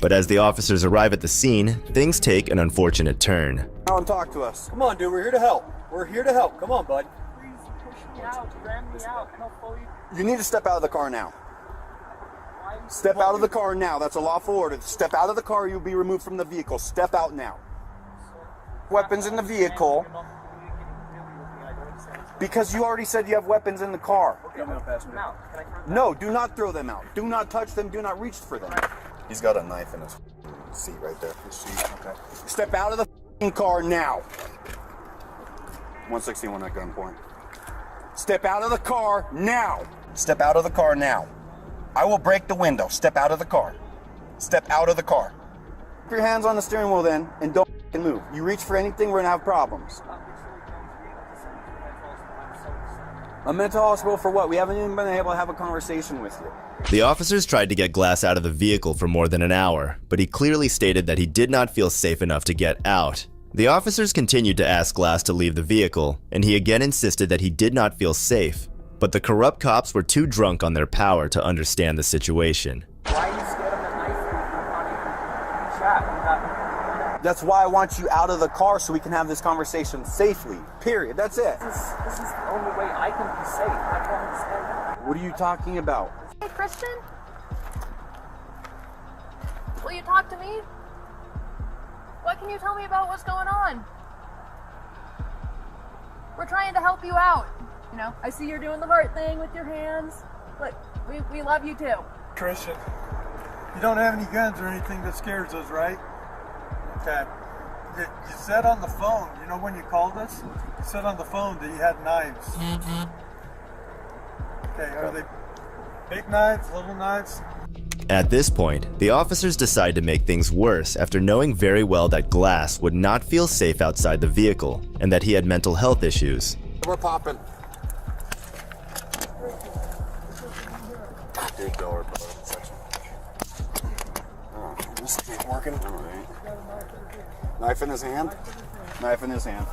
[SPEAKER 1] But as the officers arrive at the scene, things take an unfortunate turn.
[SPEAKER 6] Come and talk to us. Come on, dude, we're here to help. We're here to help. Come on, bud.
[SPEAKER 19] Please push me out, ram me out, and I'll follow you.
[SPEAKER 6] You need to step out of the car now. Step out of the car now. That's a lawful order. Step out of the car, you'll be removed from the vehicle. Step out now. Weapons in the vehicle. Because you already said you have weapons in the car. No, do not throw them out. Do not touch them. Do not reach for them.
[SPEAKER 2] He's got a knife in his seat right there. His seat. Okay.
[SPEAKER 6] Step out of the car now. 161 at gunpoint. Step out of the car now. Step out of the car now. I will break the window. Step out of the car. Step out of the car. Keep your hands on the steering wheel then, and don't move. You reach for anything, we're gonna have problems. A mental hospital for what? We haven't even been able to have a conversation with you.
[SPEAKER 1] The officers tried to get Glass out of the vehicle for more than an hour, but he clearly stated that he did not feel safe enough to get out. The officers continued to ask Glass to leave the vehicle, and he again insisted that he did not feel safe. But the corrupt cops were too drunk on their power to understand the situation.
[SPEAKER 6] Why are you scared of the knife? Chat. That's why I want you out of the car so we can have this conversation safely. Period. That's it.
[SPEAKER 19] This is the only way I can be safe. I don't understand that.
[SPEAKER 6] What are you talking about?
[SPEAKER 4] Hey, Christian? Will you talk to me? What can you tell me about what's going on? We're trying to help you out. You know, I see you're doing the heart thing with your hands. Look, we love you too.
[SPEAKER 16] Christian, you don't have any guns or anything that scares us, right? Okay. You said on the phone, you know when you called us? You said on the phone that you had knives. Okay, are they big knives, little knives?
[SPEAKER 1] At this point, the officers decide to make things worse after knowing very well that Glass would not feel safe outside the vehicle and that he had mental health issues.
[SPEAKER 6] We're popping.
[SPEAKER 17] Dude, door section. Oh, this ain't working. All right. Knife in his hand?
[SPEAKER 6] Knife in his hand.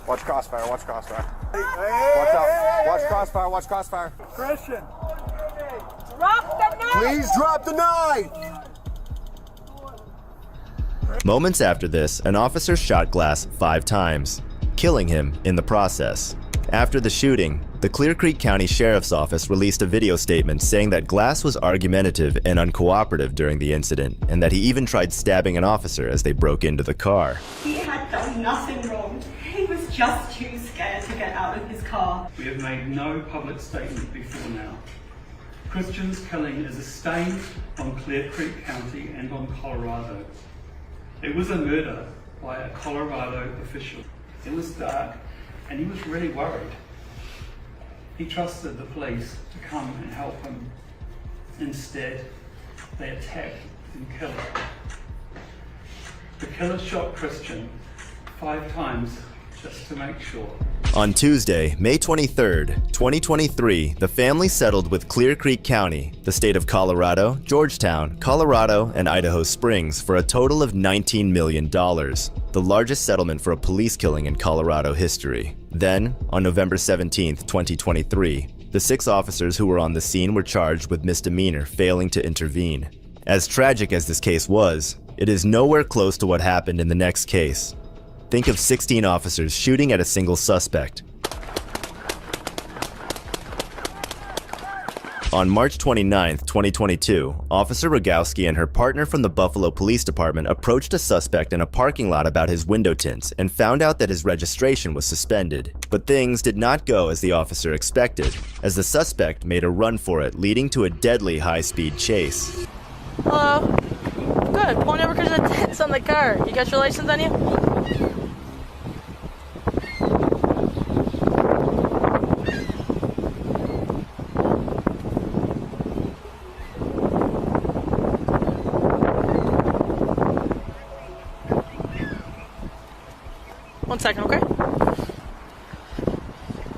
[SPEAKER 6] Watch crossfire, watch crossfire. Watch out. Watch crossfire, watch crossfire.
[SPEAKER 16] Christian!
[SPEAKER 4] Drop the knife!
[SPEAKER 17] Please drop the knife!
[SPEAKER 1] Moments after this, an officer shot Glass 5 times, killing him in the process. After the shooting, the Clear Creek County Sheriff's Office released a video statement saying that Glass was argumentative and uncooperative during the incident, and that he even tried stabbing an officer as they broke into the car.
[SPEAKER 18] He had done nothing wrong. He was just too scared to get out of his car.
[SPEAKER 20] We have made no public statement before now. Christian's killing is a stain on Clear Creek County and on Colorado. It was a murder by a Colorado official. It was dark and he was really worried. He trusted the police to come and help him. Instead, they attacked and killed him. The killer shot Christian 5 times just to make sure.
[SPEAKER 1] On Tuesday, May 23rd, 2023, the family settled with Clear Creek County, the state of Colorado, Georgetown, Colorado, and Idaho Springs for a total of $19 million, the largest settlement for a police killing in Colorado history. Then, on November 17th, 2023, the 6 officers who were on the scene were charged with misdemeanor failing to intervene. As tragic as this case was, it is nowhere close to what happened in the next case. Think of 16 officers shooting at a single suspect. On March 29, 2022, Officer Rogowski and her partner from the Buffalo Police Department approached a suspect in a parking lot about his window tints and found out that his registration was suspended. But things did not go as the officer expected, as the suspect made a run for it, leading to a deadly high-speed chase.
[SPEAKER 26] Hello. Good. Pulling over because of the tints on the car. You got your license on you? One second, okay?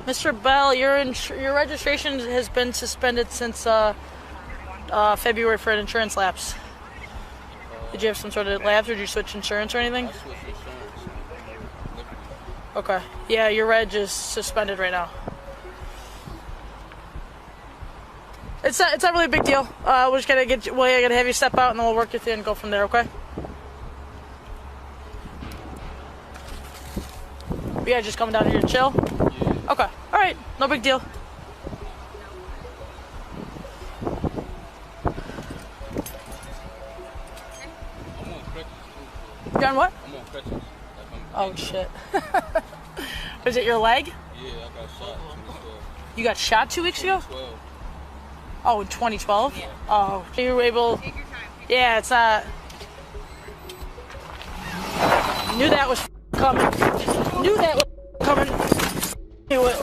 [SPEAKER 26] Mr. Bell, your registration has been suspended since February for an insurance lapse. Did you have some sort of lapse, or did you switch insurance or anything?
[SPEAKER 24] I switched insurance.
[SPEAKER 26] Okay. Yeah, your reg is suspended right now. It's not really a big deal. We're just gonna gotta have you step out, and then we'll work with you and go from there. Okay? You guys just coming down here to chill? Yeah. Okay. All right. No big deal. You on what?
[SPEAKER 24] I'm on crutches.
[SPEAKER 26] Oh shit. Was it your leg?
[SPEAKER 24] Yeah, I got shot 2012.
[SPEAKER 26] You got shot 2 weeks ago?
[SPEAKER 24] 2012.
[SPEAKER 26] Oh, in 2012? Yeah. Oh, you were able. Take your time. Yeah, it's not. Knew that was coming. Knew that was coming. Knew it.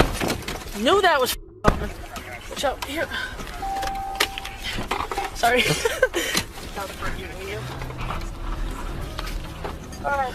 [SPEAKER 26] Knew that was coming. Watch out here. Sorry. All right.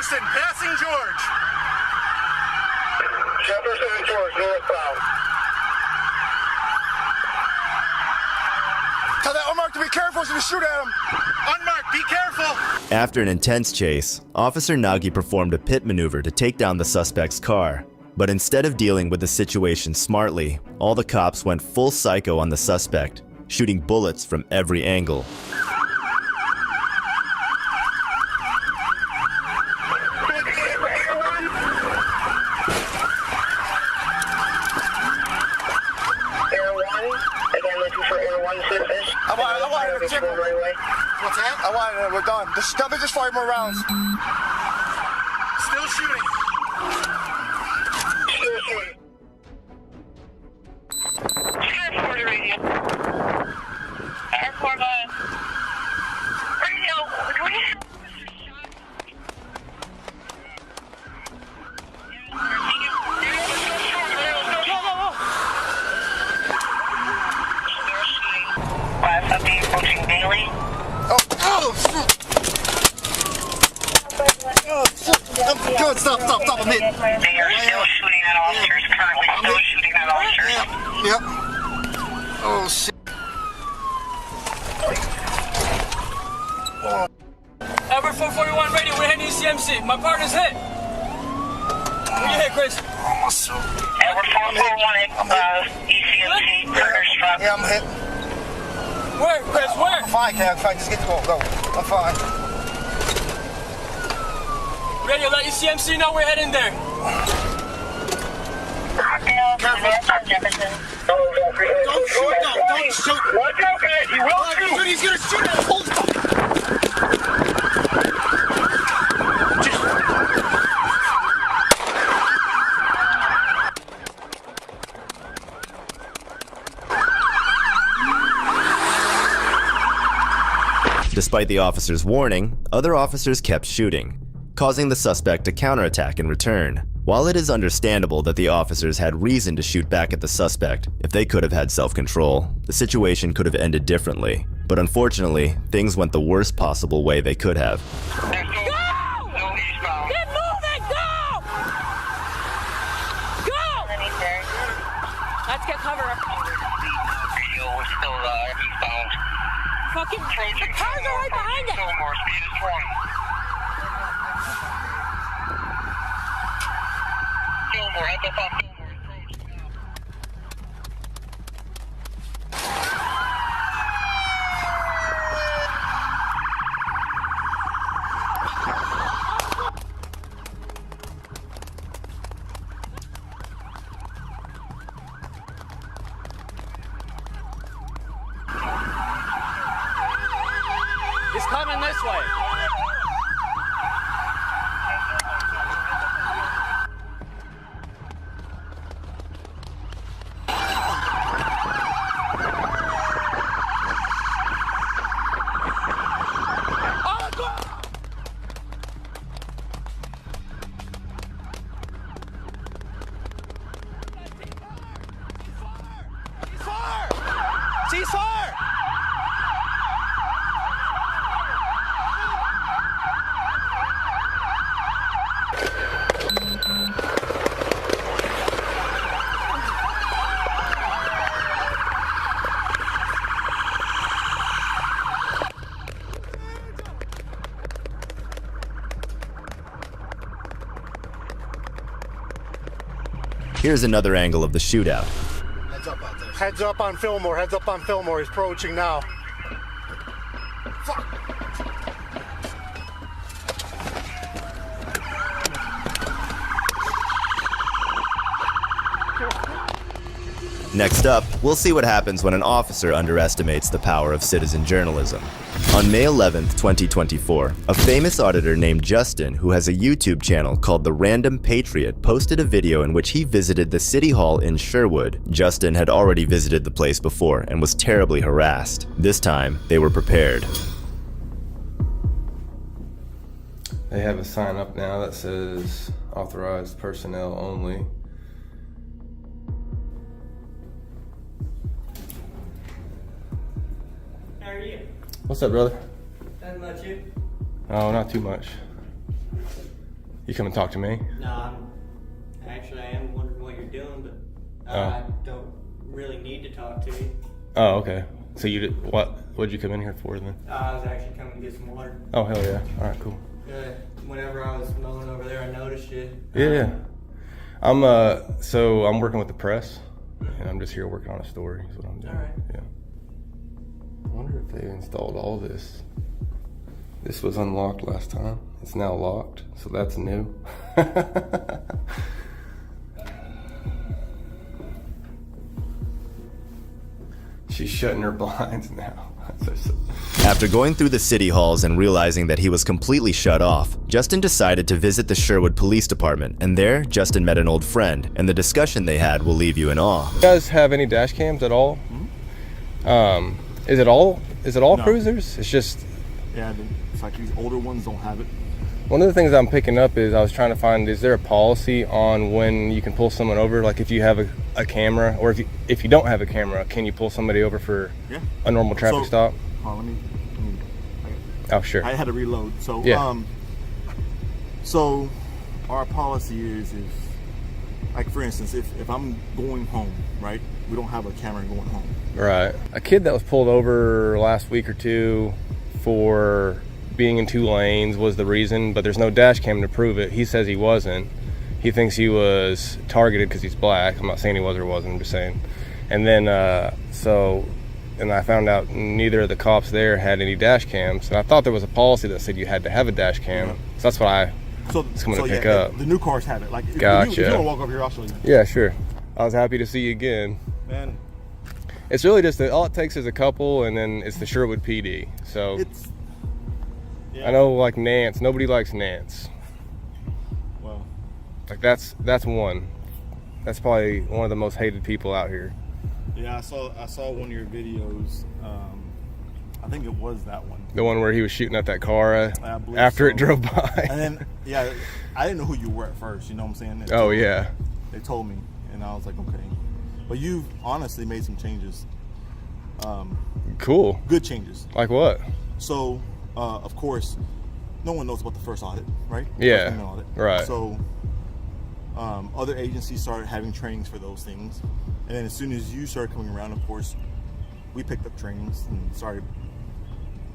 [SPEAKER 11] Jefferson, passing George.
[SPEAKER 25] Jefferson and George, northbound.
[SPEAKER 11] Tell that unmarked to be careful, he's gonna shoot at him. Unmarked, be careful.
[SPEAKER 1] After an intense chase, Officer Nagy performed a pit maneuver to take down the suspect's car. But instead of dealing with the situation smartly, all the cops went full psycho on the suspect, shooting bullets from every angle.
[SPEAKER 11] What's that? I wanted it. We're done. Let me just 5 more rounds. Still shooting. Still shooting.
[SPEAKER 25] Airport radio. Airport radio. Approaching Bailey.
[SPEAKER 11] Oh, shit. Good, stop, I'm hit.
[SPEAKER 25] They are still shooting at officers, currently still shooting at officers.
[SPEAKER 11] Yep. Oh, shit.
[SPEAKER 3] Albert 441 radio, we're heading to CMC. My partner's hit. Where you hit, Chris?
[SPEAKER 25] Albert 441 ECMC, partner struck.
[SPEAKER 11] Yeah, I'm hit.
[SPEAKER 3] Where, Chris, where?
[SPEAKER 11] I'm fine, Cal, I'm fine. Just get the ball, go. I'm fine.
[SPEAKER 3] Radio, let ECMC know we're heading there.
[SPEAKER 11] Don't shoot, don't shoot.
[SPEAKER 25] Watch out, guys, he will shoot.
[SPEAKER 11] Dude, he's gonna shoot at us.
[SPEAKER 1] Despite the officer's warning, other officers kept shooting, causing the suspect to counterattack in return. While it is understandable that the officers had reason to shoot back at the suspect, if they could have had self-control, the situation could have ended differently. But unfortunately, things went the worst possible way they could have.
[SPEAKER 25] Go! Get
[SPEAKER 3] moving, go! Go! Let's get cover.
[SPEAKER 25] Radio was still eastbound.
[SPEAKER 3] Fucking the cars are right behind us.
[SPEAKER 25] Fillmore, speed is 20. Fillmore, heads up on Fillmore.
[SPEAKER 3] He's coming this way.
[SPEAKER 11] Ceasefire!
[SPEAKER 1] Here's another angle of the shootout.
[SPEAKER 11] Heads up out there. Heads up on Fillmore. Heads up on Fillmore. He's approaching now. Fuck.
[SPEAKER 1] Next up, we'll see what happens when an officer underestimates the power of citizen journalism. On May 11th, 2024, a famous auditor named Justin, who has a YouTube channel called The Random Patriot, posted a video in which he visited the City Hall in Sherwood. Justin had already visited the place before and was terribly harassed. This time, they were prepared.
[SPEAKER 7] They have a sign up now that says authorized personnel only.
[SPEAKER 3] How are you?
[SPEAKER 7] What's up, brother?
[SPEAKER 3] Nothing much, you?
[SPEAKER 7] Oh, not too much. You come and talk to me?
[SPEAKER 8] No, actually, I am wondering what you're doing, but I don't really need to talk to you.
[SPEAKER 7] Oh, okay. So you did, what'd you come in here for then?
[SPEAKER 8] I was actually coming to get some water.
[SPEAKER 7] Oh, hell yeah. All right, cool.
[SPEAKER 8] Whenever I was mowing over there, I noticed you.
[SPEAKER 7] Yeah. I'm working with the press, and I'm just here working on a story is what I'm doing.
[SPEAKER 8] All right.
[SPEAKER 7] Yeah. I wonder if they installed all this. This was unlocked last time. It's now locked, so that's new. She's shutting her blinds now.
[SPEAKER 1] After going through the city halls and realizing that he was completely shut off, Justin decided to visit the Sherwood Police Department, and there, Justin met an old friend, and the discussion they had will leave you in awe.
[SPEAKER 7] You guys have any dash cams at all? Is it all
[SPEAKER 17] No.
[SPEAKER 7] cruisers? It's just...
[SPEAKER 17] Yeah, it's like these older ones don't have it.
[SPEAKER 7] One of the things I'm picking up is I was trying to find, is there a policy on when you can pull someone over? Like if you have a camera, or if you don't have a camera, can you pull somebody over for a normal traffic stop?
[SPEAKER 17] Let me
[SPEAKER 7] Oh, sure.
[SPEAKER 17] I had to reload. So,
[SPEAKER 7] yeah.
[SPEAKER 17] So our policy is if, like for instance, if I'm going home, right? We don't have a camera going home.
[SPEAKER 7] Right. A kid that was pulled over last week or two for being in 2 lanes was the reason, but there's no dash cam to prove it. He says he wasn't. He thinks he was targeted because he's black. I'm not saying he was or wasn't, I'm just saying. And then, and I found out neither of the cops there had any dash cams. And I thought there was a policy that said you had to have a dash cam. So that's what I was coming to pick up.
[SPEAKER 17] The new cars have it. Like,
[SPEAKER 7] gotcha.
[SPEAKER 17] If you want to walk over here, I'll show you.
[SPEAKER 7] Yeah, sure. I was happy to see you again.
[SPEAKER 17] Man.
[SPEAKER 7] It's really just all it takes is a couple, and then it's the Sherwood PD. So I know, like Nance, nobody likes Nance.
[SPEAKER 17] Well,
[SPEAKER 7] like that's one. That's probably one of the most hated people out here.
[SPEAKER 17] Yeah, I saw one of your videos. I think it was that one.
[SPEAKER 7] The one where he was shooting at that car after it drove by.
[SPEAKER 17] And then, yeah, I didn't know who you were at first. You know what I'm saying?
[SPEAKER 7] Oh yeah.
[SPEAKER 17] They told me, and I was like, okay. But you've honestly made some changes.
[SPEAKER 7] Cool.
[SPEAKER 17] Good changes.
[SPEAKER 7] Like what?
[SPEAKER 17] So, of course, no one knows about the first audit, right?
[SPEAKER 7] Yeah.
[SPEAKER 17] First audit.
[SPEAKER 7] Right.
[SPEAKER 17] So, other agencies started having trainings for those things, and then as soon as you started coming around, of course, we picked up trainings and started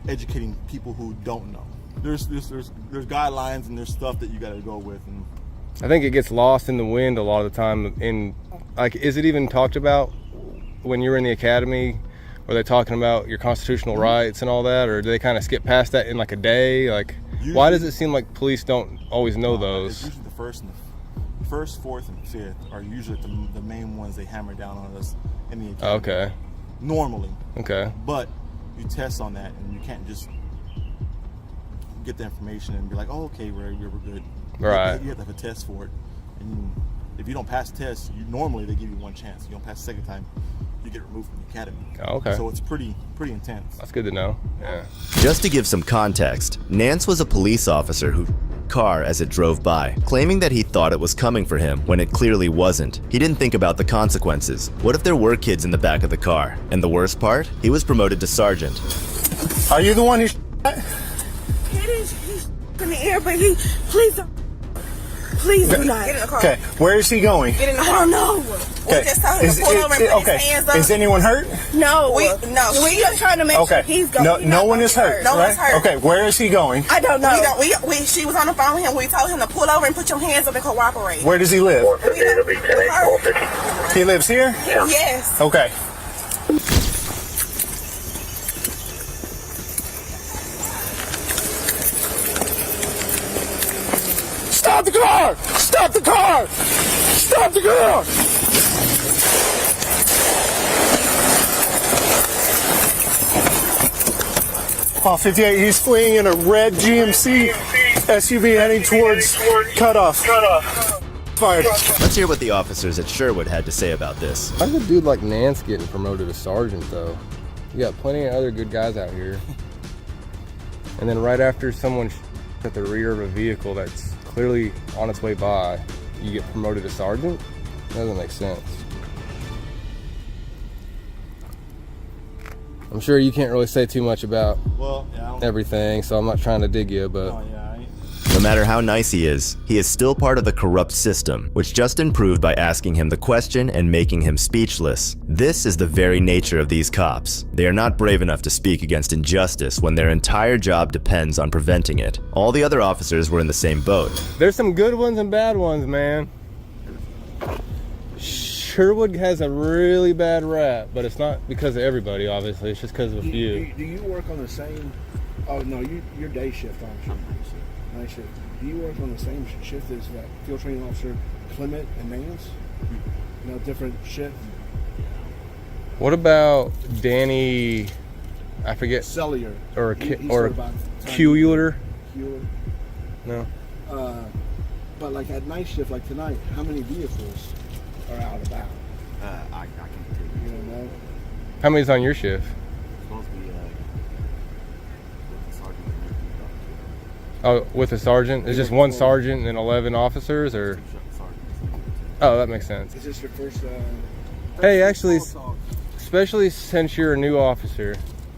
[SPEAKER 17] educating people who don't know. There's guidelines and there's stuff that you got to go with, and
[SPEAKER 7] I think it gets lost in the wind a lot of the time. In like, is it even talked about when you were in the academy? Are they talking about your constitutional rights and all that, or do they kind of skip past that in like a day? Like, usually, why does it seem like police don't always know those?
[SPEAKER 17] It's usually the first, fourth, and fifth are usually the main ones they hammer down on us in the academy.
[SPEAKER 7] Okay.
[SPEAKER 17] Normally.
[SPEAKER 7] Okay.
[SPEAKER 17] But you test on that, and you can't just get the information and be like, oh, okay, we're good.
[SPEAKER 7] Right.
[SPEAKER 17] You have to have a test for it, and if you don't pass the test, normally they give you one chance. You don't pass the second time, you get removed from the academy.
[SPEAKER 7] Oh, okay.
[SPEAKER 17] So it's pretty intense.
[SPEAKER 7] That's good to know. Yeah.
[SPEAKER 1] Just to give some context, Nance was a police officer who car as it drove by, claiming that he thought it was coming for him when it clearly wasn't. He didn't think about the consequences. What if there were kids in the back of the car? And the worst part? He was promoted to sergeant.
[SPEAKER 11] Are you the one who
[SPEAKER 9] He's in the air, but please don't. Please do not. Get in the car.
[SPEAKER 11] Okay, where is he going?
[SPEAKER 9] Get in the car. I don't know.
[SPEAKER 11] Okay.
[SPEAKER 9] We just told him to pull over and put his hands up.
[SPEAKER 11] Is anyone hurt?
[SPEAKER 9] No. We just trying to make sure he's going.
[SPEAKER 11] No one is hurt.
[SPEAKER 9] No one's hurt.
[SPEAKER 11] Okay, where is he going?
[SPEAKER 9] I don't know. She was on the phone with him. We told him to pull over and put your hands up and cooperate.
[SPEAKER 11] Where does he live? He lives here?
[SPEAKER 9] Yes.
[SPEAKER 11] Okay. Stop the car! Stop the car! Stop the car! File 58, he's fleeing in a red GMC SUV heading towards cutoff. Fired.
[SPEAKER 1] Let's hear what the officers at Sherwood had to say about this.
[SPEAKER 7] How's a dude like Nance getting promoted to sergeant, though? You got plenty of other good guys out here. And then right after someone at the rear of a vehicle that's clearly on its way by, you get promoted to sergeant? That doesn't make sense. I'm sure you can't really say too much about everything, so I'm not trying to dig you, but...
[SPEAKER 1] No matter how nice he is still part of the corrupt system, which Justin proved by asking him the question and making him speechless. This is the very nature of these cops. They are not brave enough to speak against injustice when their entire job depends on preventing it. All the other officers were in the same boat.
[SPEAKER 7] There's some good ones and bad ones, man. Sherwood has a really bad rap, but it's not because of everybody, obviously. It's just because of a few.
[SPEAKER 10] Do you work on the same? Oh no, you're day shift, aren't you? Night shift. Do you work on the same shift as field training officer Clement and Nance? No, different shift.
[SPEAKER 7] What about Danny? I forget.
[SPEAKER 10] Cellier.
[SPEAKER 7] Or
[SPEAKER 10] Kuehler.
[SPEAKER 7] No.
[SPEAKER 10] But like at night shift, like tonight, how many vehicles are out about?
[SPEAKER 6] I can't tell you.
[SPEAKER 10] You don't know?
[SPEAKER 7] How many's on your shift?
[SPEAKER 6] It's supposed to be with the sergeant.
[SPEAKER 7] Oh, with a sergeant? It's just one sergeant and 11 officers, or? Oh, that makes sense.
[SPEAKER 10] Is this your first?
[SPEAKER 7] Hey, actually, especially since you're a new officer,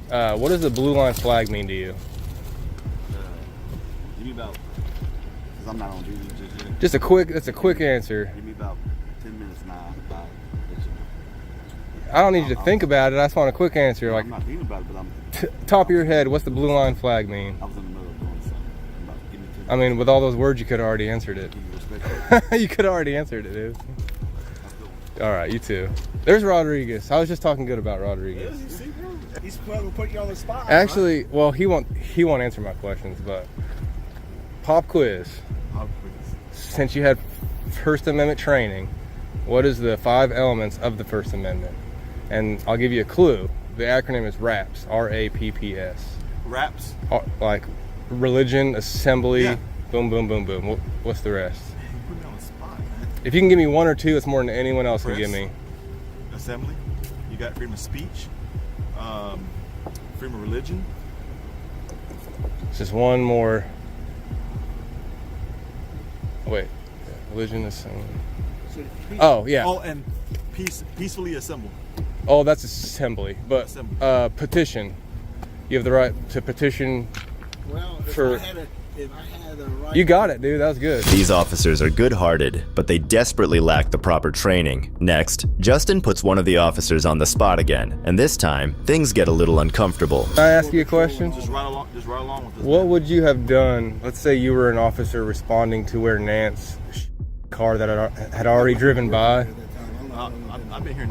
[SPEAKER 7] what does the blue line flag mean to you?
[SPEAKER 6] Give me about, because I'm not on duty just yet.
[SPEAKER 7] That's a quick answer.
[SPEAKER 6] Give me about 10 minutes now.
[SPEAKER 7] I don't need you to think about it. I just want a quick answer. Like,
[SPEAKER 6] I'm not thinking about it, but I'm.
[SPEAKER 7] Top of your head, what's the blue line flag mean?
[SPEAKER 6] I was in the middle of doing something. Give me 10 minutes.
[SPEAKER 7] I mean, with all those words, you could have already answered it. You could have already answered it, dude. All right, you too. There's Rodriguez. I was just talking good about Rodriguez.
[SPEAKER 10] He's going to put you on the spot.
[SPEAKER 7] Actually, well, he won't answer my questions, but pop quiz. Since you had First Amendment training, what is the 5 elements of the First Amendment? And I'll give you a clue. The acronym is RAPS. R-A-P-P-S.
[SPEAKER 17] RAPS?
[SPEAKER 7] Like religion, assembly,
[SPEAKER 17] Yeah.
[SPEAKER 7] boom, boom, boom, boom. What's the rest?
[SPEAKER 17] You put me on the spot, man.
[SPEAKER 7] If you can give me 1 or 2, it's more than anyone else can
[SPEAKER 17] Press,
[SPEAKER 7] give me.
[SPEAKER 17] Assembly. You got freedom of speech. Freedom of religion.
[SPEAKER 7] It's just one more. Wait. Religion, assembly. Oh, yeah.
[SPEAKER 17] Oh, and peacefully assemble.
[SPEAKER 7] Oh, that's assembly. But petition. You have the right to petition for...
[SPEAKER 10] If I had the right...
[SPEAKER 7] You got it, dude. That was good.
[SPEAKER 1] These officers are good-hearted, but they desperately lack the proper training. Next, Justin puts one of the officers on the spot again, and this time, things get a little uncomfortable.
[SPEAKER 7] Can I ask you a question?
[SPEAKER 17] Just ride along with this.
[SPEAKER 7] What would you have done? Let's say you were an officer responding to where Nance's car that had already driven by.
[SPEAKER 17] I've been here.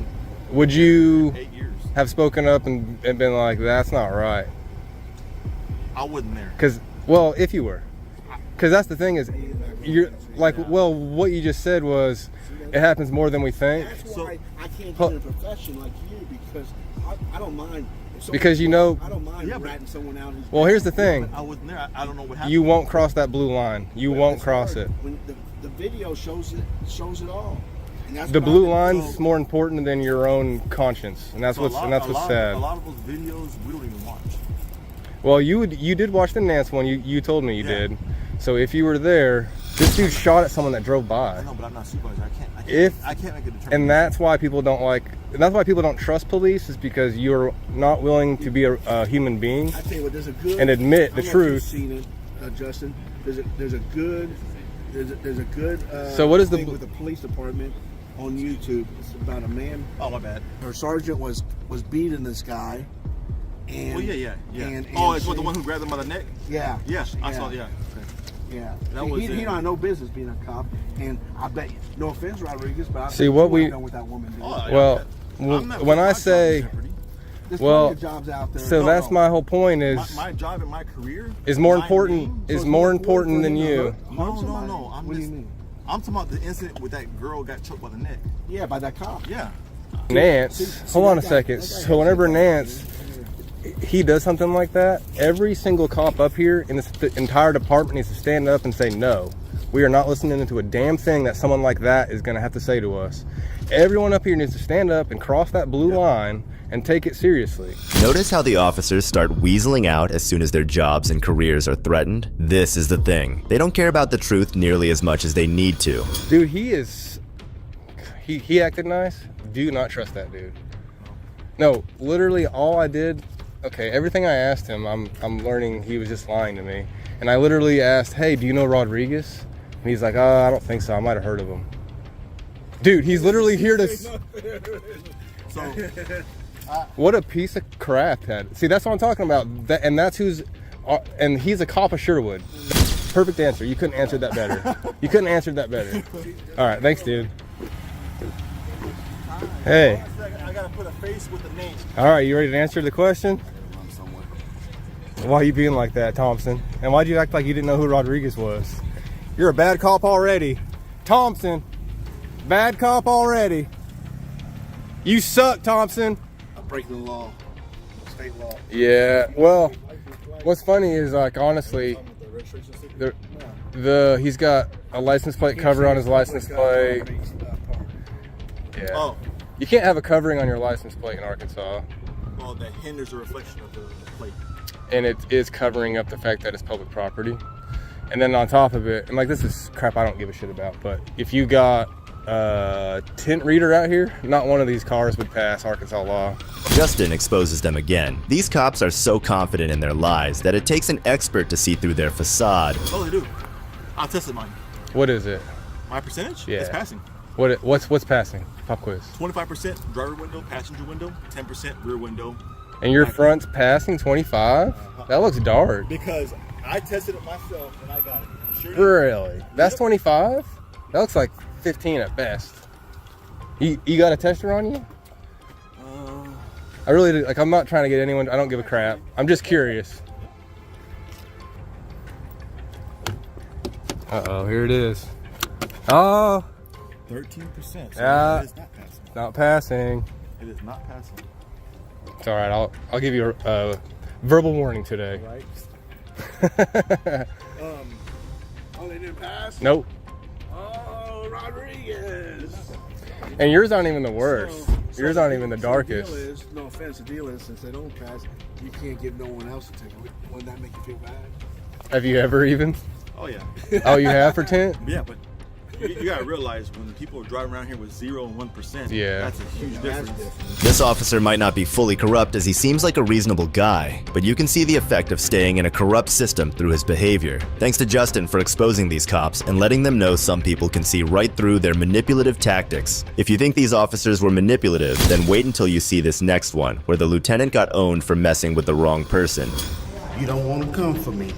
[SPEAKER 7] Would you
[SPEAKER 17] 8 years.
[SPEAKER 7] have spoken up and been like, "That's not right"?
[SPEAKER 17] I wasn't there.
[SPEAKER 7] Well, if you were, because that's the thing is, you're like, well, what you just said was, it happens more than we think.
[SPEAKER 10] That's why I can't get in a profession like you, because I don't mind.
[SPEAKER 7] Because you know,
[SPEAKER 10] I don't mind ratting someone out.
[SPEAKER 7] Well, here's the thing.
[SPEAKER 17] I wasn't there. I don't know what happened.
[SPEAKER 7] You won't cross that blue line. You won't cross it.
[SPEAKER 10] When the video shows it all. And that's
[SPEAKER 7] The
[SPEAKER 10] what
[SPEAKER 7] blue
[SPEAKER 10] I-
[SPEAKER 7] line's more important than your own conscience, and that's
[SPEAKER 17] So
[SPEAKER 7] what's
[SPEAKER 17] a
[SPEAKER 7] sad.
[SPEAKER 17] A lot of those videos we don't even watch.
[SPEAKER 7] Well, you did watch the Nance one. You told me you did. So if you were there, this dude shot at someone that drove by.
[SPEAKER 17] I know, but I'm not supervisor. I can't make a determination.
[SPEAKER 7] And that's why people don't trust police, is because you're not willing to be a human being
[SPEAKER 10] I tell you what, there's a good
[SPEAKER 7] and admit
[SPEAKER 10] I
[SPEAKER 7] the
[SPEAKER 10] don't know if
[SPEAKER 7] truth.
[SPEAKER 10] You've seen it, Justin. There's a good
[SPEAKER 7] So what is the
[SPEAKER 10] thing with the police department on YouTube? It's about a man.
[SPEAKER 17] Oh, my bad.
[SPEAKER 10] Her sergeant was beating this guy. And,
[SPEAKER 17] Oh yeah.
[SPEAKER 10] And
[SPEAKER 17] It's with the one who grabbed him by the neck.
[SPEAKER 10] Yeah.
[SPEAKER 17] Yes, I
[SPEAKER 10] Yeah.
[SPEAKER 17] saw. Yeah. Okay.
[SPEAKER 10] Yeah,
[SPEAKER 17] That was
[SPEAKER 10] he
[SPEAKER 17] it.
[SPEAKER 10] don't have no business being a cop, and I bet you, no offense, Rodriguez, but I
[SPEAKER 7] See,
[SPEAKER 10] bet
[SPEAKER 7] what
[SPEAKER 10] you
[SPEAKER 7] we-
[SPEAKER 10] know what that woman did.
[SPEAKER 7] Well, when I say,
[SPEAKER 10] There's
[SPEAKER 7] well,
[SPEAKER 10] plenty of jobs out there.
[SPEAKER 7] so that's my whole point is
[SPEAKER 17] My job and my career
[SPEAKER 7] is more
[SPEAKER 17] my
[SPEAKER 7] important
[SPEAKER 17] name.
[SPEAKER 7] is more important than you.
[SPEAKER 17] No.
[SPEAKER 10] What do you mean?
[SPEAKER 17] I'm talking about the incident where that girl got choked by the neck.
[SPEAKER 10] Yeah, by that cop.
[SPEAKER 17] Yeah.
[SPEAKER 7] Nance, hold on a second. So whenever Nance, he does something like that, every single cop up here in this entire department needs to stand up and say, no, we are not listening to a damn thing that someone like that is going to have to say to us. Everyone up here needs to stand up and cross that blue line and take it seriously.
[SPEAKER 1] Notice how the officers start weaseling out as soon as their jobs and careers are threatened? This is the thing. They don't care about the truth nearly as much as they need to.
[SPEAKER 7] Dude, he acted nice. Do not trust that dude. No, literally all I did, okay, everything I asked him, I'm learning he was just lying to me. And I literally asked, hey, do you know Rodriguez? And he's like, I don't think so. I might have heard of him. Dude, he's literally here to...
[SPEAKER 17] So,
[SPEAKER 7] what a piece of crap, Ted. See, that's what I'm talking about. And that's who's... and he's a cop of Sherwood. Perfect answer. You couldn't answer that better. You couldn't answer that better. All right, thanks, dude. Hey.
[SPEAKER 17] I gotta put a face with the name.
[SPEAKER 7] All right, you ready to answer the question? Why are you being like that, Thompson? And why'd you act like you didn't know who Rodriguez was? You're a bad cop already. Thompson, bad cop already. You suck, Thompson.
[SPEAKER 10] I'm breaking the law. State law.
[SPEAKER 7] Yeah, well, what's funny is, like, honestly, he's got a license plate cover on his license plate. Yeah.
[SPEAKER 17] Oh.
[SPEAKER 7] You can't have a covering on your license plate in Arkansas.
[SPEAKER 17] Well, that hinders the reflection of the plate.
[SPEAKER 7] And it is covering up the fact that it's public property. And then on top of it, and like, this is crap I don't give a shit about, but if you got a tint reader out here, not one of these cars would pass Arkansas law.
[SPEAKER 1] Justin exposes them again. These cops are so confident in their lies that it takes an expert to see through their facade.
[SPEAKER 17] Oh, they do. I'll test it mine.
[SPEAKER 7] What is it?
[SPEAKER 17] My percentage?
[SPEAKER 7] Yeah.
[SPEAKER 17] It's passing.
[SPEAKER 7] What's passing? Pop quiz.
[SPEAKER 17] 25% driver window, passenger window, 10% rear window.
[SPEAKER 7] And your front's passing 25? That looks dark.
[SPEAKER 17] Because I tested it myself and I got it. Sure.
[SPEAKER 7] Really? That's 25? That looks like 15 at best. You got a tester on you? I really do. Like, I'm not trying to get anyone. I don't give a crap. I'm just curious. Uh-oh, here it is. Oh.
[SPEAKER 17] 13%. So
[SPEAKER 7] Yeah.
[SPEAKER 17] it is not passing.
[SPEAKER 7] Not passing.
[SPEAKER 17] It is not passing.
[SPEAKER 7] It's all right. I'll give you a verbal warning today.
[SPEAKER 10] Right. Oh, they didn't pass?
[SPEAKER 7] Nope.
[SPEAKER 10] Oh, Rodriguez.
[SPEAKER 7] And yours aren't even the worst. Yours aren't even the
[SPEAKER 10] The
[SPEAKER 7] darkest.
[SPEAKER 10] deal is, no offense, the deal is, since they don't pass, you can't give no one else a ticket. Wouldn't that make you feel bad?
[SPEAKER 7] Have you ever even?
[SPEAKER 17] Oh, yeah.
[SPEAKER 7] Oh, you have for tint?
[SPEAKER 17] Yeah, but you gotta realize when people are driving around here with 0 and 1%,
[SPEAKER 1] Yeah.
[SPEAKER 17] that's a huge difference.
[SPEAKER 1] This officer might not be fully corrupt as he seems like a reasonable guy, but you can see the effect of staying in a corrupt system through his behavior. Thanks to Justin for exposing these cops and letting them know some people can see right through their manipulative tactics. If you think these officers were manipulative, then wait until you see this next one, where the lieutenant got owned for messing with the wrong person.
[SPEAKER 10] You don't want to come for me.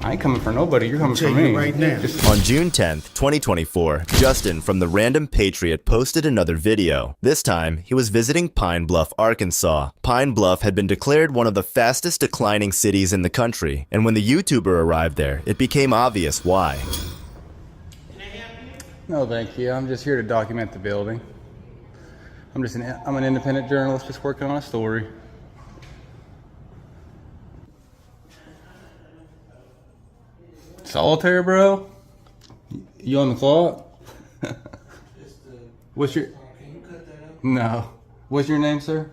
[SPEAKER 7] I ain't coming for nobody. You're coming for
[SPEAKER 10] Tell you
[SPEAKER 7] me.
[SPEAKER 10] right now.
[SPEAKER 1] On June 10th, 2024, Justin from the Random Patriot posted another video. This time, he was visiting Pine Bluff, Arkansas. Pine Bluff had been declared one of the fastest declining cities in the country, and when the YouTuber arrived there, it became obvious why.
[SPEAKER 7] No, thank you. I'm just here to document the building. I'm an independent journalist just working on a story. Solitaire, bro? You on the clock? What's your... No. What's your name, sir?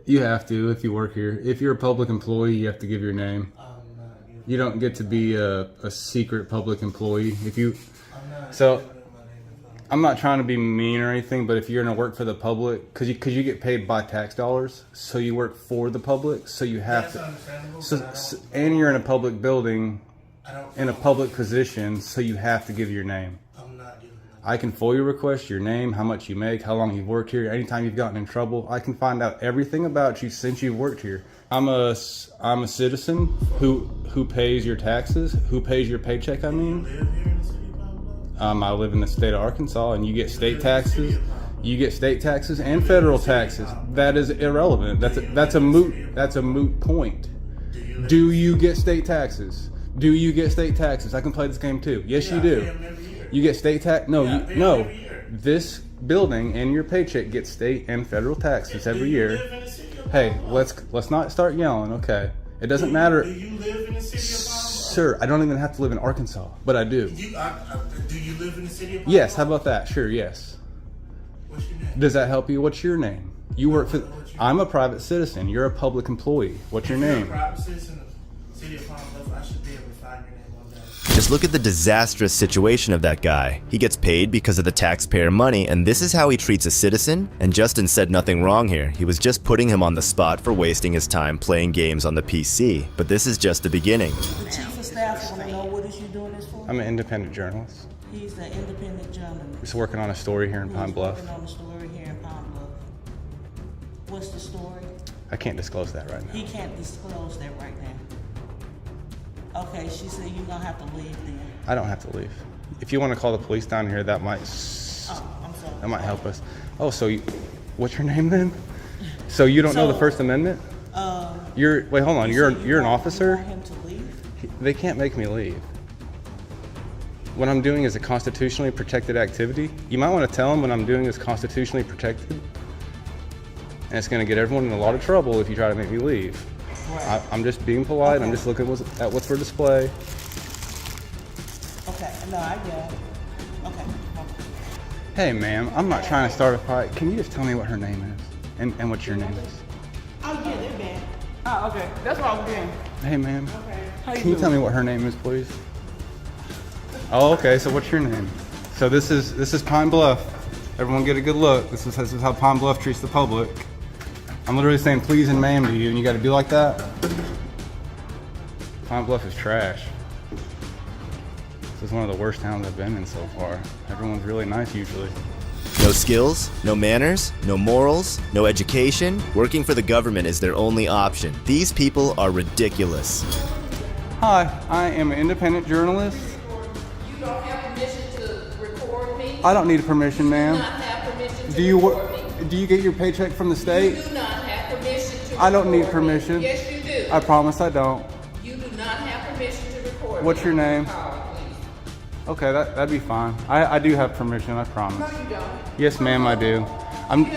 [SPEAKER 7] You have to if you work here. If you're a public employee, you have to give your name. You don't get to be a secret public employee. If you... So, I'm not trying to be mean or anything, but if you're going to work for the public, because you get paid by tax dollars, so you work for the public, so you have to... And you're in a public building, in a public position, so you have to give your name. I can FOIA request your name, how much you make, how long you've worked here, anytime you've gotten in trouble. I can find out everything about you since you've worked here. I'm a citizen who pays your taxes, who pays your paycheck, I mean. I live in the state of Arkansas, and you get state taxes. You get state taxes and federal taxes. That is irrelevant. That's a moot point. Do you get state taxes? Do you get state taxes? I can play this game too. Yes, you do. You get state tax? No. This building and your paycheck gets state and federal taxes every year. Hey, let's not start yelling. Okay, it doesn't matter.
[SPEAKER 11] Do you live in the city of Pine Bluff?
[SPEAKER 7] Sir, I don't even have to live in Arkansas, but I do.
[SPEAKER 11] Do you live in the city of Pine
[SPEAKER 7] Yes, how
[SPEAKER 11] Bluff?
[SPEAKER 7] about that? Sure, yes.
[SPEAKER 11] What's your name?
[SPEAKER 7] Does that help you? What's your name? You work for... I'm a private citizen. You're a public employee. What's your
[SPEAKER 11] If you're
[SPEAKER 7] name?
[SPEAKER 11] a private citizen of the city of Pine Bluff, I should be able to find your name on that.
[SPEAKER 1] Just look at the disastrous situation of that guy. He gets paid because of the taxpayer money, and this is how he treats a citizen? And Justin said nothing wrong here. He was just putting him on the spot for wasting his time playing games on the PC. But this is just the beginning.
[SPEAKER 5] The chief of staff want to know what is you doing this for?
[SPEAKER 7] I'm an independent journalist.
[SPEAKER 5] He's an independent journalist.
[SPEAKER 7] Just working on a story here in Pine Bluff.
[SPEAKER 5] Working on a story here in Pine Bluff. What's the story?
[SPEAKER 7] I can't disclose that right now.
[SPEAKER 5] He can't disclose that right now. Okay, she said you're gonna have to leave then.
[SPEAKER 7] I don't have to leave. If you want to call the police down here, that might
[SPEAKER 5] I'm sorry.
[SPEAKER 7] that might help us. Oh, so what's your name then? So you don't know the First Amendment? Wait, hold on. You're an officer?
[SPEAKER 5] You want him to leave?
[SPEAKER 7] They can't make me leave. What I'm doing is a constitutionally protected activity. You might want to tell them what I'm doing is constitutionally protected. And it's going to get everyone in a lot of trouble if you try to make me leave. Right. I'm just being polite. Okay. I'm just looking at what's for display.
[SPEAKER 5] Okay, no, I get it. Okay.
[SPEAKER 7] Hey, ma'am, I'm not trying to start a fight. Can you just tell me what her name is? And what your name is?
[SPEAKER 5] Oh, yeah, they're bad. Oh, okay. That's what I was doing.
[SPEAKER 7] Hey, ma'am.
[SPEAKER 5] Okay.
[SPEAKER 7] Can you tell me what her name is, please? Oh, okay. So what's your name? So this is Pine Bluff. Everyone get a good look. This is how Pine Bluff treats the public. I'm literally saying please and ma'am to you, and you got to be like that? Pine Bluff is trash. This is one of the worst towns I've been in so far. Everyone's really nice usually.
[SPEAKER 1] No skills, no manners, no morals, no education. Working for the government is their only option. These people are ridiculous.
[SPEAKER 7] Hi, I am an independent journalist.
[SPEAKER 4] You don't have permission to record me?
[SPEAKER 7] I don't need permission, ma'am.
[SPEAKER 4] You do not have permission to record me.
[SPEAKER 7] Do you get your paycheck from the state?
[SPEAKER 4] You do not have permission to record
[SPEAKER 7] I don't need permission.
[SPEAKER 4] me. Yes, you do.
[SPEAKER 7] I promise I don't.
[SPEAKER 4] You do not have permission to record
[SPEAKER 7] What's
[SPEAKER 4] me.
[SPEAKER 7] your name?
[SPEAKER 4] Call,
[SPEAKER 7] Okay, that'd be fine. I do have permission, I promise.
[SPEAKER 4] no, you don't.
[SPEAKER 7] Yes, ma'am, I do.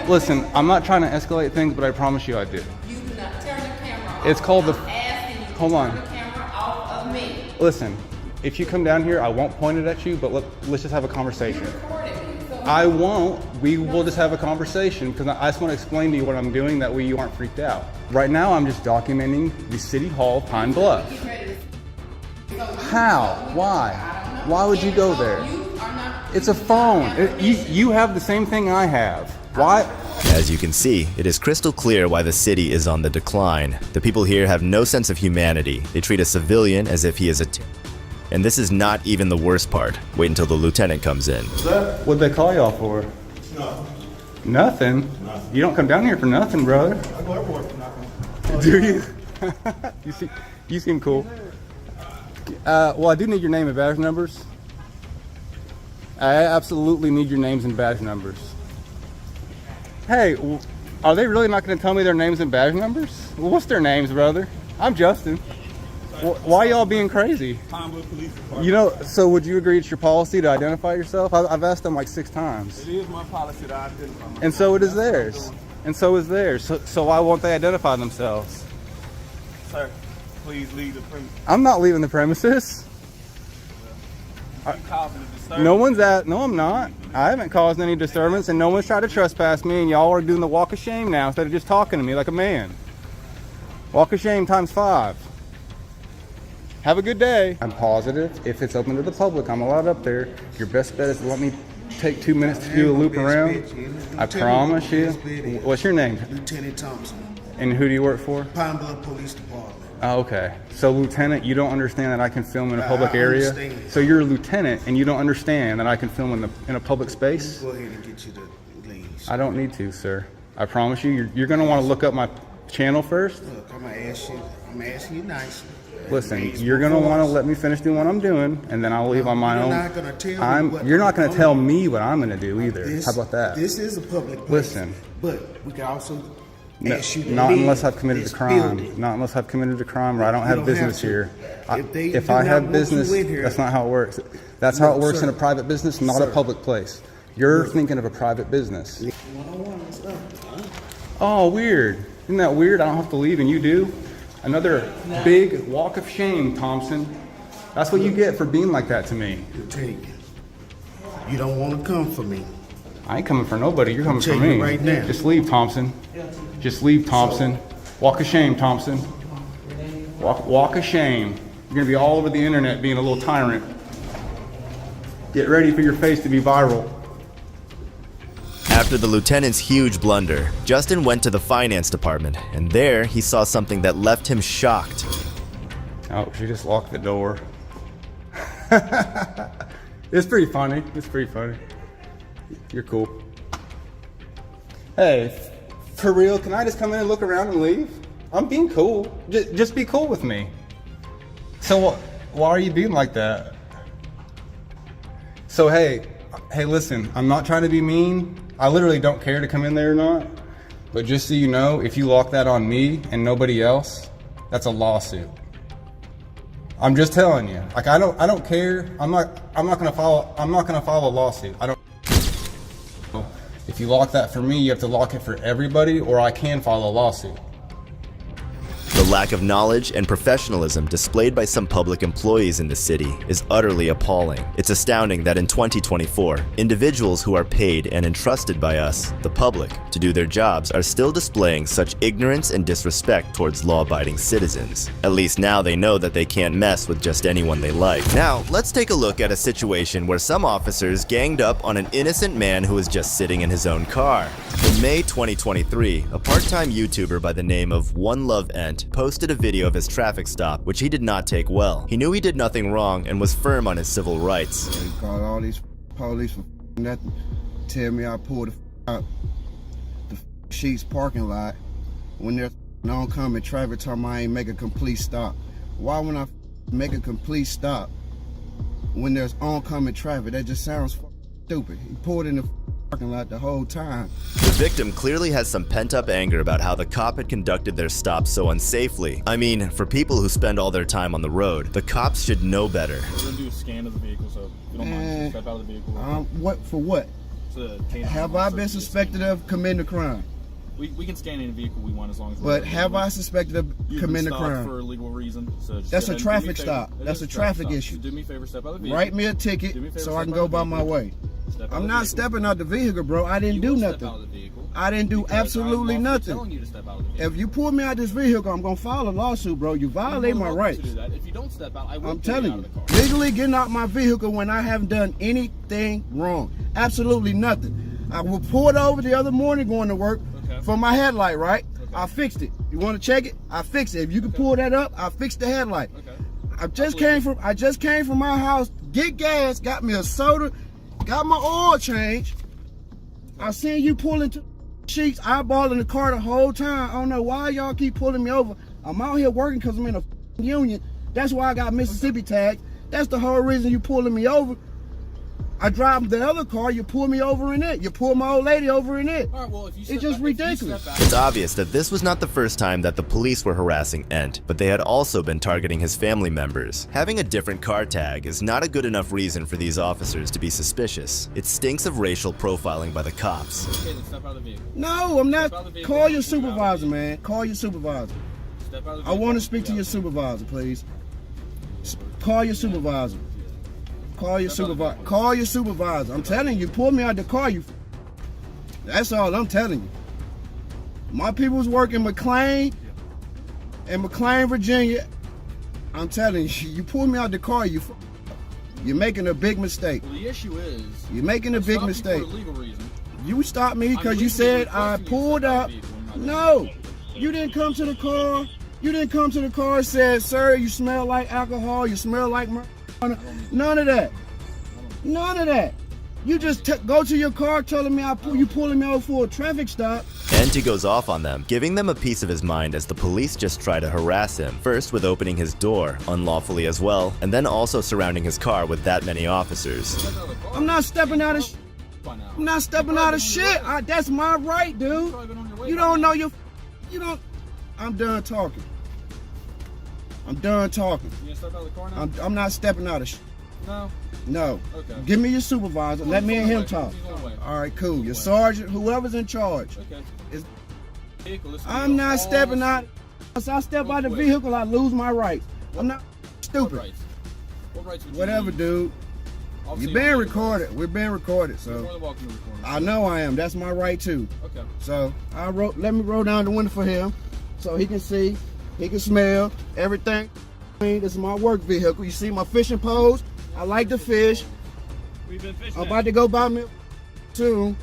[SPEAKER 7] Listen, I'm not trying to escalate things, but I promise you I do.
[SPEAKER 4] You do not turn the camera off.
[SPEAKER 7] It's called the...
[SPEAKER 4] I'm asking you to
[SPEAKER 7] Hold on.
[SPEAKER 4] turn the camera off of me.
[SPEAKER 7] Listen, if you come down here, I won't point it at you, but let's just have a conversation.
[SPEAKER 4] You're recording me. So
[SPEAKER 7] I won't. We will just have a conversation because I just want to explain to you what I'm doing. That way you aren't freaked out. Right now, I'm just documenting the City Hall of Pine Bluff. How? Why? Why would you go there? It's a phone. You have the same thing I have. Why?
[SPEAKER 1] As you can see, it is crystal clear why the city is on the decline. The people here have no sense of humanity. They treat a civilian as if he is a and this is not even the worst part. Wait until the lieutenant comes in.
[SPEAKER 7] What'd they call y'all for? Nothing? You don't come down here for nothing, brother.
[SPEAKER 11] I go everywhere for nothing.
[SPEAKER 7] Do you? You seem cool. Well, I do need your name and badge numbers. I absolutely need your names and badge numbers. Hey, are they really not going to tell me their names and badge numbers? Well, what's their names, brother? I'm Justin. Why y'all being crazy?
[SPEAKER 11] Pinewood Police Department.
[SPEAKER 7] You know, so would you agree it's your policy to identify yourself? I've asked them like 6 times.
[SPEAKER 11] It is my policy to identify myself.
[SPEAKER 7] And so it is theirs. And so is theirs. So why won't they identify themselves?
[SPEAKER 11] Sir, please leave the premises.
[SPEAKER 7] I'm not leaving the premises.
[SPEAKER 11] You causing a disturbance.
[SPEAKER 7] No one's at. No, I'm not. I haven't caused any disturbance, and no one's tried to trespass me. And y'all are doing the walk of shame now instead of just talking to me like a man. Walk of shame times 5. Have a good day. I'm positive if it's open to the public, I'm allowed up there. Your best bet is to let me take 2 minutes to do a loop around. I promise you. What's your name?
[SPEAKER 10] Lieutenant Thompson.
[SPEAKER 7] And who do you work for?
[SPEAKER 10] Pine Bluff Police Department.
[SPEAKER 7] Oh, okay. So, Lieutenant, you don't understand that I can film in a public
[SPEAKER 10] I
[SPEAKER 7] area?
[SPEAKER 10] understand.
[SPEAKER 7] So you're a lieutenant and you don't understand that I can film in a public space?
[SPEAKER 10] Go ahead and get you the lead.
[SPEAKER 7] I don't need to, sir. I promise you. You're going to want to look up my channel first.
[SPEAKER 10] Look, I'm asking you nicely.
[SPEAKER 7] Listen, you're going to want to let me finish doing what I'm doing, and then I'll leave on my own.
[SPEAKER 10] You're not going to tell me what
[SPEAKER 7] You're not going to
[SPEAKER 10] I'm
[SPEAKER 7] tell
[SPEAKER 10] doing.
[SPEAKER 7] me what I'm going to do either. How about that?
[SPEAKER 10] This is a public place.
[SPEAKER 7] Listen.
[SPEAKER 10] But we can also
[SPEAKER 7] No,
[SPEAKER 10] ask you to
[SPEAKER 7] not
[SPEAKER 10] leave
[SPEAKER 7] unless I've committed
[SPEAKER 10] this
[SPEAKER 7] a crime.
[SPEAKER 10] building.
[SPEAKER 7] Not unless I've committed a crime or I don't
[SPEAKER 10] You
[SPEAKER 7] have
[SPEAKER 10] don't
[SPEAKER 7] business
[SPEAKER 10] have to.
[SPEAKER 7] here.
[SPEAKER 10] If
[SPEAKER 7] I
[SPEAKER 10] do
[SPEAKER 7] have
[SPEAKER 10] not want you
[SPEAKER 7] business,
[SPEAKER 10] in here-
[SPEAKER 7] that's not how it works. That's how
[SPEAKER 10] No,
[SPEAKER 7] it works
[SPEAKER 10] sir.
[SPEAKER 7] in a private business, not a
[SPEAKER 10] Sir.
[SPEAKER 7] public place. You're thinking of a private business.
[SPEAKER 10] 101 is up, huh?
[SPEAKER 7] Oh, weird. Isn't that weird? I don't have to leave and you do. Another big walk of shame, Thompson. That's what you get for being like that to me.
[SPEAKER 10] Lieutenant, you don't want to come for me.
[SPEAKER 7] I ain't coming for nobody. You're coming for
[SPEAKER 10] tell you
[SPEAKER 7] me.
[SPEAKER 10] right now.
[SPEAKER 7] Just leave, Thompson. Just leave, Thompson. Walk of shame, Thompson. Walk of shame.
[SPEAKER 13] You're gonna be all over the internet being a little tyrant. Get ready for your face to be viral.
[SPEAKER 1] After the lieutenant's huge blunder, Justin went to the finance department, and there he saw something that left him shocked.
[SPEAKER 13] Oh, she just locked the door. It's pretty funny. It's pretty funny. You're cool. Hey, for real, can I just come in and look around and leave? I'm being cool. Just be cool with me. So why are you being like that? So hey, listen, I'm not trying to be mean. I literally don't care to come in there or not. But just so you know, if you lock that on me and nobody else, that's a lawsuit. I'm just telling you. Like I don't care. I'm not gonna file a lawsuit. I don't. If you lock that for me, you have to lock it for everybody, or I can file a lawsuit.
[SPEAKER 1] The lack of knowledge and professionalism displayed by some public employees in the city is utterly appalling. It's astounding that in 2024, individuals who are paid and entrusted by us, the public, to do their jobs are still displaying such ignorance and disrespect towards law-abiding citizens. At least now they know that they can't mess with just anyone they like. Now, let's take a look at a situation where some officers ganged up on an innocent man who was just sitting in his own car. In May 2023, a part-time YouTuber by the name of One Love Ent posted a video of his traffic stop, which he did not take well. He knew he did nothing wrong and was firm on his civil rights.
[SPEAKER 10] They called all these police for nothing. Tell me I pulled out the Sheets parking lot when there's no oncoming traffic talking I ain't make a complete stop. Why when I make a complete stop when there's oncoming traffic? That just sounds stupid. He pulled in the parking lot the whole time.
[SPEAKER 1] The victim clearly has some pent-up anger about how the cop had conducted their stop so unsafely. I mean, for people who spend all their time on the road, the cops should know better.
[SPEAKER 14] We're gonna do a scan of the vehicle, so if you don't mind, step out of the vehicle.
[SPEAKER 10] What for what? Have I been suspected of committing a crime?
[SPEAKER 14] We can scan any vehicle we want as long as.
[SPEAKER 10] But have I suspected of committing a crime?
[SPEAKER 14] For a legal reason. So
[SPEAKER 10] that's a traffic stop. That's a traffic issue.
[SPEAKER 14] Do me a favor, step out of the vehicle.
[SPEAKER 10] Write me a ticket so I can go by my way. I'm not stepping out the vehicle, bro. I didn't do nothing. I didn't do absolutely nothing. If you pull me out this vehicle, I'm gonna file a lawsuit, bro. You violate my rights.
[SPEAKER 14] If you don't step out, I will.
[SPEAKER 10] I'm telling you, legally getting out my vehicle when I haven't done anything wrong. Absolutely nothing. I was pulled over the other morning going to work for my headlight, right? I fixed it. You want to check it? I fixed it. If you can pull that up, I fixed the headlight. I just came from my house, get gas, got me a soda, got my oil change. I seen you pulling Sheets, eyeballing the car the whole time. I don't know why y'all keep pulling me over. I'm out here working because I'm in a union. That's why I got Mississippi tags. That's the whole reason you pulling me over. I drive the other car, you pull me over in it. You pull my old lady over in it.
[SPEAKER 14] All right, well, if you
[SPEAKER 10] it's just ridiculous.
[SPEAKER 1] It's obvious that this was not the first time that the police were harassing Ent, but they had also been targeting his family members. Having a different car tag is not a good enough reason for these officers to be suspicious. It stinks of racial profiling by the cops.
[SPEAKER 14] Okay, then step out of the vehicle.
[SPEAKER 10] No, I'm not. Call your supervisor, man. Call your supervisor.
[SPEAKER 14] Step out of the vehicle.
[SPEAKER 10] I want to speak to your supervisor, please. Call your supervisor. Call your supervisor. Call your supervisor. I'm telling you, pull me out the car. That's all I'm telling you. My people's work in McLean, Virginia. I'm telling you, you pull me out the car, you're making a big mistake.
[SPEAKER 14] Well, the issue is
[SPEAKER 10] you're making a big mistake.
[SPEAKER 14] For a legal reason.
[SPEAKER 10] You stopped me because you said I pulled up. No, you didn't come to the car. You didn't come to the car and said, "Sir, you smell like alcohol. You smell like marijuana." None of that. None of that. You just go to your car telling me you pulling me over for a traffic stop.
[SPEAKER 1] And he goes off on them, giving them a piece of his mind as the police just try to harass him. First with opening his door, unlawfully as well, and then also surrounding his car with that many officers.
[SPEAKER 10] I'm not stepping out of I'm not stepping out of shit. That's my right, dude. You don't know you don't. I'm done talking. I'm done talking.
[SPEAKER 14] You gonna step out of the car now?
[SPEAKER 10] I'm not stepping out of shit.
[SPEAKER 14] No?
[SPEAKER 10] No.
[SPEAKER 14] Okay.
[SPEAKER 10] Give me your supervisor. Let me and him talk. All right, cool. Your sergeant, whoever's in charge.
[SPEAKER 14] Okay.
[SPEAKER 10] I'm not stepping out. Once I step out of the vehicle, I lose my rights. I'm not stupid.
[SPEAKER 14] What rights would you
[SPEAKER 10] Whatever,
[SPEAKER 14] need?
[SPEAKER 10] dude. You're being recorded. We're being recorded, so I know I am. That's my right too.
[SPEAKER 14] Okay.
[SPEAKER 10] So let me roll down the window for him, so he can see, he can smell everything. This is my work vehicle. You see my fishing poles? I like to fish.
[SPEAKER 14] We've been fishing.
[SPEAKER 10] I'm about to go buy me soon.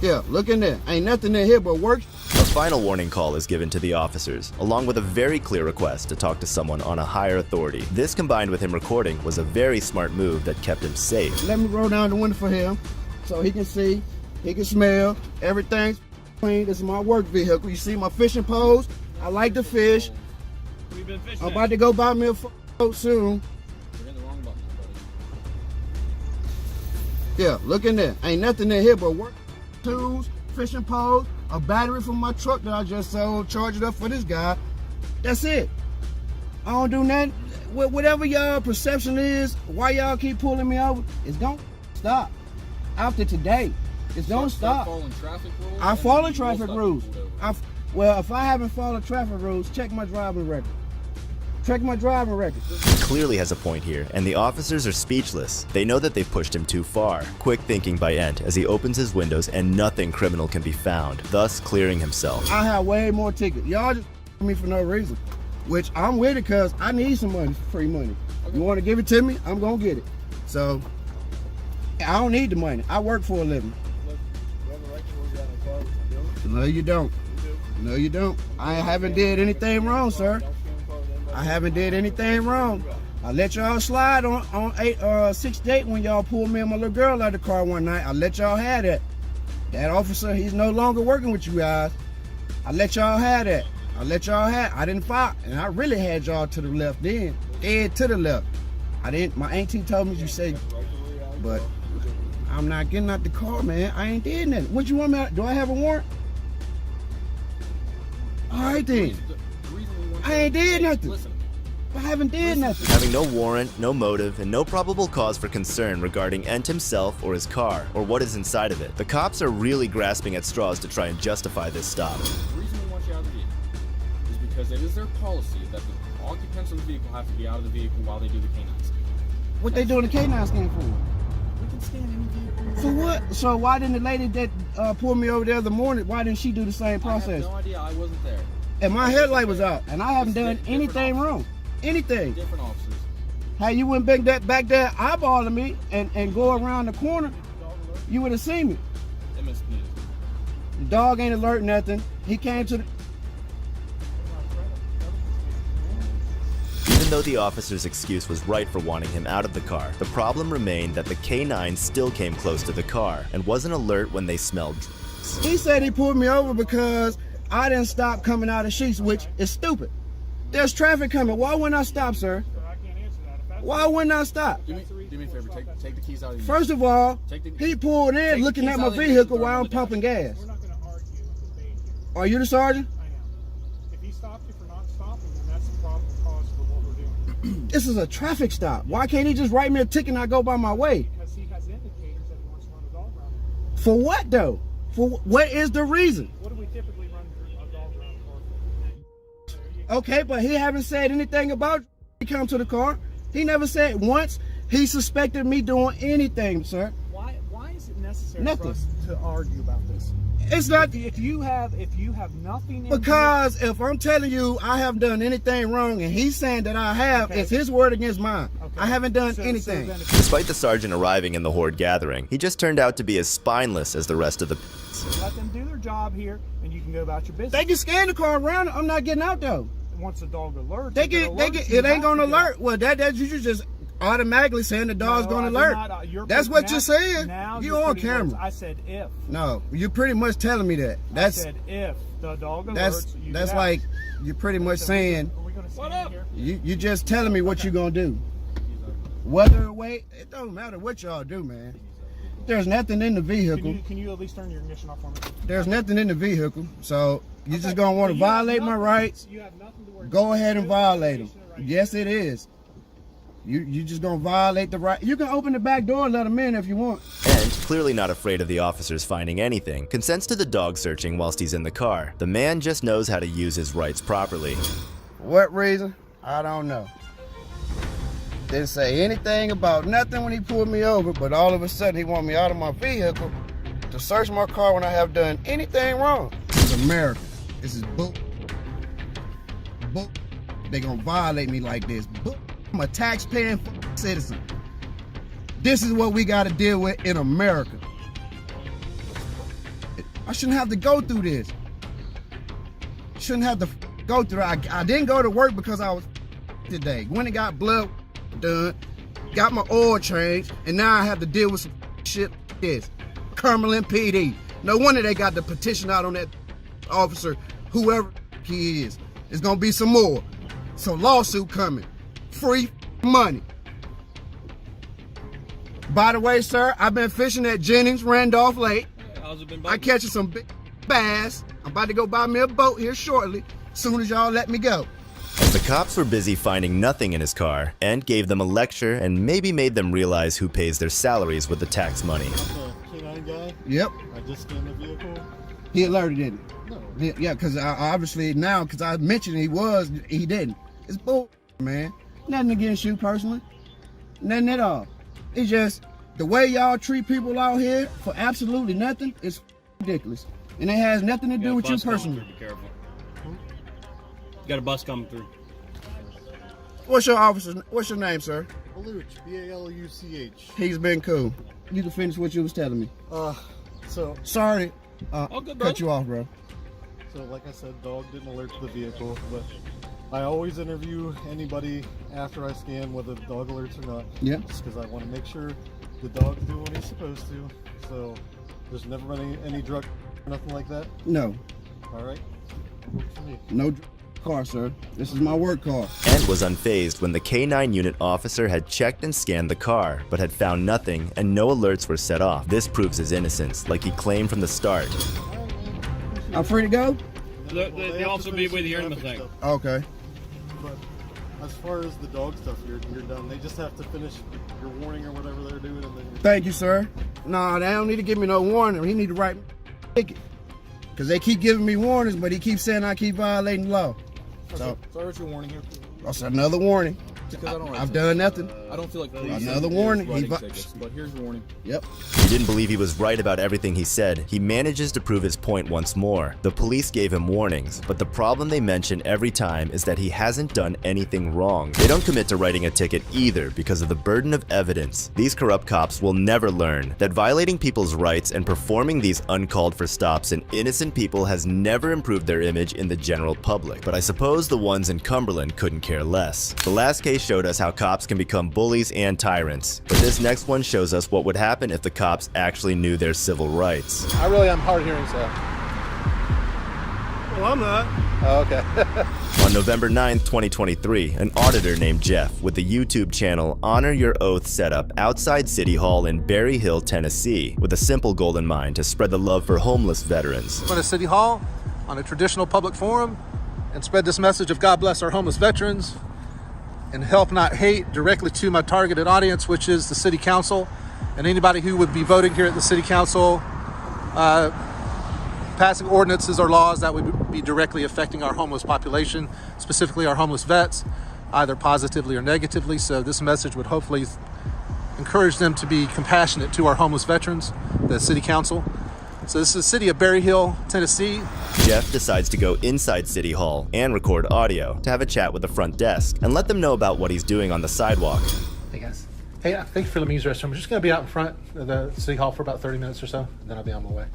[SPEAKER 10] Yeah, look in there. Ain't nothing in here but work.
[SPEAKER 1] A final warning call is given to the officers, along with a very clear request to talk to someone on a higher authority. This, combined with him recording, was a very smart move that kept him safe.
[SPEAKER 10] Let me roll down the window for him so he can see, he can smell, everything's clean. This is my work vehicle. You see my fishing poles? I like to fish.
[SPEAKER 14] We've been fishing.
[SPEAKER 10] I'm about to go buy me a boat soon.
[SPEAKER 14] We're in the wrong button, buddy.
[SPEAKER 10] Yeah, look in there. Ain't nothing in here but work tools, fishing poles, a battery from my truck that I just sold, charge it up for this guy. That's it. I don't do nothing. Whatever y'all perception is, why y'all keep pulling me over, it's gonna stop. After today, it's gonna stop. I follow traffic rules. Well, if I haven't followed traffic rules, check my driving record. Check my driving record.
[SPEAKER 1] He clearly has a point here, and the officers are speechless. They know that they've pushed him too far. Quick thinking by Ent as he opens his windows and nothing criminal can be found, thus clearing himself.
[SPEAKER 10] I have way more tickets. Y'all just me for no reason, which I'm with it because I need some money, free money. Okay. You want to give it to me? I'm going to get it. So, I don't need the money. I work for a living. No, you don't. No, you don't. I haven't did anything wrong, sir. I haven't did anything wrong. I let y'all slide on 6th date when y'all pulled me and my little girl out of the car one night. I let y'all have that. That officer, he's no longer working with you guys. I let y'all have that. I let y'all have. I didn't fight, and I really had y'all to the left then, dead to the left. I didn't. My auntie told me you say, but I'm not getting out the car, man. I ain't did nothing. What you want me? Do I have a warrant? All right then. I ain't did nothing. I haven't did nothing.
[SPEAKER 1] Having no warrant, no motive, and no probable cause for concern regarding Ent himself or his car, or what is inside of it, the cops are really grasping at straws to try and justify this stop.
[SPEAKER 14] The reason we want you out of the vehicle is because it is their policy that the occupants of the vehicle have to be out of the vehicle while they do the K9 scan.
[SPEAKER 10] What they doing the K9 scan for?
[SPEAKER 14] We can scan any vehicle.
[SPEAKER 10] For what? So why didn't the lady that pulled me over the other morning, why didn't she do the same process?
[SPEAKER 14] I have no idea. I wasn't there.
[SPEAKER 10] And my headlight was out, and I haven't done anything wrong. Anything.
[SPEAKER 14] Different officers.
[SPEAKER 10] Hey, you went back there eyeballing me and go around the corner, you would have seen me. The dog ain't alert nothing. He came to the...
[SPEAKER 1] Even though the officer's excuse was right for wanting him out of the car, the problem remained that the K9 still came close to the car and wasn't alert when they smelled drugs.
[SPEAKER 10] He said he pulled me over because I didn't stop coming out of Sheets, which is stupid. There's traffic coming. Why wouldn't I stop, sir? Why wouldn't I stop?
[SPEAKER 14] Do me a favor. Take the keys out of your
[SPEAKER 10] First of all, he pulled in looking at my vehicle while I'm pumping gas.
[SPEAKER 3] We're not going to argue with the behavior.
[SPEAKER 10] Are you the sergeant?
[SPEAKER 3] I am. If he stopped you for not stopping, then that's the problem cause for what we're doing.
[SPEAKER 10] This is a traffic stop. Why can't he just write me a ticket and I go by my way?
[SPEAKER 3] Because he has indicators that he wants to run a dog around.
[SPEAKER 10] For what, though? For what is the reason?
[SPEAKER 3] What do we typically run a dog around for?
[SPEAKER 10] Okay, but he haven't said anything about he come to the car. He never said once he suspected me doing anything, sir.
[SPEAKER 19] Why is it necessary
[SPEAKER 10] Nothing.
[SPEAKER 19] for us to argue about this?
[SPEAKER 10] It's not
[SPEAKER 19] if you have nothing in
[SPEAKER 10] because if I'm telling you I haven't done anything wrong and he's saying that I have, it's his word against mine. Okay. I haven't done anything.
[SPEAKER 1] Despite the sergeant arriving in the horde gathering, he just turned out to be as spineless as the rest of the...
[SPEAKER 19] Let them do their job here, and you can go about your business.
[SPEAKER 10] They can scan the car around. I'm not getting out though.
[SPEAKER 19] Once the dog alerts,
[SPEAKER 10] it ain't gonna alert. Well, that you just automatically saying the dog's gonna alert. That's what you're saying. You on camera.
[SPEAKER 19] I said if.
[SPEAKER 10] No, you're pretty much telling me that.
[SPEAKER 19] I said if the dog alerts.
[SPEAKER 10] That's like you're pretty much saying.
[SPEAKER 19] What up?
[SPEAKER 10] You just telling me what you're gonna do. Whether or wait, it don't matter what y'all do, man. There's nothing in the vehicle.
[SPEAKER 19] Can you at least turn your ignition off for me?
[SPEAKER 10] There's nothing in the vehicle, so you're just gonna want to violate my rights.
[SPEAKER 19] You have nothing to worry about.
[SPEAKER 10] Go ahead and violate them. Yes, it is. You just gonna violate the right. You can open the back door and let them in if you want.
[SPEAKER 1] And, clearly not afraid of the officers finding anything, consents to the dog searching whilst he's in the car. The man just knows how to use his rights properly.
[SPEAKER 10] What reason? I don't know. Didn't say anything about nothing when he pulled me over, but all of a sudden he want me out of my vehicle to search my car when I have done anything wrong. This is America. This is bull. They gonna violate me like this. I'm a taxpaying citizen. This is what we gotta deal with in America. I shouldn't have to go through this. Shouldn't have to go through it. I didn't go to work because I was today. Went and got blood done, got my oil changed, and now I have to deal with some shit like this. Cumberland PD. No wonder they got the petition out on that officer, whoever he is. There's gonna be some more. Some lawsuit coming. Free money. By the way, sir, I've been fishing at Jennings, Randolph Lake.
[SPEAKER 14] How's it been?
[SPEAKER 10] I catching some big bass. I'm about to go buy me a boat here shortly, soon as y'all let me go.
[SPEAKER 1] As the cops were busy finding nothing in his car, Ent gave them a lecture and maybe made them realize who pays their salaries with the tax money.
[SPEAKER 17] K9 guy?
[SPEAKER 10] Yep.
[SPEAKER 17] I just scanned the vehicle.
[SPEAKER 10] He alerted, didn't he? No. Yeah, because obviously now, because I mentioned he didn't. It's bull, man. Nothing against you personally. Nothing at all. It's just the way y'all treat people out here for absolutely nothing is ridiculous. And it has nothing to do with you personally.
[SPEAKER 14] Be careful. You got a bus coming through.
[SPEAKER 10] What's your name, sir?
[SPEAKER 17] Baluch, B-A-L-U-C-H.
[SPEAKER 10] He's been cool. You can finish what you was telling me. Sorry. Cut you off, bro.
[SPEAKER 17] So like I said, dog didn't alert to the vehicle, but I always interview anybody after I scan whether the dog alerts or not.
[SPEAKER 10] Yeah.
[SPEAKER 17] Just because I want to make sure the dog's doing what he's supposed to. So there's never been any drug, nothing like that?
[SPEAKER 10] No.
[SPEAKER 17] All right.
[SPEAKER 10] No car, sir. This is my work car.
[SPEAKER 1] Ent was unfazed when the K9 unit officer had checked and scanned the car, but had found nothing and no alerts were set off. This proves his innocence, like he claimed from the start.
[SPEAKER 10] I'm free to go?
[SPEAKER 14] The officer will be with you in a second.
[SPEAKER 10] Okay.
[SPEAKER 17] But as far as the dog stuff, you're done. They just have to finish your warning or whatever they're doing, and then
[SPEAKER 10] Thank you, sir. No, they don't need to give me no warning. He need to write me a ticket. Because they keep giving me warnings, but he keeps saying I keep violating the law. So
[SPEAKER 14] what's your warning here?
[SPEAKER 10] that's another warning. I've done nothing.
[SPEAKER 14] I don't feel like police
[SPEAKER 10] Another warning.
[SPEAKER 14] tickets, but here's your warning.
[SPEAKER 10] Yep.
[SPEAKER 1] He didn't believe he was right about everything he said. He manages to prove his point once more. The police gave him warnings, but the problem they mention every time is that he hasn't done anything wrong. They don't commit to writing a ticket either because of the burden of evidence. These corrupt cops will never learn that violating people's rights and performing these uncalled for stops in innocent people has never improved their image in the general public. But I suppose the ones in Cumberland couldn't care less. The last case showed us how cops can become bullies and tyrants, but this next one shows us what would happen if the cops actually knew their civil rights.
[SPEAKER 2] I really am hard of hearing, so.
[SPEAKER 16] Well, I'm not.
[SPEAKER 2] Oh, okay.
[SPEAKER 1] On November 9th, 2023, an auditor named Jeff with the YouTube channel Honor Your Oath set up outside City Hall in Berry Hill, Tennessee, with a simple goal in mind: to spread the love for homeless veterans.
[SPEAKER 2] Go to City Hall on a traditional public forum and spread this message of God bless our homeless veterans and help not hate directly to my targeted audience, which is the City Council and anybody who would be voting here at the City Council, passing ordinances or laws that would be directly affecting our homeless population, specifically our homeless vets, either positively or negatively. So this message would hopefully encourage them to be compassionate to our homeless veterans, the City Council. So this is the city of Berry Hill, Tennessee.
[SPEAKER 1] Jeff decides to go inside City Hall and record audio to have a chat with the front desk and let them know about what he's doing on the sidewalk.
[SPEAKER 2] Hey guys. Hey, thank you for letting me use the restroom. I'm just going to be out in front of the City Hall for about 30 minutes or so, and then I'll be on my way.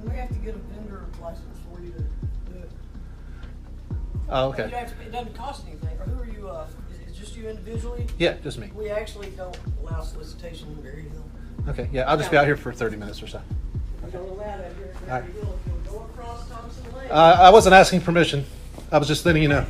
[SPEAKER 9] We have to get a vendor license for you to do it.
[SPEAKER 2] Oh, okay.
[SPEAKER 9] You have to, it doesn't cost anything. Or who are you? Is it just you individually?
[SPEAKER 2] Yeah, just me.
[SPEAKER 9] We actually don't allow solicitation in Berry Hill.
[SPEAKER 2] Okay, yeah, I'll just be out here for 30 minutes or so.
[SPEAKER 9] We don't allow that here in
[SPEAKER 2] All
[SPEAKER 9] Berry
[SPEAKER 2] right.
[SPEAKER 9] Hill. If you go across Thompson Lake.
[SPEAKER 2] I wasn't asking permission. I was just letting you know.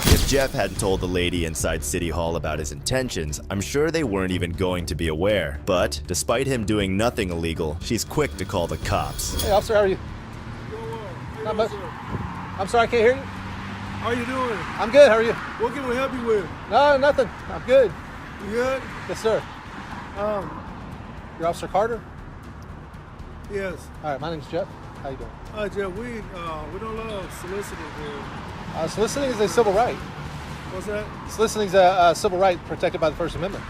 [SPEAKER 1] If Jeff hadn't told the lady inside City Hall about his intentions, I'm sure they weren't even going to be aware. But despite him doing nothing illegal, she's quick to call the cops.
[SPEAKER 2] Hey, officer, how are you? Not much. I'm sorry, I can't hear you.
[SPEAKER 16] How you doing?
[SPEAKER 2] I'm good, how are you?
[SPEAKER 16] What can we help you with?
[SPEAKER 2] No, nothing. I'm good.
[SPEAKER 16] You good?
[SPEAKER 2] Yes, sir. You're Officer Carter?
[SPEAKER 16] Yes.
[SPEAKER 2] All right, my name's Jeff. How you doing?
[SPEAKER 16] Jeff, we don't allow soliciting here.
[SPEAKER 2] Soliciting is a civil right.
[SPEAKER 16] What's that?
[SPEAKER 2] Soliciting is a civil right protected by the First Amendment.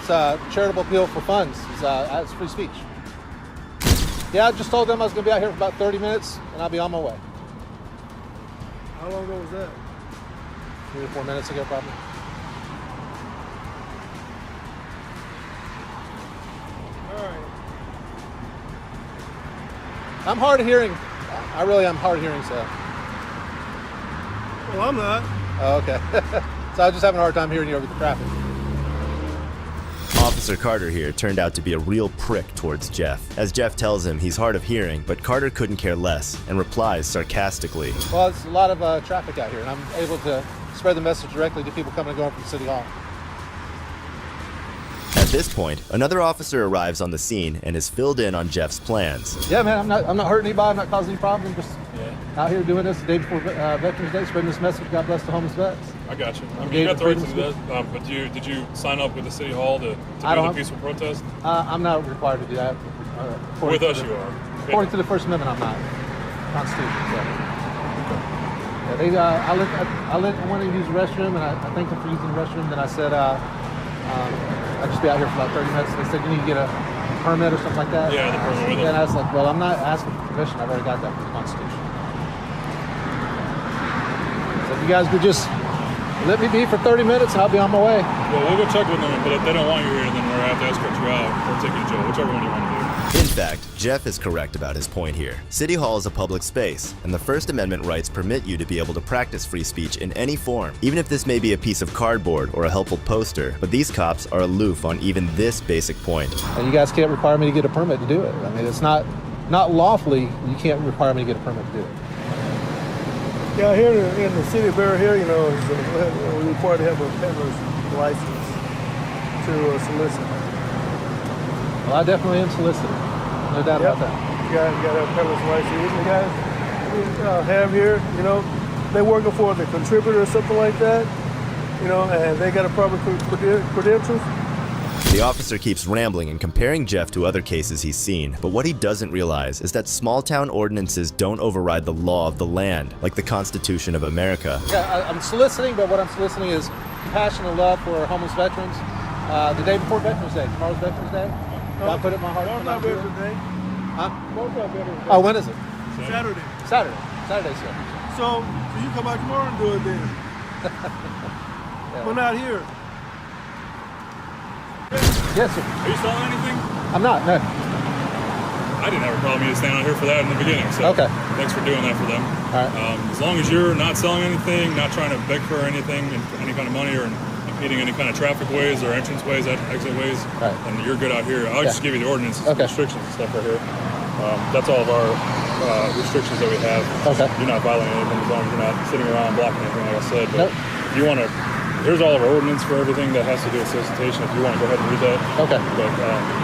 [SPEAKER 2] it's a charitable appeal for funds. It's free speech. Yeah, I just told them I was going to be out here for about 30 minutes, and I'll be on my way.
[SPEAKER 10] How long ago was that?
[SPEAKER 2] 3 or 4 minutes ago, probably.
[SPEAKER 10] All right.
[SPEAKER 2] I'm hard of hearing. I really am hard of hearing, so.
[SPEAKER 10] Well, I'm not.
[SPEAKER 2] Oh, okay. So I was just having a hard time hearing you over the traffic.
[SPEAKER 1] Officer Carter here turned out to be a real prick towards Jeff. As Jeff tells him he's hard of hearing, but Carter couldn't care less and replies sarcastically.
[SPEAKER 2] Well, it's a lot of traffic out here, and I'm able to spread the message directly to people coming and going from City Hall.
[SPEAKER 1] At this point, another officer arrives on the scene and is filled in on Jeff's plans.
[SPEAKER 2] Yeah, man, I'm not hurting anybody. I'm not causing any problems. Just out here doing this the day before Veterans Day, spreading this message. God bless the homeless vets.
[SPEAKER 14] I got you. I mean, you got the right to do that, but did you sign up with the City Hall to do the peaceful protest?
[SPEAKER 2] I'm not required to do that.
[SPEAKER 14] With us, you are.
[SPEAKER 2] According to the First Amendment, I'm not. Constitution. So. Yeah, I went to use the restroom, and I thanked them for using the restroom. Then I said, I'd just be out here for about 30 minutes. They said, you need to get a permit or something like that.
[SPEAKER 14] Yeah, the permit with us.
[SPEAKER 2] And I was like, well, I'm not asking for permission. I've already got that from the Constitution. So if you guys could just let me be for 30 minutes and I'll be on my way.
[SPEAKER 14] Well, we'll go check with them, but if they don't want you here, then we're going to have to escort you out or take you to jail, whichever one you want to do.
[SPEAKER 1] In fact, Jeff is correct about his point here. City Hall is a public space, and the First Amendment rights permit you to be able to practice free speech in any form, even if this may be a piece of cardboard or a helpful poster. But these cops are aloof on even this basic point.
[SPEAKER 2] And you guys can't require me to get a permit to do it. I mean, it's not lawfully, you can't require me to get a permit to do it.
[SPEAKER 10] Yeah, here in the city of Bear Hill, we're required to have a peddler's license to solicit.
[SPEAKER 2] Well, I definitely am soliciting. No doubt about that.
[SPEAKER 10] You got to have a peddler's license. The guys have here, they're working for the contributor or something like that, and they got a proper credentials.
[SPEAKER 1] The officer keeps rambling and comparing Jeff to other cases he's seen, but what he doesn't realize is that small-town ordinances don't override the law of the land, like the Constitution of America.
[SPEAKER 2] Yeah, I'm soliciting, but what I'm soliciting is compassion and love for homeless veterans. The day before Veterans Day, tomorrow's Veterans Day. I put it in my heart.
[SPEAKER 10] Tomorrow's not Veterans Day.
[SPEAKER 2] Tomorrow's not Veterans Day.
[SPEAKER 10] Oh,
[SPEAKER 2] when is it?
[SPEAKER 10] Saturday.
[SPEAKER 2] Saturday, sir.
[SPEAKER 10] So you come out tomorrow and do it then. We're not here.
[SPEAKER 2] Yes, sir.
[SPEAKER 14] Are you selling anything?
[SPEAKER 2] I'm not, no.
[SPEAKER 14] I didn't have a problem. You standing out here for that in the beginning. So
[SPEAKER 2] okay.
[SPEAKER 14] Thanks for doing that for them.
[SPEAKER 2] All right.
[SPEAKER 14] As long as you're not selling anything, not trying to beg for anything, any kind of money, or impeding any kind of traffic ways or entrance ways, exit ways, then you're good out here. I'll just give you the ordinances, restrictions and stuff right here. That's all of our restrictions that we have.
[SPEAKER 2] Okay.
[SPEAKER 14] You're not violating anything as long as you're not sitting around blocking anything, like I said. But if you want to, here's all of our ordinance for everything that has to do with solicitation. If you want to go ahead and read that. Okay. But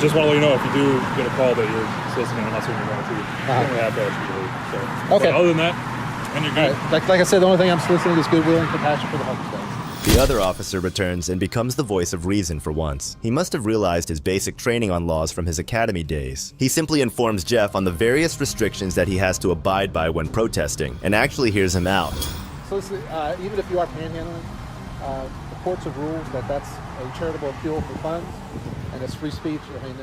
[SPEAKER 14] just want to let you know, if you do get a call that you're soliciting, I'm not saying you're going to. You only have that usually. So.
[SPEAKER 2] Okay.
[SPEAKER 14] But other than that, and you're good.
[SPEAKER 2] Right. Like I said, the only thing I'm soliciting is goodwill and compassion for the homeless guys.
[SPEAKER 1] The other officer returns and becomes the voice of reason for once. He must have realized his basic training on laws from his academy days. He simply informs Jeff on the various restrictions that he has to abide by when protesting, and actually hears him out.
[SPEAKER 2] So even if you are panhandling, the courts have ruled that that's a charitable appeal for funds, and it's free speech. I mean,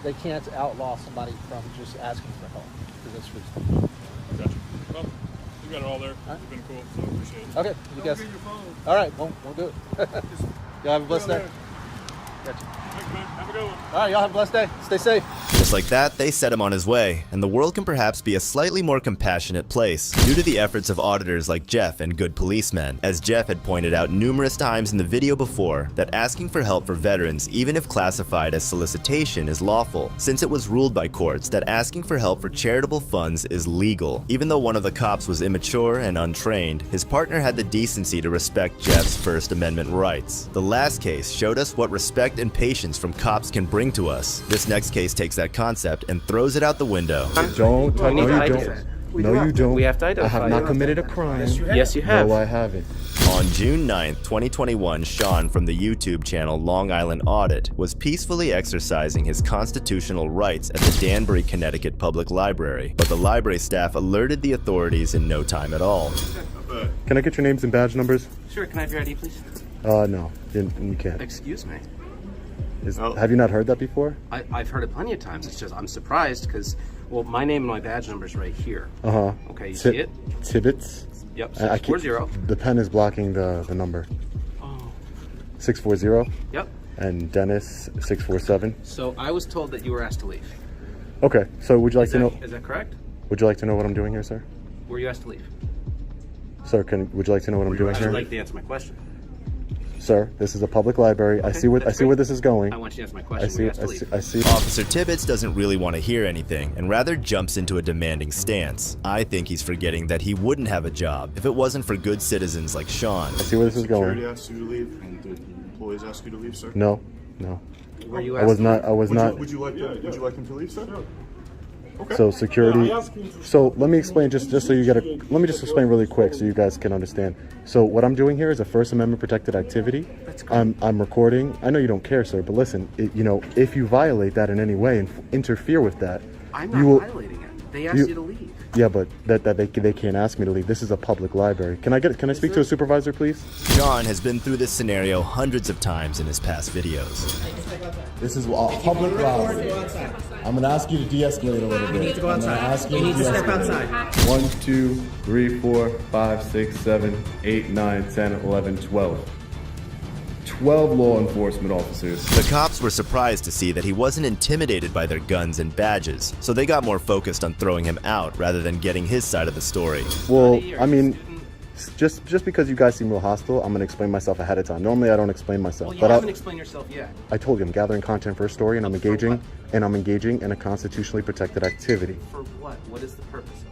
[SPEAKER 2] they can't outlaw somebody from just asking for help, because it's free speech.
[SPEAKER 14] Gotcha. Well, you got it all there. You've been cool, so I appreciate it.
[SPEAKER 2] Okay, you guys. All right, we'll do it. Y'all have a blessed day. Gotcha.
[SPEAKER 14] Thanks, man. Have a good one.
[SPEAKER 2] All right, y'all have a blessed day. Stay safe.
[SPEAKER 1] Just like that, they set him on his way, and the world can perhaps be a slightly more compassionate place due to the efforts of auditors like Jeff and good policemen. As Jeff had pointed out numerous times in the video before, that asking for help for veterans, even if classified as solicitation, is lawful, since it was ruled by courts that asking for help for charitable funds is legal. Even though one of the cops was immature and untrained, his partner had the decency to respect Jeff's First Amendment rights. The last case showed us what respect and patience from cops can bring to us. This next case takes that concept and throws it out the window.
[SPEAKER 12] Don't. No, you don't. No, you don't.
[SPEAKER 19] We have to
[SPEAKER 12] I
[SPEAKER 19] identify
[SPEAKER 12] have not
[SPEAKER 19] you.
[SPEAKER 12] committed a crime.
[SPEAKER 19] Yes, you have.
[SPEAKER 12] No, I haven't.
[SPEAKER 1] On June 9th, 2021, Sean from the YouTube channel Long Island Audit was peacefully exercising his constitutional rights at the Danbury, Connecticut Public Library, but the library staff alerted the authorities in no time at all.
[SPEAKER 12] Can I get your names and badge numbers?
[SPEAKER 19] Sure, can I have your ID, please?
[SPEAKER 12] No, you can't.
[SPEAKER 19] Excuse me.
[SPEAKER 12] Have you not heard that before?
[SPEAKER 15] I've heard it plenty of times. It's just I'm surprised because, well, my name and my badge number is right here. Okay, you see it?
[SPEAKER 12] Tibbetts.
[SPEAKER 15] Yep.
[SPEAKER 12] 640. The pen is blocking the number. 640.
[SPEAKER 15] Yep.
[SPEAKER 12] And Dennis 647.
[SPEAKER 15] So I was told that you were asked to leave.
[SPEAKER 12] Okay. So would you like to know?
[SPEAKER 15] Is that correct?
[SPEAKER 12] Would you like to know what I'm doing here, sir?
[SPEAKER 15] Were you asked to leave?
[SPEAKER 12] Sir, would you like to know what I'm doing
[SPEAKER 15] I'd
[SPEAKER 12] here?
[SPEAKER 15] like to answer my question.
[SPEAKER 12] Sir, this is a public library. I see where this is going.
[SPEAKER 15] I want you to answer my question.
[SPEAKER 12] I see.
[SPEAKER 1] Officer Tibbetts doesn't really want to hear anything and rather jumps into a demanding stance. I think he's forgetting that he wouldn't have a job if it wasn't for good citizens like Sean.
[SPEAKER 12] I see where this is going.
[SPEAKER 17] Security asked you to leave, and did the employees ask you to leave, sir?
[SPEAKER 12] No.
[SPEAKER 15] Were you
[SPEAKER 12] I was not.
[SPEAKER 17] Would you like him to leave, sir? Okay.
[SPEAKER 12] So security. So let me explain just so you get a. Let me just explain really quick so you guys can understand. So what I'm doing here is a First Amendment protected activity. I'm recording. I know you don't care, sir, but listen. If you violate that in any way and interfere with that,
[SPEAKER 15] I'm not violating it. They asked you to leave.
[SPEAKER 12] Yeah, but that they can't ask me to leave. This is a public library. Can I speak to a supervisor, please?
[SPEAKER 1] Sean has been through this scenario hundreds of times in his past videos.
[SPEAKER 12] This is a public library. I'm going to ask you to de-escalate a little bit.
[SPEAKER 19] You need to go outside. You need to step outside.
[SPEAKER 12] 1, 2, 3, 4, 5, 6, 7, 8, 9, 10, 11, 12. 12 law enforcement officers.
[SPEAKER 1] The cops were surprised to see that he wasn't intimidated by their guns and badges, so they got more focused on throwing him out rather than getting his side of the story.
[SPEAKER 12] Well, I mean, just because you guys seem real hostile, I'm going to explain myself ahead of time. Normally, I don't explain myself.
[SPEAKER 15] Well, you haven't explained yourself yet.
[SPEAKER 12] I told you I'm gathering content for a story, and I'm engaging in a constitutionally protected activity.
[SPEAKER 15] For what? What is the purpose of it?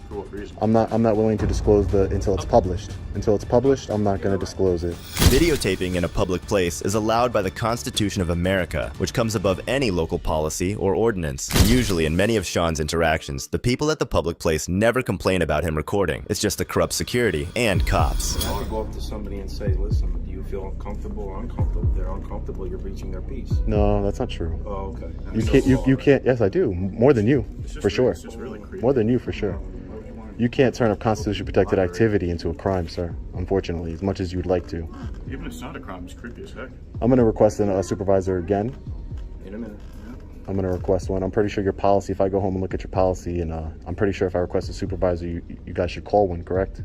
[SPEAKER 15] For what reason?
[SPEAKER 12] I'm not willing to disclose until it's published. Until it's published, I'm not going to disclose it.
[SPEAKER 1] Videotaping in a public place is allowed by the Constitution of America, which comes above any local policy or ordinance. Usually, in many of Sean's interactions, the people at the public place never complain about him recording. It's just the corrupt security and cops.
[SPEAKER 18] I would go up to somebody and say, listen, do you feel uncomfortable or uncomfortable? If they're uncomfortable, you're breaching their peace.
[SPEAKER 12] No, that's not true.
[SPEAKER 18] Oh, okay.
[SPEAKER 12] You can't. Yes, I do. More than you, for sure. More than you, for sure. You can't turn a constitution protected activity into a crime, sir. Unfortunately, as much as you'd like to.
[SPEAKER 17] Even if it's not a crime, it's creepy as heck.
[SPEAKER 12] I'm going to request a supervisor again.
[SPEAKER 18] In a minute. Yeah.
[SPEAKER 12] I'm going to request one. I'm pretty sure your policy, if I go home and look at your policy, and I'm pretty sure if I request a supervisor, you guys should call one, correct?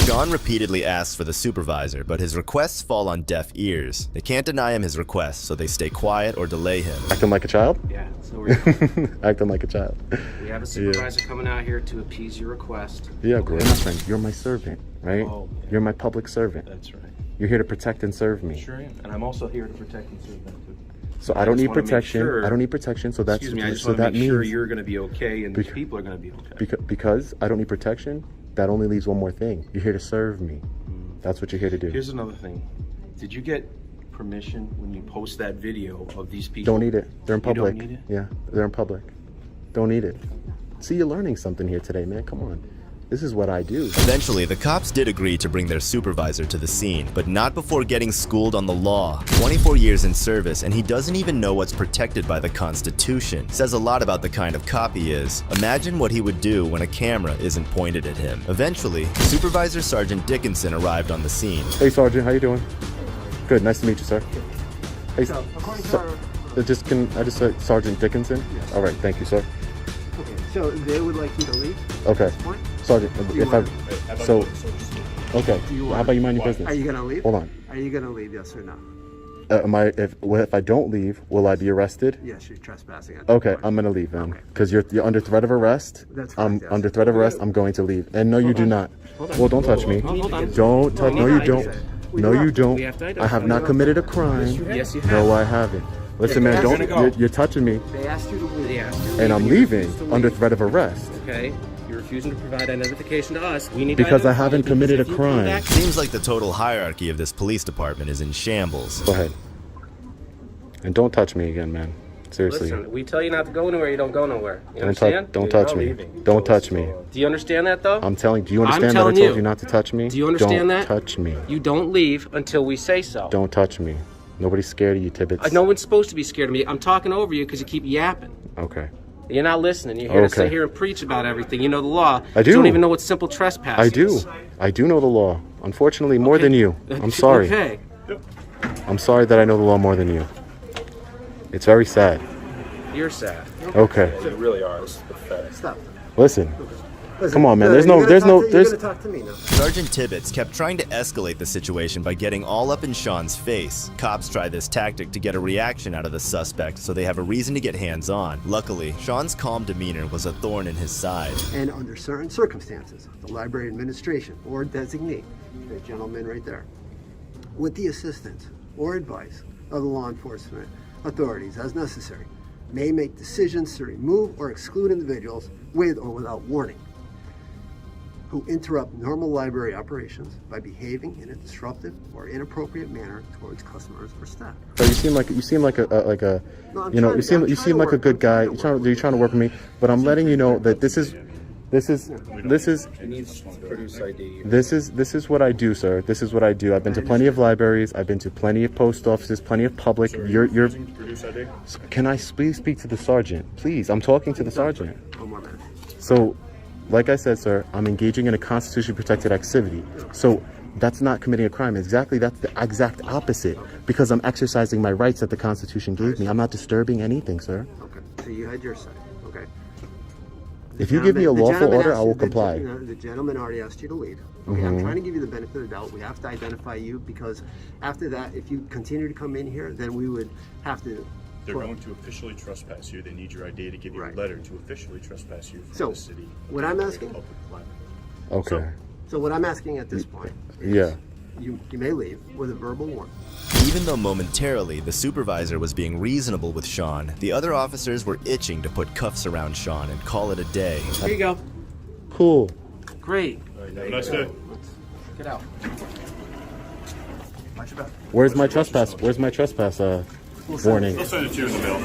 [SPEAKER 1] Sean repeatedly asks for the supervisor, but his requests fall on deaf ears. They can't deny him his request, so they stay quiet or delay him.
[SPEAKER 12] Acting like a child?
[SPEAKER 15] Yeah, so we're
[SPEAKER 12] acting like a child.
[SPEAKER 15] We have a supervisor coming out here to appease your request.
[SPEAKER 12] Yeah, great. My friend, you're my servant, right?
[SPEAKER 18] Oh.
[SPEAKER 12] You're my public servant.
[SPEAKER 18] That's right.
[SPEAKER 12] You're here to protect and serve me.
[SPEAKER 18] Sure am. And I'm also here to protect and serve them too.
[SPEAKER 12] So I don't need protection. I don't need protection. So that's
[SPEAKER 18] excuse me. I just want to make sure you're going to be okay and these people are going to be okay.
[SPEAKER 12] Because I don't need protection. That only leaves one more thing. You're here to serve me. That's what you're here to do.
[SPEAKER 18] Here's another thing. Did you get permission when you post that video of these people?
[SPEAKER 12] Don't need it. They're in public.
[SPEAKER 18] You don't need it?
[SPEAKER 12] Yeah, they're in public. Don't need it. See, you're learning something here today, man. Come on. This is what I do.
[SPEAKER 1] Eventually, the cops did agree to bring their supervisor to the scene, but not before getting schooled on the law. 24 years in service, and he doesn't even know what's protected by the Constitution. Says a lot about the kind of cop he is. Imagine what he would do when a camera isn't pointed at him. Eventually, Supervisor Sergeant Dickinson arrived on the scene.
[SPEAKER 12] Hey, Sergeant, how you doing? Good, nice to meet you, sir. Hey, I just say Sergeant Dickinson? Yes. All right, thank you, sir.
[SPEAKER 19] Okay, so they would like you to leave?
[SPEAKER 12] Okay. Sergeant, okay. How about you mind your business?
[SPEAKER 19] Are you gonna leave?
[SPEAKER 12] Hold on.
[SPEAKER 19] Are you gonna leave? Yes or no?
[SPEAKER 12] If I don't leave, will I be arrested?
[SPEAKER 19] Yes, you're trespassing.
[SPEAKER 12] Okay, I'm gonna leave then, because you're under threat of arrest.
[SPEAKER 19] That's correct, yes.
[SPEAKER 12] Under threat of arrest. I'm going to leave. And no, you do not. Well, don't touch me. Don't touch. No, you don't. No, you don't. I have not committed a crime.
[SPEAKER 15] Yes, you have.
[SPEAKER 12] No, I haven't. Listen, man, you're touching me.
[SPEAKER 19] They asked you to leave.
[SPEAKER 12] And I'm leaving under threat of arrest.
[SPEAKER 15] Okay. You're refusing to provide identification to us. We need
[SPEAKER 12] because I haven't committed a crime.
[SPEAKER 1] Seems like the total hierarchy of this police department is in shambles.
[SPEAKER 12] Go ahead. And don't touch me again, man. Seriously.
[SPEAKER 15] Listen, we tell you not to go anywhere, you don't go nowhere. You understand?
[SPEAKER 12] Don't touch me. Don't touch me.
[SPEAKER 15] Do you understand that, though?
[SPEAKER 12] I'm telling. Do you understand that I told you not to touch me?
[SPEAKER 15] Do you understand that?
[SPEAKER 12] Don't touch me.
[SPEAKER 15] You don't leave until we say so.
[SPEAKER 12] Don't touch me. Nobody's scared of you, Tibbetts.
[SPEAKER 15] No one's supposed to be scared of me. I'm talking over you because you keep yapping.
[SPEAKER 12] Okay.
[SPEAKER 15] You're not listening. You're here to sit here and preach about everything. You know the law.
[SPEAKER 12] I do.
[SPEAKER 15] You don't even know what simple trespass is.
[SPEAKER 12] I do. I do know the law. Unfortunately, more than you. I'm sorry.
[SPEAKER 15] Okay.
[SPEAKER 12] I'm sorry that I know the law more than you. It's very sad.
[SPEAKER 18] You're sad.
[SPEAKER 12] Okay.
[SPEAKER 18] Yeah, you really are. This is pathetic.
[SPEAKER 20] Stop.
[SPEAKER 12] Listen. Come on, man. There's
[SPEAKER 20] You're gonna talk to me now.
[SPEAKER 1] Sergeant Tibbetts kept trying to escalate the situation by getting all up in Sean's face. Cops try this tactic to get a reaction out of the suspect so they have a reason to get hands-on. Luckily, Sean's calm demeanor was a thorn in his side.
[SPEAKER 20] And under certain circumstances, the library administration or designee, the gentleman right there, with the assistance or advice of the law enforcement authorities as necessary, may make decisions to remove or exclude individuals with or without warning who interrupt normal library operations by behaving in a disruptive or inappropriate manner towards customers or staff.
[SPEAKER 12] So you seem like a
[SPEAKER 20] No,
[SPEAKER 12] you know, you seem like a good guy. You're trying to work with me, but I'm letting you know that this is
[SPEAKER 18] It needs to produce ID.
[SPEAKER 12] This is what I do, sir. This is what I do. I've been to plenty of libraries. I've been to plenty of post offices, plenty of public.
[SPEAKER 14] So
[SPEAKER 12] You're.
[SPEAKER 14] produce ID?
[SPEAKER 12] Can I please speak to the sergeant? Please, I'm talking to the sergeant.
[SPEAKER 20] Oh, my bad.
[SPEAKER 12] So, like I said, sir, I'm engaging in a constitutionally protected activity. So that's not committing a crime. That's the exact opposite. Because I'm exercising my rights that the Constitution gave me. I'm not disturbing anything, sir.
[SPEAKER 20] Okay, so you had your say. Okay.
[SPEAKER 12] If you give me a lawful order, I will comply.
[SPEAKER 20] The gentleman already asked you to leave. Okay, I'm trying to give you the benefit of the doubt. We have to identify you because after that, if you continue to come in here, then we would have to.
[SPEAKER 14] They're going to officially trespass you. They need your ID to give you a letter to officially trespass you from
[SPEAKER 20] So,
[SPEAKER 14] the city.
[SPEAKER 20] what I'm asking?
[SPEAKER 12] Okay.
[SPEAKER 20] So what I'm asking at this point is
[SPEAKER 12] Yeah.
[SPEAKER 20] you may leave with a verbal warning.
[SPEAKER 1] Even though momentarily the supervisor was being reasonable with Sean, the other officers were itching to put cuffs around Sean and call it a day.
[SPEAKER 15] Here you go.
[SPEAKER 12] Cool.
[SPEAKER 15] Great.
[SPEAKER 14] Have a nice day.
[SPEAKER 15] Get out.
[SPEAKER 12] Where's my trespass? Where's my trespass warning?
[SPEAKER 14] They'll send it to you in the mail.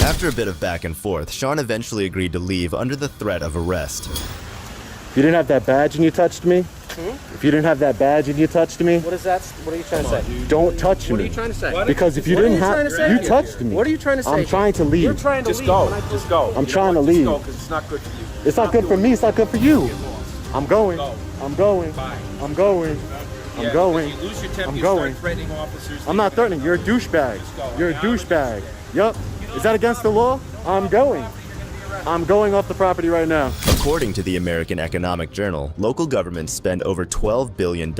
[SPEAKER 1] After a bit of back and forth, Sean eventually agreed to leave under the threat of arrest.
[SPEAKER 12] If you didn't have that badge and you touched me? If you didn't have that badge and you touched me?
[SPEAKER 15] What is that? What are you trying to say?
[SPEAKER 12] Don't touch me.
[SPEAKER 15] What are you trying to say?
[SPEAKER 12] Because if you didn't have, you touched me.
[SPEAKER 15] What are you trying to say?
[SPEAKER 12] I'm trying to leave.
[SPEAKER 15] You're trying to
[SPEAKER 18] Just
[SPEAKER 15] leave.
[SPEAKER 18] go.
[SPEAKER 15] when I
[SPEAKER 18] Just go.
[SPEAKER 12] I'm trying to leave.
[SPEAKER 18] Just go, because it's not good for you.
[SPEAKER 12] It's not good for me. It's not good for you. I'm going.
[SPEAKER 18] Go.
[SPEAKER 12] I'm going.
[SPEAKER 18] Bye.
[SPEAKER 12] I'm going. I'm going.
[SPEAKER 18] You lose your temper,
[SPEAKER 12] I'm
[SPEAKER 18] you
[SPEAKER 12] going.
[SPEAKER 18] start threatening officers.
[SPEAKER 12] I'm not threatening. You're a douchebag.
[SPEAKER 18] go.
[SPEAKER 12] You're a douchebag. Yup. Is that against the law? I'm going. I'm going off the property right now.
[SPEAKER 1] According to the American Economic Journal, local governments spend over $12 billion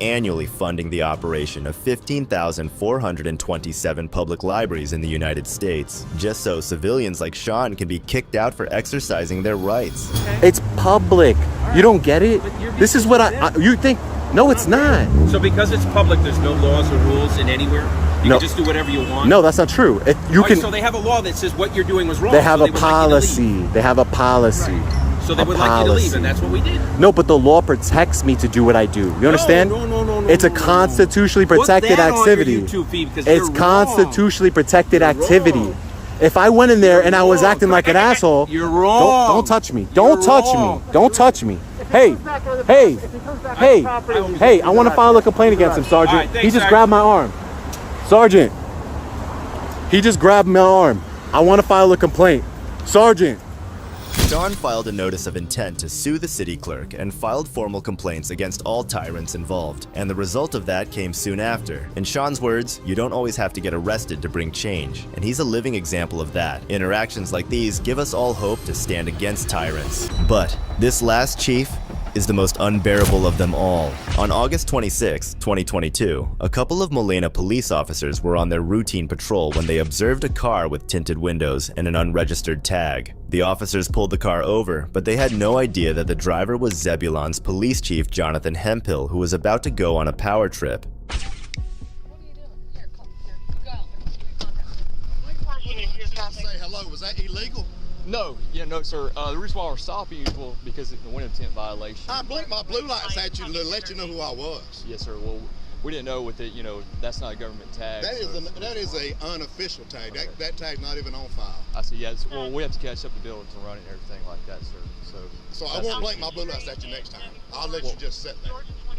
[SPEAKER 1] annually funding the operation of 15,427 public libraries in the United States, just so civilians like Sean can be kicked out for exercising their rights.
[SPEAKER 12] It's public. You don't get it? This is what you think. No, it's not.
[SPEAKER 18] So because it's public, there's no laws or rules in anywhere? You
[SPEAKER 12] No.
[SPEAKER 18] can just do whatever you want?
[SPEAKER 12] No, that's not true.
[SPEAKER 18] So they have a law that says what you're doing was wrong.
[SPEAKER 12] They have
[SPEAKER 18] so
[SPEAKER 12] a
[SPEAKER 18] would like you to leave.
[SPEAKER 12] policy. They have a policy.
[SPEAKER 18] So they
[SPEAKER 12] A
[SPEAKER 18] would like you to leave,
[SPEAKER 12] policy.
[SPEAKER 18] and that's what we did.
[SPEAKER 12] No, but the law protects me to do what I do. You understand?
[SPEAKER 18] No,
[SPEAKER 12] It's a constitutionally protected
[SPEAKER 18] Put that on your
[SPEAKER 12] activity.
[SPEAKER 18] YouTube feed because
[SPEAKER 12] It's
[SPEAKER 18] you're
[SPEAKER 12] constitutionally protected activity. If I went in there and I was acting like an asshole,
[SPEAKER 18] You're wrong.
[SPEAKER 12] Don't touch me. Don't touch me. Don't touch me. Hey, hey, hey, hey! I want to file a complaint against him, Sergeant.
[SPEAKER 18] All right, thanks,
[SPEAKER 12] He just
[SPEAKER 18] Sergeant.
[SPEAKER 12] grabbed my arm. Sergeant, he just grabbed my arm. I want to file a complaint. Sergeant.
[SPEAKER 1] Sean filed a notice of intent to sue the city clerk and filed formal complaints against all tyrants involved, and the result of that came soon after. In Sean's words, you don't always have to get arrested to bring change, and he's a living example of that. Interactions like these give us all hope to stand against tyrants. But this last chief is the most unbearable of them all. On August 26, 2022, a couple of Molina police officers were on their routine patrol when they observed a car with tinted windows and an unregistered tag. The officers pulled the car over, but they had no idea that the driver was Zebulon's police chief Jonathan Hemphill, who was about to go on a power trip.
[SPEAKER 11] Say hello. Was that illegal?
[SPEAKER 21] No, no, sir. The reason why we're stopping you is because it's a window tint violation.
[SPEAKER 11] I blinked my blue lights at you to let you know who I was.
[SPEAKER 21] Yes, sir. Well, we didn't know with it. That's not a government tag.
[SPEAKER 11] That is a unofficial tag.
[SPEAKER 21] Okay.
[SPEAKER 11] That tag's not even on file.
[SPEAKER 21] I see. Yeah. Well, we have to catch up the bill to run it and everything like that, sir.
[SPEAKER 11] So I won't blink my blue lights at you next time. I'll let you just sit there.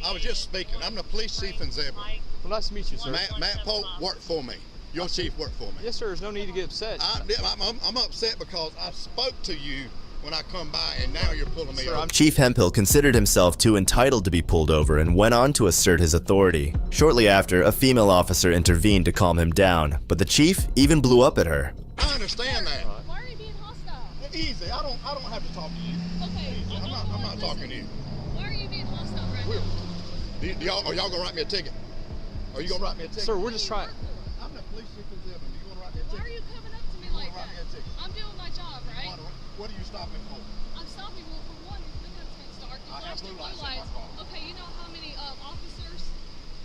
[SPEAKER 11] I was just speaking. I'm the police chief in Zebulon.
[SPEAKER 21] Well, nice to meet you, sir.
[SPEAKER 11] Matt Pope worked for me. Your chief worked for me.
[SPEAKER 21] Yes, sir. There's no need to get upset.
[SPEAKER 11] I'm upset because I spoke to you when I come by, and now you're pulling me over.
[SPEAKER 1] Chief Hemphill considered himself too entitled to be pulled over and went on to assert his authority. Shortly after, a female officer intervened to calm him down, but the chief even blew up at her.
[SPEAKER 11] I understand that. Why are you being hostile? Easy. I don't have to talk to you. Okay. Easy. I'm not talking to you. Why are you being hostile right now? Are y'all gonna write me a ticket? Are you gonna write me a ticket?
[SPEAKER 21] Sir, we're just trying.
[SPEAKER 11] I'm the police chief in Zebulon. Do you wanna write me a ticket?
[SPEAKER 8] Why are you coming up to me like that? I'm doing my job, right?
[SPEAKER 11] What are you stopping for?
[SPEAKER 8] I'm stopping, well, for one, look at it's dark. You flashed blue lights. Okay, you know how many officers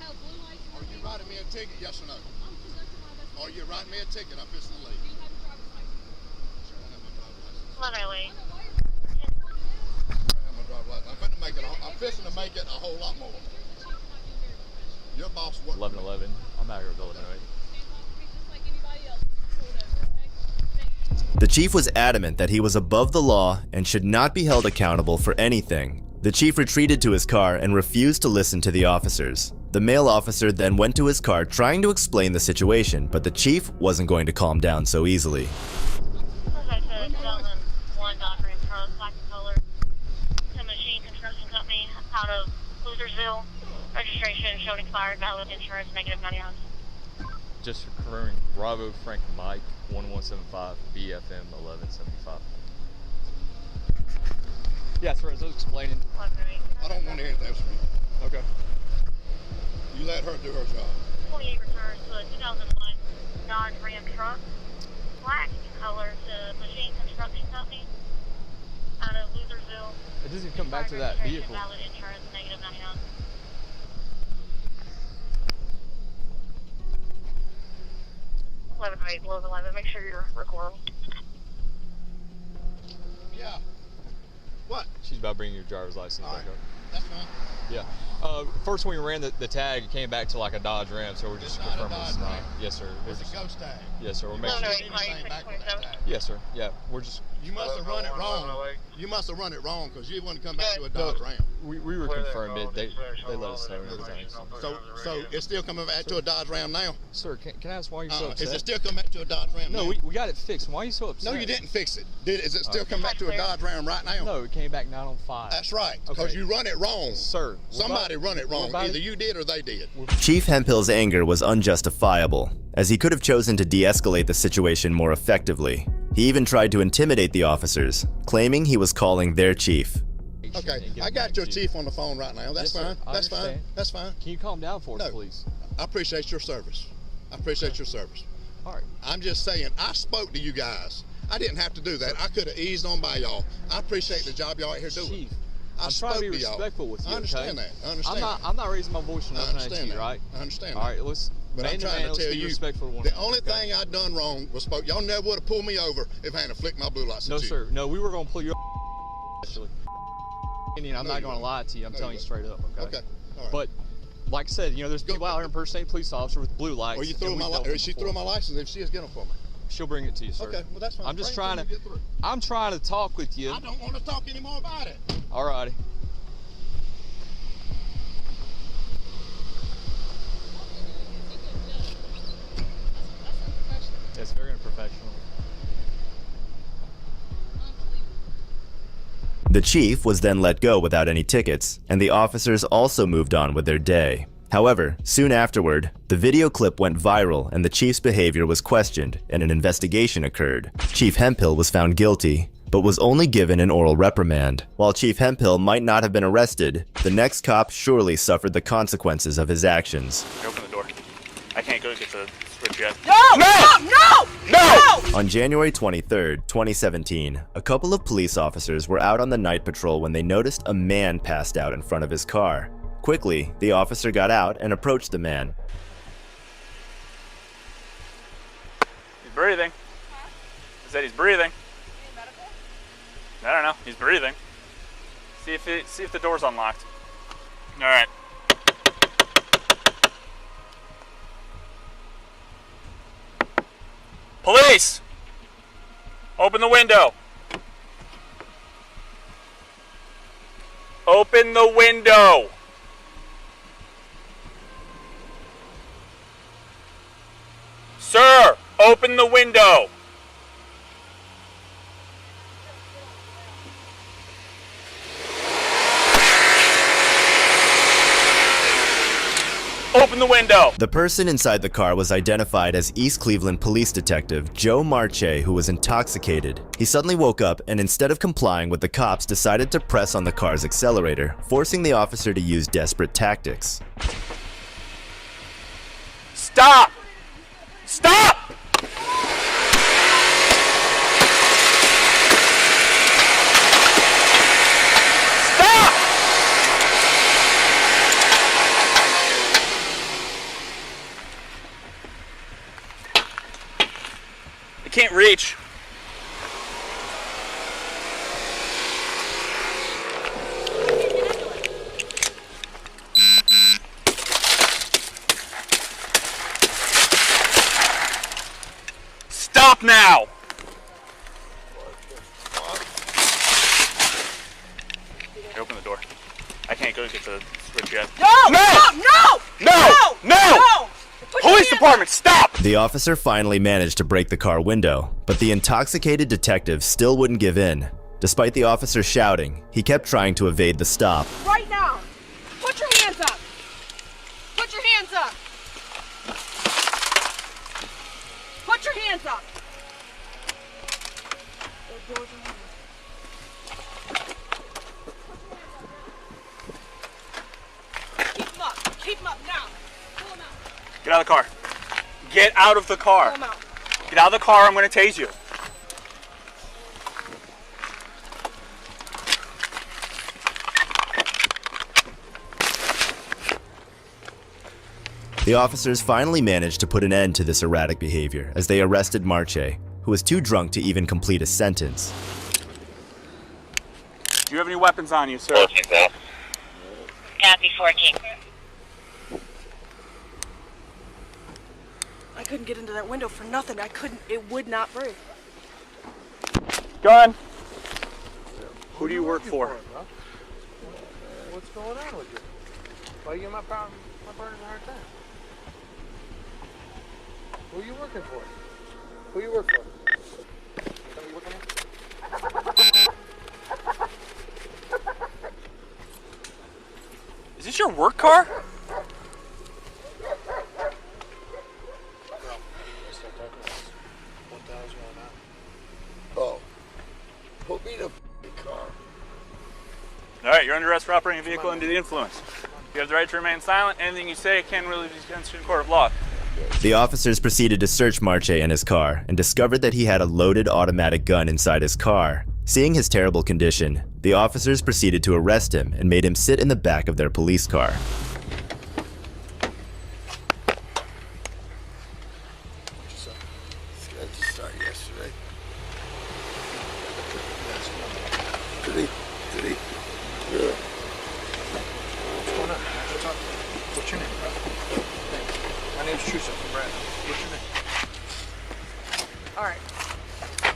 [SPEAKER 8] have blue lights?
[SPEAKER 11] Are you writing me a ticket, yes or no?
[SPEAKER 8] I'm conducting my investigation.
[SPEAKER 11] Are you writing me a ticket? I'm fixing to leave.
[SPEAKER 8] Do you have your driver's license?
[SPEAKER 11] Sure, I have my driver's license.
[SPEAKER 8] Literally.
[SPEAKER 11] I'm fixing to make it a whole lot more. Your boss works.
[SPEAKER 21] 11:11. I'm out here with Illinois.
[SPEAKER 1] The chief was adamant that he was above the law and should not be held accountable for anything. The chief retreated to his car and refused to listen to the officers. The male officer then went to his car trying to explain the situation, but the chief wasn't going to calm down so easily.
[SPEAKER 8] Okay, so 2001 Dodge Ram truck, black in color, to Machine Construction Company out of Losersville. Registration showed expired, valid insurance, -99.
[SPEAKER 21] Just confirming, Bravo Frank Mike 1175 BFM 1175. Yeah, that's what I was explaining.
[SPEAKER 11] I don't want anything else from you.
[SPEAKER 21] Okay.
[SPEAKER 11] You let her do her job.
[SPEAKER 8] 28 returns to a 2001 Dodge Ram truck, black in color, to Machine Construction Company out of Losersville.
[SPEAKER 21] It doesn't come back to that vehicle.
[SPEAKER 8] Valid insurance, -99. Below 11. Make sure you're recording.
[SPEAKER 11] Yeah. What?
[SPEAKER 21] She's about bringing your driver's license back up.
[SPEAKER 11] That's fine.
[SPEAKER 21] Yeah. First when we ran the tag, it came back to like a Dodge Ram, so we're just confirming it's not. Yes, sir.
[SPEAKER 11] It's a ghost tag.
[SPEAKER 21] Yes, sir. We're making sure.
[SPEAKER 8] Sure.
[SPEAKER 21] Yes, sir. Yeah, we're just.
[SPEAKER 11] You must have run it wrong. You must have run it wrong because you wouldn't come back to a Dodge Ram.
[SPEAKER 21] We were confirmed it. They let us know and everything.
[SPEAKER 11] So it's still coming back to a Dodge Ram now?
[SPEAKER 21] Sir, can I ask why you're so upset?
[SPEAKER 11] Is it still coming back to a Dodge Ram now?
[SPEAKER 21] No, we got it fixed. Why are you so upset?
[SPEAKER 11] No, you didn't fix it. Is it still coming back to a Dodge Ram right now?
[SPEAKER 21] No, it came back 905.
[SPEAKER 11] That's right, because you run it wrong.
[SPEAKER 21] Sir.
[SPEAKER 11] Somebody run it wrong. Either you did or they did.
[SPEAKER 1] Chief Hemphill's anger was unjustifiable, as he could have chosen to de-escalate the situation more effectively. He even tried to intimidate the officers, claiming he was calling their chief.
[SPEAKER 11] Okay, I got your chief on the phone right now. That's fine. That's fine. That's fine.
[SPEAKER 21] Can you calm down for us, please?
[SPEAKER 11] I appreciate your service. I appreciate your service.
[SPEAKER 21] All right.
[SPEAKER 11] I'm just saying, I spoke to you guys. I didn't have to do that. I could have eased on by y'all. I appreciate the job y'all out here doing.
[SPEAKER 21] Chief,
[SPEAKER 11] I'm
[SPEAKER 21] trying to be respectful with you.
[SPEAKER 11] I understand that. I understand.
[SPEAKER 21] I'm not raising my voice or nothing at you, right?
[SPEAKER 11] I understand.
[SPEAKER 21] All right, let's.
[SPEAKER 11] But I'm trying to tell you, the only thing I done wrong was spoke. Y'all never would have pulled me over if I hadn't flicked my blue lights.
[SPEAKER 21] No, sir. No, we were going to pull you. Actually, I'm not going to lie to you. I'm telling you straight up. Okay.
[SPEAKER 11] All right.
[SPEAKER 21] But like I said, there's people out here impersonating police officer with blue lights.
[SPEAKER 11] Or you threw she threw my license. If she is getting them for me,
[SPEAKER 21] she'll bring it to you, sir.
[SPEAKER 11] Okay. Well, that's fine.
[SPEAKER 21] I'm just trying to. I'm trying to talk with you.
[SPEAKER 11] I don't want to talk anymore about it.
[SPEAKER 21] All righty. It's very unprofessional.
[SPEAKER 1] The chief was then let go without any tickets, and the officers also moved on with their day. However, soon afterward, the video clip went viral and the chief's behavior was questioned and an investigation occurred. Chief Hemphill was found guilty, but was only given an oral reprimand. While Chief Hemphill might not have been arrested, the next cop surely suffered the consequences of his actions.
[SPEAKER 22] Open the door. I can't go get the switch yet.
[SPEAKER 1] No! On January 23, 2017, a couple of police officers were out on the night patrol when they noticed a man passed out in front of his car. Quickly, the officer got out and approached the man.
[SPEAKER 22] He's breathing. He said he's breathing. I don't know. He's breathing. See if the door's unlocked. All right. Police! Open the window. Open the window. Sir, open the window. the window.
[SPEAKER 1] The person inside the car was identified as East Cleveland Police Detective Joe Marche, who was intoxicated. He suddenly woke up and instead of complying with the cops, decided to press on the car's accelerator, forcing the officer to use desperate tactics.
[SPEAKER 22] Stop! Stop! I can't reach. Stop now! Hey, open the door. I can't go get the switch yet.
[SPEAKER 9] No!
[SPEAKER 22] Police department, stop!
[SPEAKER 1] The officer finally managed to break the car window, but the intoxicated detective still wouldn't give in. Despite the officer shouting, he kept trying to evade the stop.
[SPEAKER 9] Right now! Put your hands up! Put your hands up! Put your hands up! Keep them up! Keep them up now! Pull them out!
[SPEAKER 22] Get out of the car. Get out of the car.
[SPEAKER 9] Pull them out!
[SPEAKER 22] Get out of the car, I'm gonna tase you.
[SPEAKER 1] The officers finally managed to put an end to this erratic behavior as they arrested Marche, who was too drunk to even complete a sentence.
[SPEAKER 22] Do you have any weapons on you, sir?
[SPEAKER 8] Copy 14.
[SPEAKER 9] I couldn't get into that window for nothing. I couldn't. It would not break.
[SPEAKER 22] Gun. Who do you work for?
[SPEAKER 10] What's going on with you? Why you give my partner a hard time? Who are you working for? Who you work for? Somebody working here?
[SPEAKER 22] Is this your work car?
[SPEAKER 10] Oh. Put me in the car.
[SPEAKER 22] All right, you're under arrest for operating a vehicle under the influence. You have the right to remain silent. Anything you say can really be against you in court of law.
[SPEAKER 1] The officers proceeded to search Marche and his car and discovered that he had a loaded automatic gun inside his car. Seeing his terrible condition, the officers proceeded to arrest him and made him sit in the back of their police car.
[SPEAKER 10] What's your name, bro? My name's Truso. Brad. What's your name?
[SPEAKER 9] All right.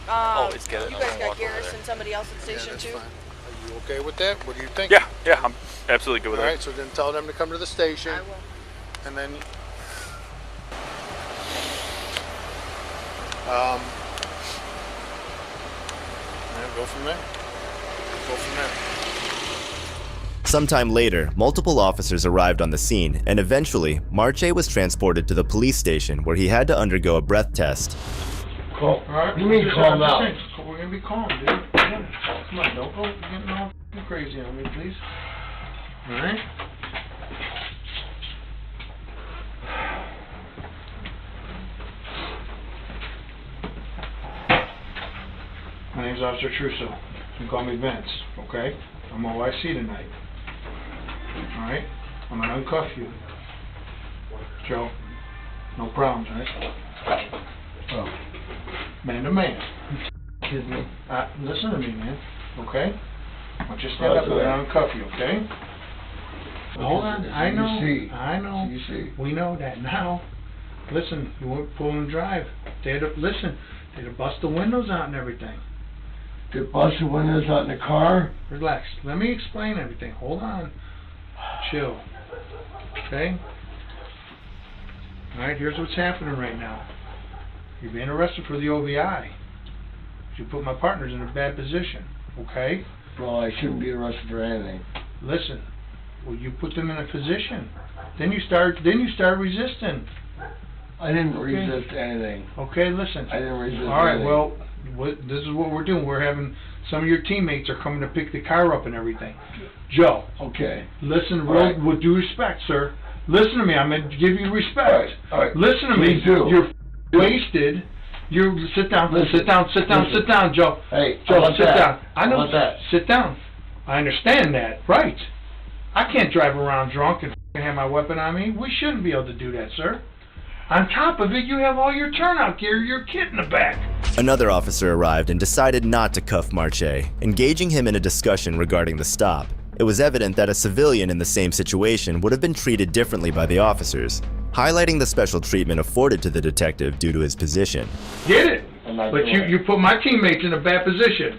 [SPEAKER 22] Always get it.
[SPEAKER 9] You guys got Garrison, somebody else at Station 2?
[SPEAKER 10] Fine. Are you okay with that? What do you think?
[SPEAKER 22] Yeah, I'm absolutely good with
[SPEAKER 10] All
[SPEAKER 22] that.
[SPEAKER 10] right, so then tell them to come to the station.
[SPEAKER 9] I will.
[SPEAKER 10] And then, go from there. Go from there.
[SPEAKER 1] Sometime later, multiple officers arrived on the scene, and eventually, Marche was transported to the police station where he had to undergo a breath test.
[SPEAKER 10] All right.
[SPEAKER 5] You mean calm out?
[SPEAKER 10] We're gonna be calm, dude. Come on, don't go getting all crazy on me, please. All right. My name's Officer Truso. You can call me Vince, okay? I'm OIC tonight. All right. I'm gonna uncuff you, Joe. No problems, right? Oh. Man to man.
[SPEAKER 5] Excuse me.
[SPEAKER 10] Listen to me, man. Okay? I want you to stand up and uncuff you, okay? Hold on. I know. I know.
[SPEAKER 5] You see.
[SPEAKER 10] We know that now. Listen, you weren't pulling and drive. They had to listen. They had to bust the windows out and everything.
[SPEAKER 5] They bust the windows out in the car?
[SPEAKER 10] Relax. Let me explain everything. Hold on. Chill. Okay? Alright, here's what's happening right now. You're being arrested for the OVI. You put my partners in a bad position. Okay?
[SPEAKER 5] Well, I shouldn't be arrested for anything.
[SPEAKER 10] Listen.
[SPEAKER 4] Well, you put them in a position. Then you start resisting.
[SPEAKER 5] I didn't
[SPEAKER 4] Okay.
[SPEAKER 5] resist anything.
[SPEAKER 4] Okay, listen.
[SPEAKER 5] I didn't resist
[SPEAKER 4] All right,
[SPEAKER 5] anything.
[SPEAKER 4] well, this is what we're doing. We're having some of your teammates are coming to pick the car up and everything. Joe.
[SPEAKER 5] Okay.
[SPEAKER 4] Listen,
[SPEAKER 5] All right.
[SPEAKER 4] with due respect, sir. Listen to me. I'm going to give you respect.
[SPEAKER 5] All right.
[SPEAKER 4] Listen to me.
[SPEAKER 5] Please do.
[SPEAKER 4] You're wasted. You sit down.
[SPEAKER 5] Listen.
[SPEAKER 4] Sit down. Sit down.
[SPEAKER 5] Listen.
[SPEAKER 4] Sit down, Joe.
[SPEAKER 5] Hey,
[SPEAKER 4] Joe,
[SPEAKER 5] how about
[SPEAKER 4] sit
[SPEAKER 5] that?
[SPEAKER 4] down. I know.
[SPEAKER 5] How about that?
[SPEAKER 4] Sit down. I understand that. Right. I can't drive around drunk and have my weapon on me. We shouldn't be able to do that, sir. On top of it, you have all your turnout gear, your kit in the back.
[SPEAKER 1] Another officer arrived and decided not to cuff Marche, engaging him in a discussion regarding the stop. It was evident that a civilian in the same situation would have been treated differently by the officers, highlighting the special treatment afforded to the detective due to his position.
[SPEAKER 4] Get it?
[SPEAKER 5] I'm not
[SPEAKER 4] But
[SPEAKER 5] doing it.
[SPEAKER 4] you put my teammates in a bad position.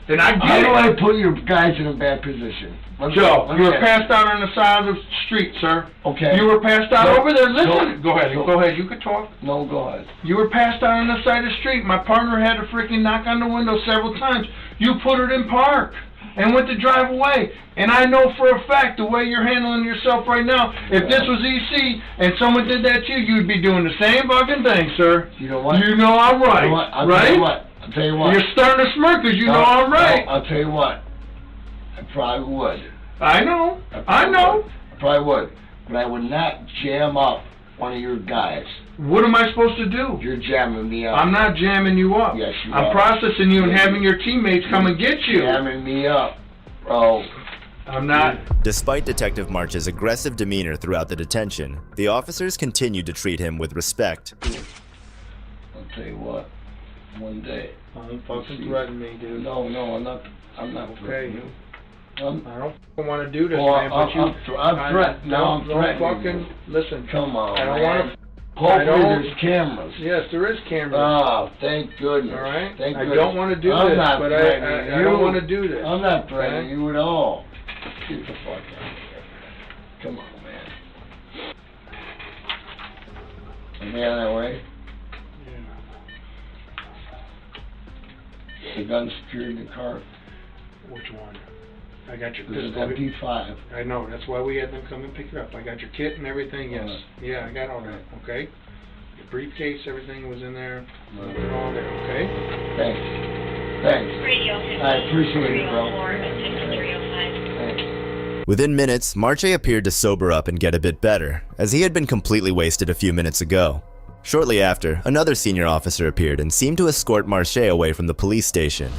[SPEAKER 4] And I get
[SPEAKER 5] How
[SPEAKER 4] it.
[SPEAKER 5] do I put your guys in a bad position?
[SPEAKER 4] Joe,
[SPEAKER 5] let
[SPEAKER 4] you
[SPEAKER 5] me
[SPEAKER 4] were
[SPEAKER 5] ask.
[SPEAKER 4] passed out on the side of the street, sir.
[SPEAKER 5] Okay.
[SPEAKER 4] You were passed out
[SPEAKER 5] No,
[SPEAKER 4] over there. Listen.
[SPEAKER 5] no,
[SPEAKER 4] Go ahead.
[SPEAKER 5] no.
[SPEAKER 4] Go ahead. You can talk.
[SPEAKER 5] No, go ahead.
[SPEAKER 4] You were passed out on the side of the street. My partner had to freaking knock on the window several times. You put it in park and went to drive away. And I know for a fact the way you're handling yourself right now, if this was EC and someone did that to you, you'd be doing the same fucking thing, sir.
[SPEAKER 5] You know what?
[SPEAKER 4] You know I'm right.
[SPEAKER 5] You know what? I'll
[SPEAKER 4] right?
[SPEAKER 5] tell you what. I'll tell you what.
[SPEAKER 4] You're starting to smirk because you know I'm right.
[SPEAKER 5] No, I'll tell you what. I probably would.
[SPEAKER 4] I know.
[SPEAKER 5] I
[SPEAKER 4] know.
[SPEAKER 5] I probably would. But I would not jam up one of your guys.
[SPEAKER 4] What am I supposed to do?
[SPEAKER 5] You're jamming me up.
[SPEAKER 4] I'm not jamming you up.
[SPEAKER 5] Yes, you
[SPEAKER 4] I'm
[SPEAKER 5] are.
[SPEAKER 4] processing you and having your teammates come and get you.
[SPEAKER 5] Jamming me up, bro.
[SPEAKER 4] I'm not.
[SPEAKER 1] Despite Detective March's aggressive demeanor throughout the detention, the officers continued to treat him with respect.
[SPEAKER 5] I'll tell you what. One day.
[SPEAKER 4] Don't fucking threaten me, dude.
[SPEAKER 5] No, I'm not. I'm not threatening you.
[SPEAKER 4] I don't want to do this,
[SPEAKER 5] Well,
[SPEAKER 4] man. But
[SPEAKER 5] I'm threatening. Now I'm threatening.
[SPEAKER 4] Fucking listen.
[SPEAKER 5] Come on,
[SPEAKER 4] I don't
[SPEAKER 5] man.
[SPEAKER 4] want to.
[SPEAKER 5] Hopefully there's cameras.
[SPEAKER 4] Yes, there is cameras.
[SPEAKER 5] Oh, thank goodness.
[SPEAKER 4] All right.
[SPEAKER 5] Thank
[SPEAKER 4] I
[SPEAKER 5] goodness.
[SPEAKER 4] don't want to do
[SPEAKER 5] I'm
[SPEAKER 4] this,
[SPEAKER 5] not
[SPEAKER 4] but
[SPEAKER 5] threatening
[SPEAKER 4] I don't want to do this.
[SPEAKER 5] I'm not threatening
[SPEAKER 4] Okay?
[SPEAKER 5] you at all. Get the fuck out of here. Come on, man. Am I on that way? The gun secured in the car.
[SPEAKER 4] Which one? I got your
[SPEAKER 5] This is
[SPEAKER 4] pistol.
[SPEAKER 5] MP5.
[SPEAKER 4] I know. That's why we had them come and pick it up. I got your kit and everything. Yes.
[SPEAKER 5] Alright.
[SPEAKER 4] Yeah, I got all that. Okay. Your briefcase, everything was in there.
[SPEAKER 5] Alright.
[SPEAKER 4] Put it all there. Okay.
[SPEAKER 5] Thanks. Thanks. I appreciate it, bro. Thanks.
[SPEAKER 1] Within minutes, Marche appeared to sober up and get a bit better, as he had been completely wasted a few minutes ago. Shortly after, another senior officer appeared and seemed to escort Marche away from the police station.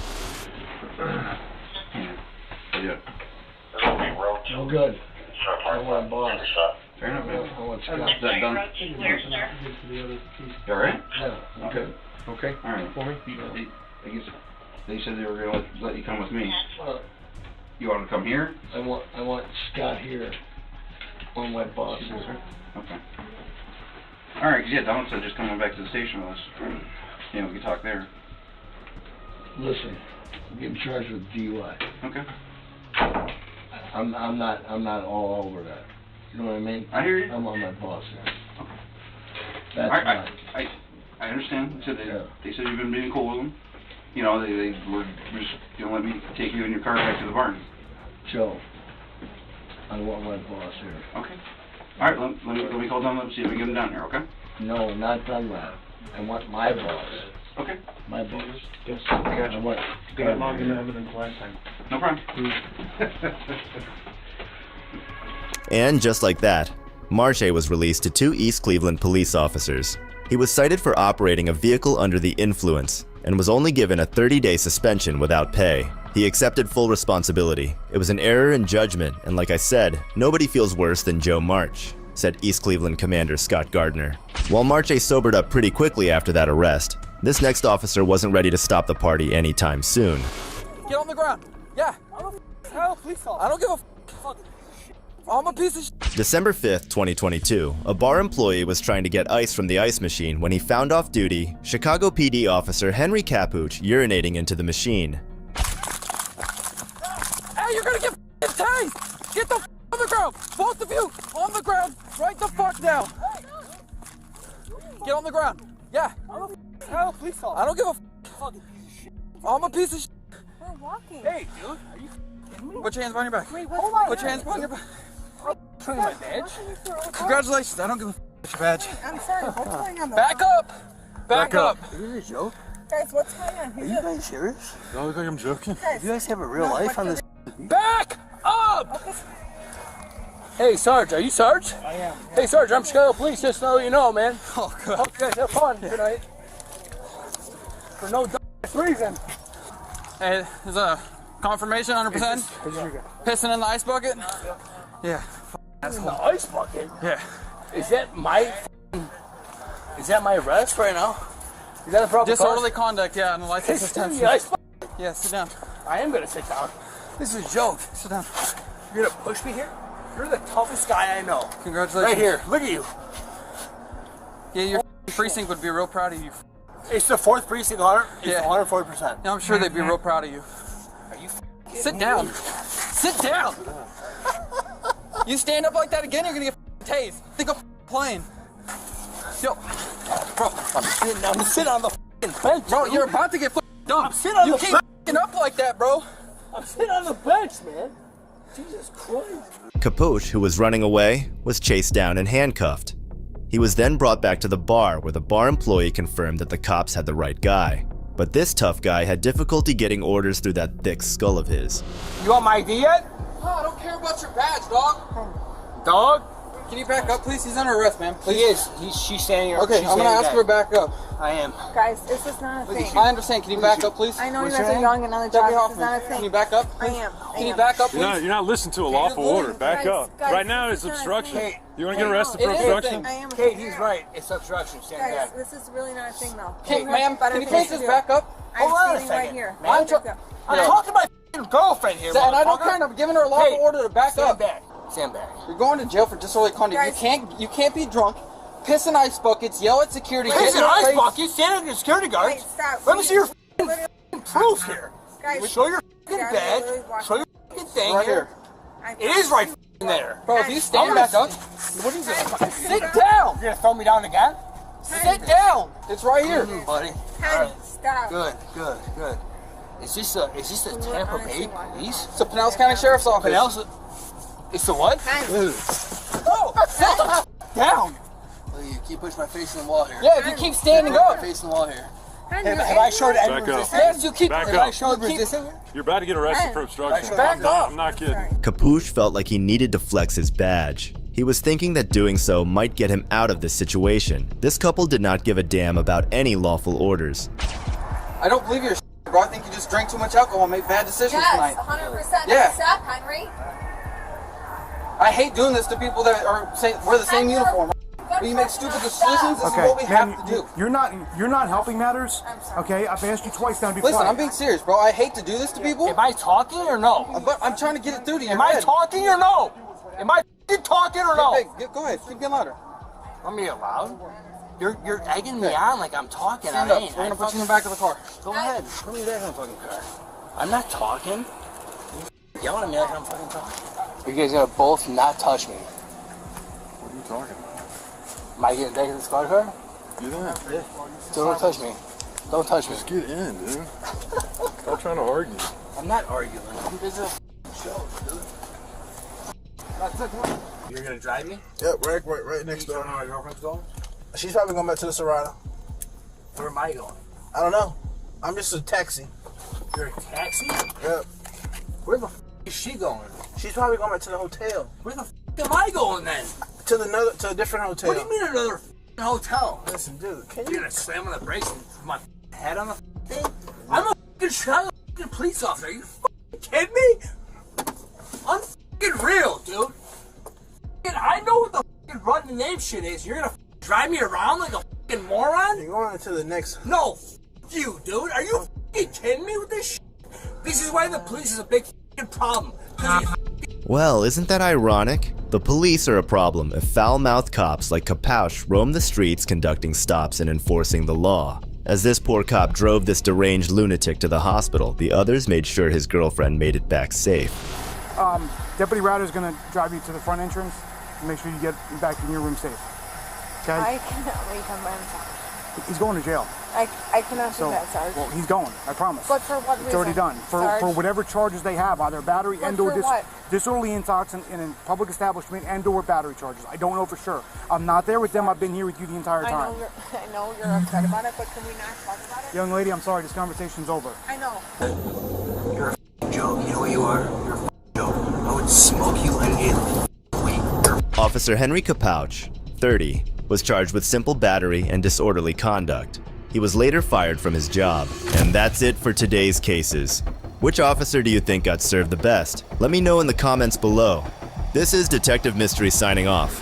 [SPEAKER 5] Oh, good. I want a boss.
[SPEAKER 6] Fair enough, man.
[SPEAKER 5] I want Scott.
[SPEAKER 6] Is that done? You alright?
[SPEAKER 5] Yeah.
[SPEAKER 6] Okay.
[SPEAKER 4] Okay.
[SPEAKER 6] Alright.
[SPEAKER 4] For me?
[SPEAKER 6] I guess they said they were going to let you come with me. You want to come here?
[SPEAKER 5] I want Scott here. One of my bosses.
[SPEAKER 6] Okay. Alright, yeah, Don said just coming back to the station with us. You know, we can talk there.
[SPEAKER 5] Listen, I'm getting charged with DUI.
[SPEAKER 6] Okay.
[SPEAKER 5] I'm not all over that. You know what I mean?
[SPEAKER 6] I hear you.
[SPEAKER 5] I'm on my boss here.
[SPEAKER 6] Okay.
[SPEAKER 5] That's
[SPEAKER 6] I understand. They said they said you've been being cool with them. You know, they were just gonna let me take you in your car back to the barn.
[SPEAKER 5] Joe, I want my boss here.
[SPEAKER 6] Okay. All right, let me call Don and see if we can get him down here. Okay.
[SPEAKER 5] No, not Dunlap. I want my boss.
[SPEAKER 6] Okay.
[SPEAKER 5] My boss.
[SPEAKER 6] Yes, I got you.
[SPEAKER 5] I want
[SPEAKER 4] They got logged into evidence last time.
[SPEAKER 6] No problem.
[SPEAKER 1] And just like that, Marche was released to 2 East Cleveland police officers. He was cited for operating a vehicle under the influence and was only given a 30-day suspension without pay. He accepted full responsibility. It was an error in judgment, and like I said, nobody feels worse than Joe March, said East Cleveland Commander Scott Gardner. While Marche sobered up pretty quickly after that arrest, this next officer wasn't ready to stop the party anytime soon.
[SPEAKER 23] Get on the ground. Yeah. I don't give a fuck. I'm a piece of shit.
[SPEAKER 1] December 5th, 2022, a bar employee was trying to get ice from the ice machine when he found off-duty Chicago PD officer Henry Capuch urinating into the machine.
[SPEAKER 23] Hey, you're gonna get tased. Get the on the ground. Both of you on the ground. Right the fuck down. Get on the ground. Yeah. I don't give a fuck. I'm a piece of shit.
[SPEAKER 9] We're walking.
[SPEAKER 23] Hey, dude. Are you kidding me? Put your hands behind your back.
[SPEAKER 9] Wait, what's going on?
[SPEAKER 23] Put your hands behind your back. Show you my badge. Congratulations, I don't give a f your badge.
[SPEAKER 9] I'm sorry, what's going on?
[SPEAKER 23] Back up! Back up!
[SPEAKER 19] Is this a joke?
[SPEAKER 9] Guys, what's going on?
[SPEAKER 19] Are you guys serious?
[SPEAKER 14] Do I look like I'm joking?
[SPEAKER 19] Do you guys have a real life on this?
[SPEAKER 23] Back up! Hey, Sarge, are you Sarge? I am. Hey, Sarge, I'm Chicago Police, just so you know, man. Oh, God. Hope you guys have fun tonight. For no reason. Hey, there's a confirmation 100%. Pissing in the ice bucket? Yeah.
[SPEAKER 19] In the ice bucket?
[SPEAKER 23] Yeah.
[SPEAKER 19] Is that my arrest right now? Is that a proper
[SPEAKER 23] Disorderly conduct, yeah, and the license is 10
[SPEAKER 19] in the ice bucket?
[SPEAKER 23] Yeah, sit down.
[SPEAKER 19] I am gonna sit down. This is a joke.
[SPEAKER 23] Sit down.
[SPEAKER 19] You're gonna push me here? You're the toughest guy I know.
[SPEAKER 23] Congratulations.
[SPEAKER 19] Right here, look at you.
[SPEAKER 23] Yeah, your precinct would be real proud of you.
[SPEAKER 19] It's the 4th precinct, 100. It's
[SPEAKER 23] Yeah.
[SPEAKER 19] 140%.
[SPEAKER 23] Yeah, I'm sure they'd be real proud of you.
[SPEAKER 19] Are you
[SPEAKER 23] Sit down. Sit down. You stand up like that again, you're gonna get tased. Think I'm playing. Yo, bro,
[SPEAKER 19] I'm sitting on the bench.
[SPEAKER 23] Bro, you're about to get dumped.
[SPEAKER 19] I'm sitting on
[SPEAKER 23] you
[SPEAKER 19] the
[SPEAKER 23] keep up like that, bro.
[SPEAKER 19] I'm sitting on the bench, man. Jesus Christ.
[SPEAKER 1] Capoche, who was running away, was chased down and handcuffed. He was then brought back to the bar where the bar employee confirmed that the cops had the right guy. But this tough guy had difficulty getting orders through that thick skull of his.
[SPEAKER 19] You want my ID yet?
[SPEAKER 23] Oh, I don't care about your badge, dog.
[SPEAKER 19] Dog?
[SPEAKER 23] Can you back up, please? He's under arrest, man. Please.
[SPEAKER 19] He is. She's standing here.
[SPEAKER 23] Okay, I'm gonna ask her to back up.
[SPEAKER 19] I am.
[SPEAKER 9] Guys, this is not a thing.
[SPEAKER 23] I understand. Can you back up, please?
[SPEAKER 9] I know you guys are yelling at another job. This is not a thing.
[SPEAKER 23] Can you back up?
[SPEAKER 9] I am.
[SPEAKER 23] Can you back up, please?
[SPEAKER 14] You're not listening to a lawful order. Back up.
[SPEAKER 9] Guys,
[SPEAKER 14] Right now it's
[SPEAKER 9] this is not a
[SPEAKER 14] obstruction.
[SPEAKER 9] thing.
[SPEAKER 14] You want to get arrested for
[SPEAKER 23] It is a
[SPEAKER 14] obstruction?
[SPEAKER 9] I am.
[SPEAKER 19] Kate, he's right. It's obstruction. Stand
[SPEAKER 9] Guys,
[SPEAKER 19] back.
[SPEAKER 9] this is really not a thing, though.
[SPEAKER 23] Hey, ma'am, can you please just back up?
[SPEAKER 9] I'm
[SPEAKER 19] Hold on a
[SPEAKER 9] sitting right
[SPEAKER 19] second.
[SPEAKER 9] here.
[SPEAKER 19] I'm talking to my girlfriend here,
[SPEAKER 23] And I don't
[SPEAKER 19] motherfucker.
[SPEAKER 23] care. I'm giving her a lawful order to back
[SPEAKER 19] Stand
[SPEAKER 23] up.
[SPEAKER 19] back. Stand back.
[SPEAKER 23] You're going to jail for disorderly conduct.
[SPEAKER 9] Guys.
[SPEAKER 23] You can't be drunk, piss in ice buckets, yell at security.
[SPEAKER 19] Piss
[SPEAKER 23] get
[SPEAKER 19] in
[SPEAKER 23] in their
[SPEAKER 19] ice
[SPEAKER 23] face.
[SPEAKER 19] bucket, stand at the security guards.
[SPEAKER 9] Wait, stop.
[SPEAKER 19] Let me see your
[SPEAKER 9] Literally-
[SPEAKER 19] proof here.
[SPEAKER 9] Guys,
[SPEAKER 19] Show your
[SPEAKER 9] guys,
[SPEAKER 19] badge.
[SPEAKER 9] literally walk-
[SPEAKER 19] Show your thing
[SPEAKER 23] Right
[SPEAKER 19] here. It is right there.
[SPEAKER 23] Bro, if you stand back up,
[SPEAKER 19] What are you doing?
[SPEAKER 23] sit down.
[SPEAKER 19] You're gonna throw me down again?
[SPEAKER 23] Sit down. It's right here.
[SPEAKER 19] Buddy.
[SPEAKER 9] Honey, stop.
[SPEAKER 19] Good. Is this a Tampa Bay police?
[SPEAKER 23] It's the Pinellas County Sheriff's Office.
[SPEAKER 19] Pinellas? It's the what?
[SPEAKER 9] Honey.
[SPEAKER 19] Oh, sit the down. Look, you keep pushing my face in the wall here.
[SPEAKER 23] Yeah, if you keep standing up.
[SPEAKER 19] My face in the wall here.
[SPEAKER 9] Honey,
[SPEAKER 19] Have I showed any
[SPEAKER 14] Back up.
[SPEAKER 19] resistance?
[SPEAKER 23] Yes, you keep.
[SPEAKER 14] Back
[SPEAKER 23] Have
[SPEAKER 14] up.
[SPEAKER 23] I showed
[SPEAKER 19] resistance?
[SPEAKER 14] You're about to get arrested for obstruction.
[SPEAKER 19] Back up.
[SPEAKER 14] I'm not kidding.
[SPEAKER 1] Capoche felt like he needed to flex his badge. He was thinking that doing so might get him out of this situation. This couple did not give a damn about any lawful orders.
[SPEAKER 23] I don't believe your bro. I think you just drank too much alcohol and made bad decisions tonight.
[SPEAKER 9] 100%.
[SPEAKER 23] Yeah.
[SPEAKER 9] Stop, Henry.
[SPEAKER 23] I hate doing this to people that are wear the same uniform. When you make stupid decisions, this is what we have to do.
[SPEAKER 3] You're not helping matters. Okay, I've asked you twice now to be
[SPEAKER 23] Listen,
[SPEAKER 3] quiet.
[SPEAKER 23] I'm being serious, bro. I hate to do this to people.
[SPEAKER 19] Am I talking or no?
[SPEAKER 23] But I'm trying to get it through to you.
[SPEAKER 19] Am I talking or no? Am I talking or no?
[SPEAKER 23] Go ahead. Keep getting louder.
[SPEAKER 19] Want me to get loud? You're egging me on like I'm talking.
[SPEAKER 23] Stand
[SPEAKER 19] I
[SPEAKER 23] up.
[SPEAKER 19] ain't.
[SPEAKER 23] We're gonna put you in the back of the car.
[SPEAKER 19] Go ahead. Put me back in the fucking car. I'm not talking. You're yelling at me like I'm fucking talking. You guys gotta both not touch me.
[SPEAKER 14] What are you talking about?
[SPEAKER 19] Am I getting back in the squad car?
[SPEAKER 14] Do that.
[SPEAKER 19] Yeah. So don't touch me. Don't touch me.
[SPEAKER 14] Just get in, dude. Stop trying to argue.
[SPEAKER 19] I'm not arguing. This is a show, dude. You're gonna drive me?
[SPEAKER 3] Yep, right next door.
[SPEAKER 19] Where my girlfriend's going?
[SPEAKER 3] She's probably going back to the Serrano.
[SPEAKER 19] Where am I going?
[SPEAKER 3] I don't know. I'm just a taxi.
[SPEAKER 19] You're a taxi?
[SPEAKER 3] Yep.
[SPEAKER 19] Where the is she going?
[SPEAKER 3] She's probably going back to the hotel.
[SPEAKER 19] Where the am I going then?
[SPEAKER 3] To a different hotel.
[SPEAKER 19] What do you mean another hotel?
[SPEAKER 3] Listen, dude,
[SPEAKER 19] You're gonna slam on the brakes and put my head on the thing? I'm a Chicago police officer. Are you kidding me? I'm real, dude. I know what the run the name shit is. You're gonna drive me around like a moron?
[SPEAKER 3] You're going to the next.
[SPEAKER 19] No, you, dude. Are you kidding me with this shit? This is why the police is a big problem.
[SPEAKER 1] Well, isn't that ironic? The police are a problem if foul-mouthed cops like Capoche roam the streets conducting stops and enforcing the law. As this poor cop drove this deranged lunatic to the hospital, the others made sure his girlfriend made it back safe.
[SPEAKER 3] Deputy Router's going to drive you to the front entrance and make sure you get back in your room safe. Okay?
[SPEAKER 9] I cannot wait on my own.
[SPEAKER 3] He's going to jail.
[SPEAKER 9] I cannot do that, Sarge.
[SPEAKER 3] Well, he's going. I promise.
[SPEAKER 9] But for what reason?
[SPEAKER 3] It's already done. For whatever charges they have, either battery
[SPEAKER 9] But
[SPEAKER 3] and/or
[SPEAKER 9] for what?
[SPEAKER 3] disorderly intoxicant in a public establishment and/or battery charges. I don't know for sure. I'm not there with them. I've been here with you the entire time.
[SPEAKER 9] I know you're upset about it, but can we not talk about it?
[SPEAKER 3] Young lady, I'm sorry. This conversation's over.
[SPEAKER 9] I know.
[SPEAKER 19] You're a joke. You know what you are? You're a joke. I would smoke you and get
[SPEAKER 1] Officer Henry Capouch, 30, was charged with simple battery and disorderly conduct. He was later fired from his job. And that's it for today's cases. Which officer do you think got served the best? Let me know in the comments below. This is Detective Mystery signing off.